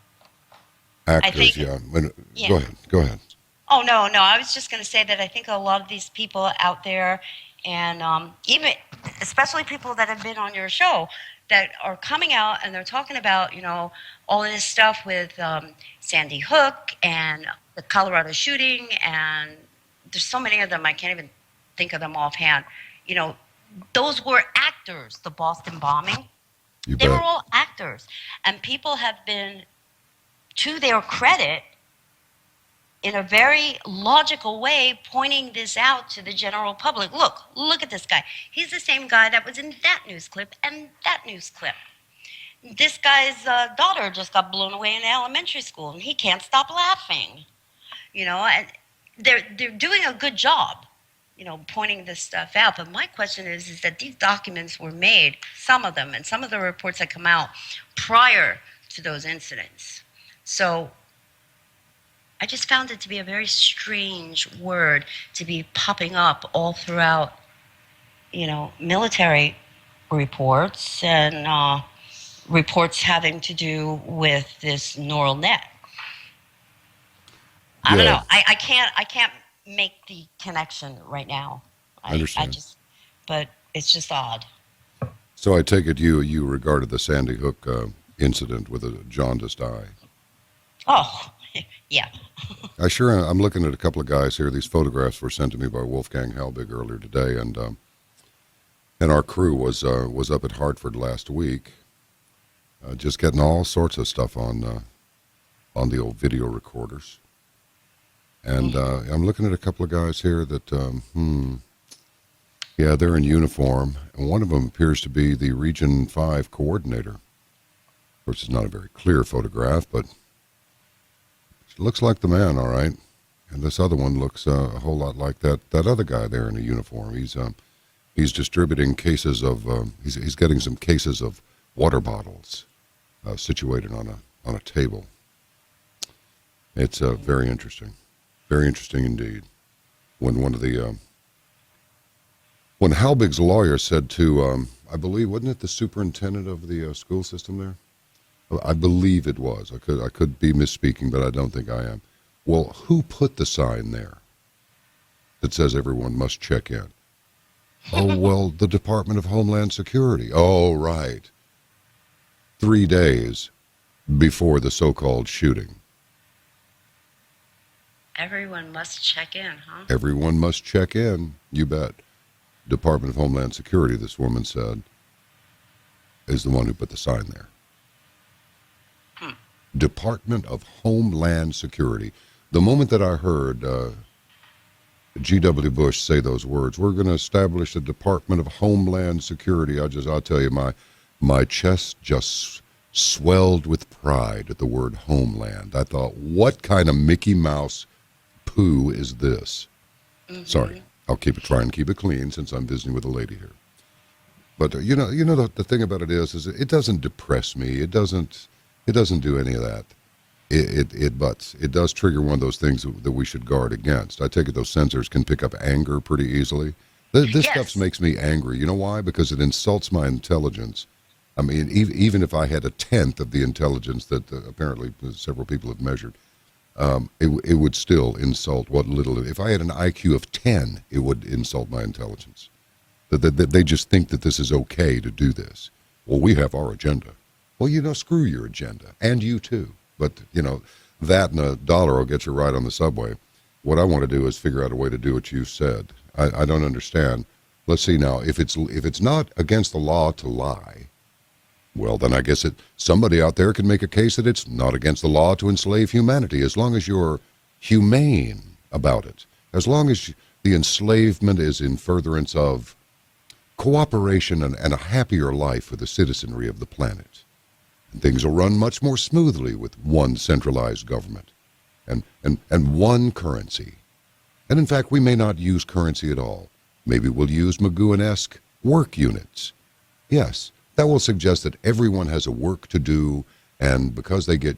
I Actors, think, yeah. yeah. Go ahead. Go ahead. Oh, no, no. I was just going to say that I think a lot of these people out there, and even, especially people that have been on your show, that are coming out and they're talking about, all of this stuff with Sandy Hook and the Colorado shooting, and there's so many of them, I can't even think of them offhand. You know, those were actors, the Boston bombing. You They were bet. all actors. And people have been, to their credit, in a very logical way, pointing this out to the general public. Look at this guy. He's the same guy that was in that news clip and that news clip. This guy's daughter just got blown away in elementary school, and he can't stop laughing. And they're doing a good job, pointing this stuff out. But my question is that these documents were made, some of them, and some of the reports that come out prior to those incidents. So I just found it to be a very strange word to be popping up all throughout, military reports and reports having to do with this neural net. I don't Yeah, know. I can't make the connection right now. I I understand. just, but it's just odd. So I take it you regarded the Sandy Hook incident with a jaundiced eye. Oh, yeah. I'm looking at a couple of guys here. These photographs were sent to me by Wolfgang Halbig earlier today, and our crew was up at Hartford last week, just getting all sorts of stuff on the old video recorders. And I'm looking at a couple of guys here that, yeah, they're in uniform, and one of them appears to be the Region 5 coordinator. Of course, it's not a very clear photograph, but it looks like the man, all right. And this other one looks a whole lot like that other guy there in a uniform. He's distributing cases of he's getting some cases of water bottles situated on a table. It's very interesting. Very interesting indeed. When one of the when Halbig's lawyer said to I believe, wasn't it the superintendent of the school system there? I believe it was. I could be misspeaking, but I don't think I am. Well, who put the sign there that says everyone must check in? Oh, well, the Department of Homeland Security. Oh, right. 3 days before the so-called shooting. Everyone must check in, huh? Everyone must check in. You bet. Department of Homeland Security, this woman said, is the one who put the sign there. Department of Homeland Security. The moment that I heard G.W. Bush say those words, we're going to establish a Department of Homeland Security, I'll tell you, my chest just swelled with pride at the word homeland. I thought, what kind of Mickey Mouse poo is this? Mm-hmm. Sorry, I'll try and keep it clean since I'm visiting with a lady here. But the thing about it is it doesn't depress me. It doesn't do any of that. It does trigger one of those things that we should guard against. I take it those sensors can pick up anger pretty easily. This stuff makes me angry. You know why? Because it insults my intelligence. I mean, even if I had a tenth of the intelligence that apparently several people have measured, it would still insult what little. If I had an IQ of 10, it would insult my intelligence. They just think that this is okay to do this. Well, we have our agenda. Well, screw your agenda, and you too. But, that and $1 will get you right on the subway. What I want to do is figure out a way to do what you said. I don't understand. Let's see now. If it's not against the law to lie, well, then I guess somebody out there can make a case that it's not against the law to enslave humanity, as long as you're humane about it. As long as the enslavement is in furtherance of cooperation and a happier life for the citizenry of the planet. And things will run much more smoothly with one centralized government and one currency. And in fact, we may not use currency at all. Maybe we'll use Magooan-esque work units. Yes, That will suggest that everyone has a work to do, and because they get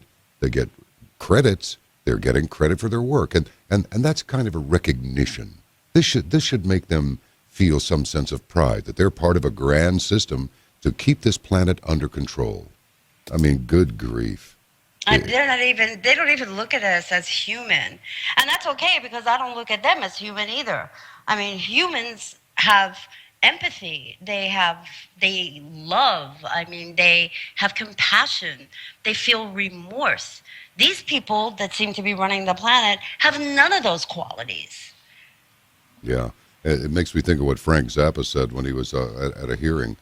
credits, they're getting credit for their work, and that's kind of a recognition. This should make them feel some sense of pride that they're part of a grand system to keep this planet under control. I mean, good grief. And they don't even look at us as human. And that's okay because I don't look at them as human either. I mean, humans have empathy. They love. I mean, they have compassion. They feel remorse. These people that seem to be running the planet have none of those qualities. Yeah, it makes me think of what Frank Zappa said when he was at a hearing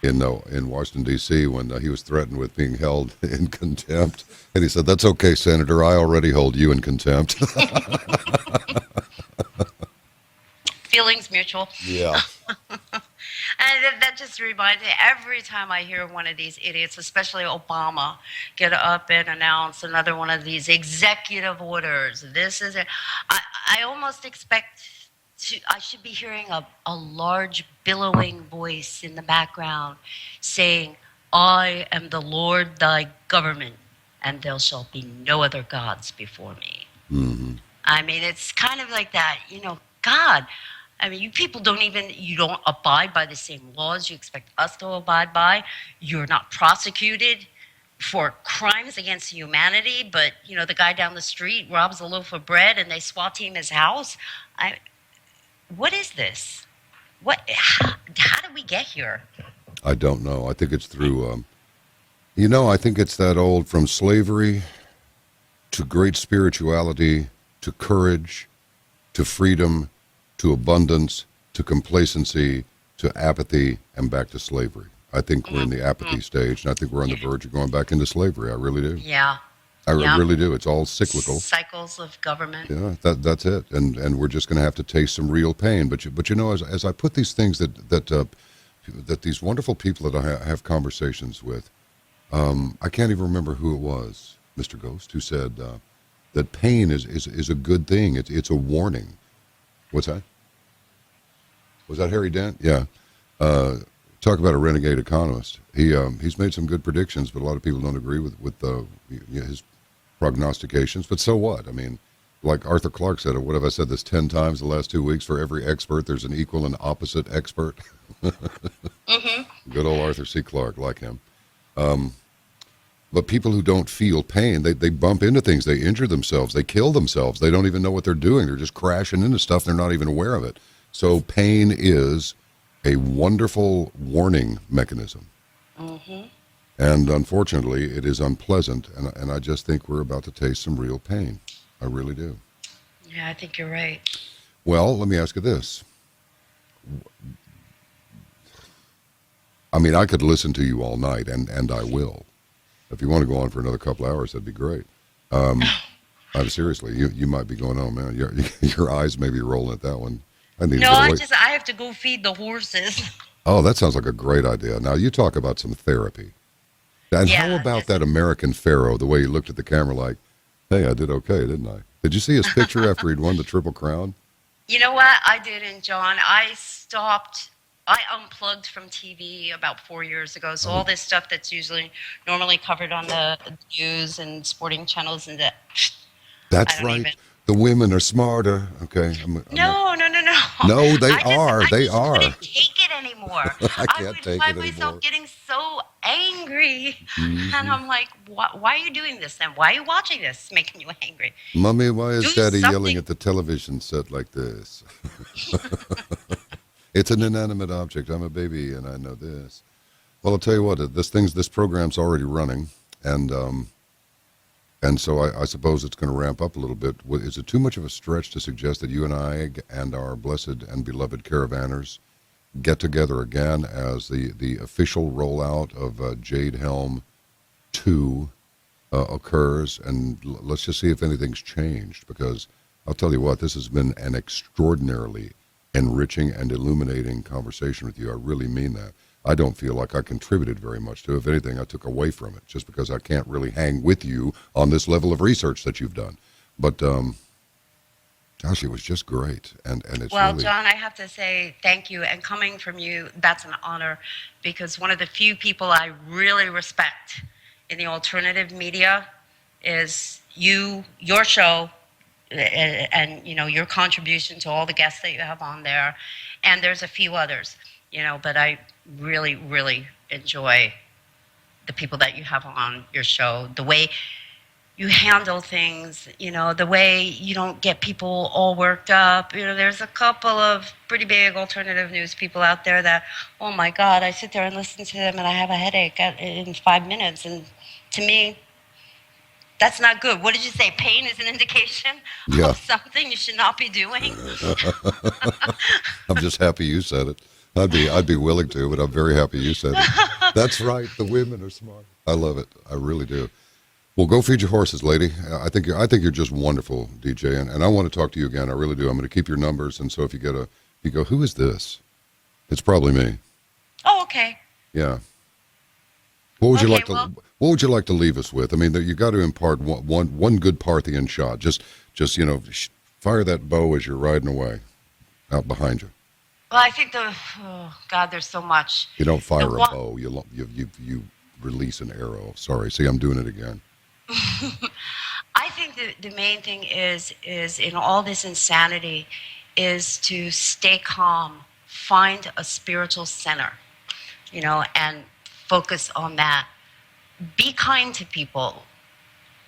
in Washington, D.C., when he was threatened with being held in contempt. And he said, "That's okay, Senator. I already hold you in contempt." Feelings mutual. Yeah. And that just reminds me, every time I hear one of these idiots, especially Obama, get up and announce another one of these executive orders, this is it, I almost expect I should be hearing a large billowing voice in the background saying, "I am the Lord thy government, and there shall be no other gods before me." Mm-hmm. I mean, it's kind of like that, God. I mean, you people you don't abide by the same laws you expect us to abide by. You're not prosecuted for crimes against humanity, but, the guy down the street robs a loaf of bread and they SWAT team his house. What is this? How did we get here? I don't know. I think it's through, I think it's that old from slavery to great spirituality to courage to freedom to abundance, to complacency, to apathy, and back to slavery. I think we're in the apathy stage, and I think we're on the verge of going back into slavery. I really do. Yeah. I really do. It's all cyclical. Cycles of government. Yeah, that's it. And we're just going to have to taste some real pain. But as I put these things that these wonderful people that I have conversations with, I can't even remember who it was, Mr. Ghost, who said that pain is a good thing. It's a warning. What's that? Was that Harry Dent? Yeah. Talk about a renegade economist. He's made some good predictions, but a lot of people don't agree with his prognostications. But so what? I mean, like Arthur Clarke said, what have I said this 10 times the last 2 weeks? For every expert, there's an equal and opposite expert. Good old Arthur C. Clarke, like him. But people who don't feel pain, they bump into things, they injure themselves, they kill themselves. They don't even know what they're doing. They're just crashing into stuff. They're not even aware of it. So pain is a wonderful warning mechanism. Mm-hmm. And unfortunately, it is unpleasant. And I just think we're about to taste some real pain. I really do. Yeah, I think you're right. Well, let me ask you this. I mean, I could listen to you all night, and I will. If you want to go on for another couple hours, that'd be great. Seriously, you might be going, "Oh man, your eyes may be rolling at that one." I have to go feed the horses. Oh, that sounds like a great idea. Now you talk about some therapy. And how about that American Pharaoh? The way he looked at the camera, like, "Hey, I did okay, didn't I?" Did you see his picture after he'd won the Triple Crown? You know what? I didn't, John. I unplugged from TV about 4 years ago. So all this stuff that's normally covered on the news and sporting channels and that. That's right. The women are smarter. Okay. No. No, they are. They are. I couldn't take it anymore. I can't take it anymore. I would find myself getting so angry. Mm-hmm. And I'm like, why are you doing this then? Why are you watching this? It's making you angry. Mommy, why is Daddy yelling at the television set like this? It's an inanimate object. I'm a baby, and I know this. Well, I'll tell you what. This program's already running, and so I suppose it's going to ramp up a little bit. Is it too much of a stretch to suggest that you and I and our blessed and beloved Caravanners get together again as the official rollout of Jade Helm 2 occurs, and let's just see if anything's changed? Because I'll tell you what, this has been an extraordinarily enriching and illuminating conversation with you. I really mean that. I don't feel like I contributed very much to it. If anything, I took away from it, just because I can't really hang with you on this level of research that you've done. But Gosh, it was just great, and it's Well, really John, I have to say thank you. And coming from you, that's an honor because one of the few people I really respect in the alternative media is you, your show, and you know your contribution to all the guests that you have on there. And there's a few others, you know, but I really, really enjoy the people that you have on your show, the way you handle things, you know, the way you don't get people all worked up. You know, there's a couple of pretty big alternative news people out there that, oh my God, I sit there and listen to them and I have a headache in 5 minutes. And to me, that's not good. What did you say? Pain is an indication yeah. of something you should not be doing. I'm just happy you said it. I'd be willing to, but I'm very happy you said it. That's right. The women are smart. I love it. I really do. Well, go feed your horses, lady. I think you're just wonderful, DJ, and I want to talk to you again. I really do. I'm going to keep your numbers, and so if you go, who is this? It's probably me. Oh, okay. Yeah. What would you Okay, like to well- What would you like to leave us with? I mean, you got to impart one good Parthian shot. Just fire that bow as you're riding away, out behind you. Well, I think oh God, there's so much. You don't fire The a one- bow. You release an arrow. Sorry. See, I'm doing it again. I think the main thing is in all this insanity is to stay calm, find a spiritual center, you know, and focus on that. Be kind to people,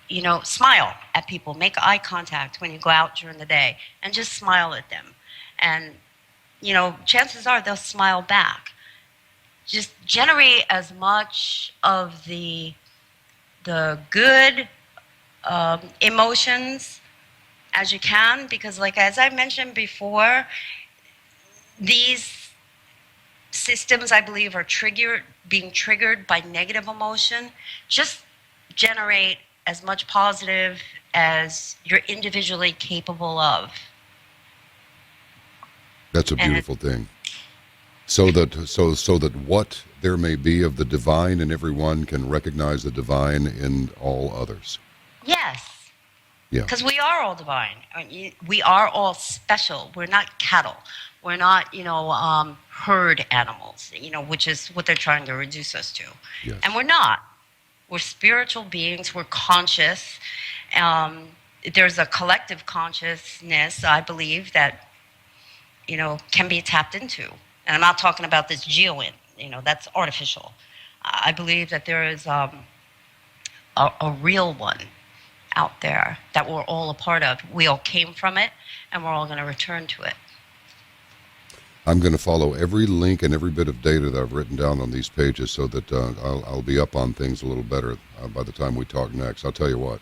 you know, smile at people, make eye contact when you go out during the day, and just smile at them. And, you know, chances are they'll smile back. Just generate as much of the good emotions as you can, because like as I mentioned before, these systems I believe are being triggered by negative emotion. Just generate as much positive as you're individually capable of. That's a beautiful thing. So that what there may be of the divine in everyone can recognize the divine in all others. Yes. Yeah. Because we are all divine. I mean, we are all special. We're not cattle. We're not, you know, herd animals, you know, which is what they're trying to reduce us to. Yes. And we're not. We're spiritual beings. We're conscious. There's a collective consciousness, I believe, that, you know, can be tapped into. And I'm not talking about this geoint, you know, that's artificial. I believe that there is a real one out there that we're all a part of. We all came from it, and we're all going to return to it. I'm going to follow every link and every bit of data that I've written down on these pages so that I'll be up on things a little better by the time we talk next. I'll tell you what,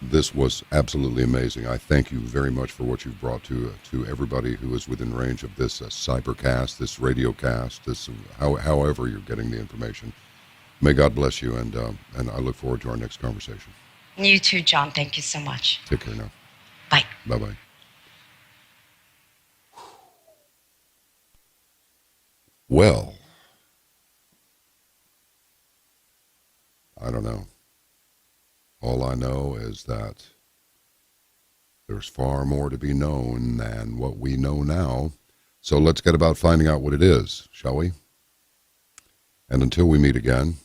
this was absolutely amazing. I thank you very much for what you've brought to everybody who is within range of this cybercast, this radiocast, this however you're getting the information. May God bless you, and I look forward to our next conversation. You too, John. Thank you so much. Take care now. Bye. Bye-bye. Well, I don't know. All I know is that there's far more to be known than what we know now. So let's get about finding out what it is, shall we? And until we meet again,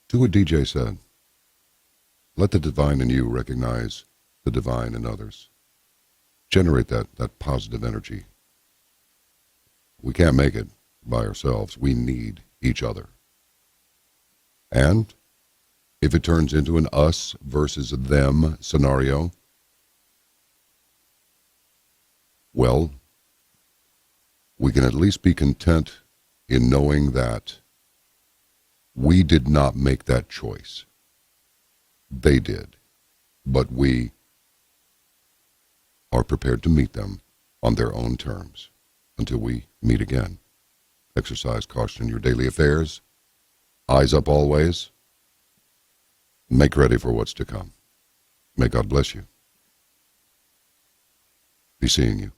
do what DJ said. Let the divine in you recognize the divine in others. Generate that positive energy. We can't make it by ourselves. We need each other. And if it turns into an us versus them scenario, well, we can at least be content in knowing that we did not make that choice. They did. But we are prepared to meet them on their own terms. Until we meet again, exercise caution in your daily affairs. Eyes up always. Make ready for what's to come. May God bless you. Be seeing you.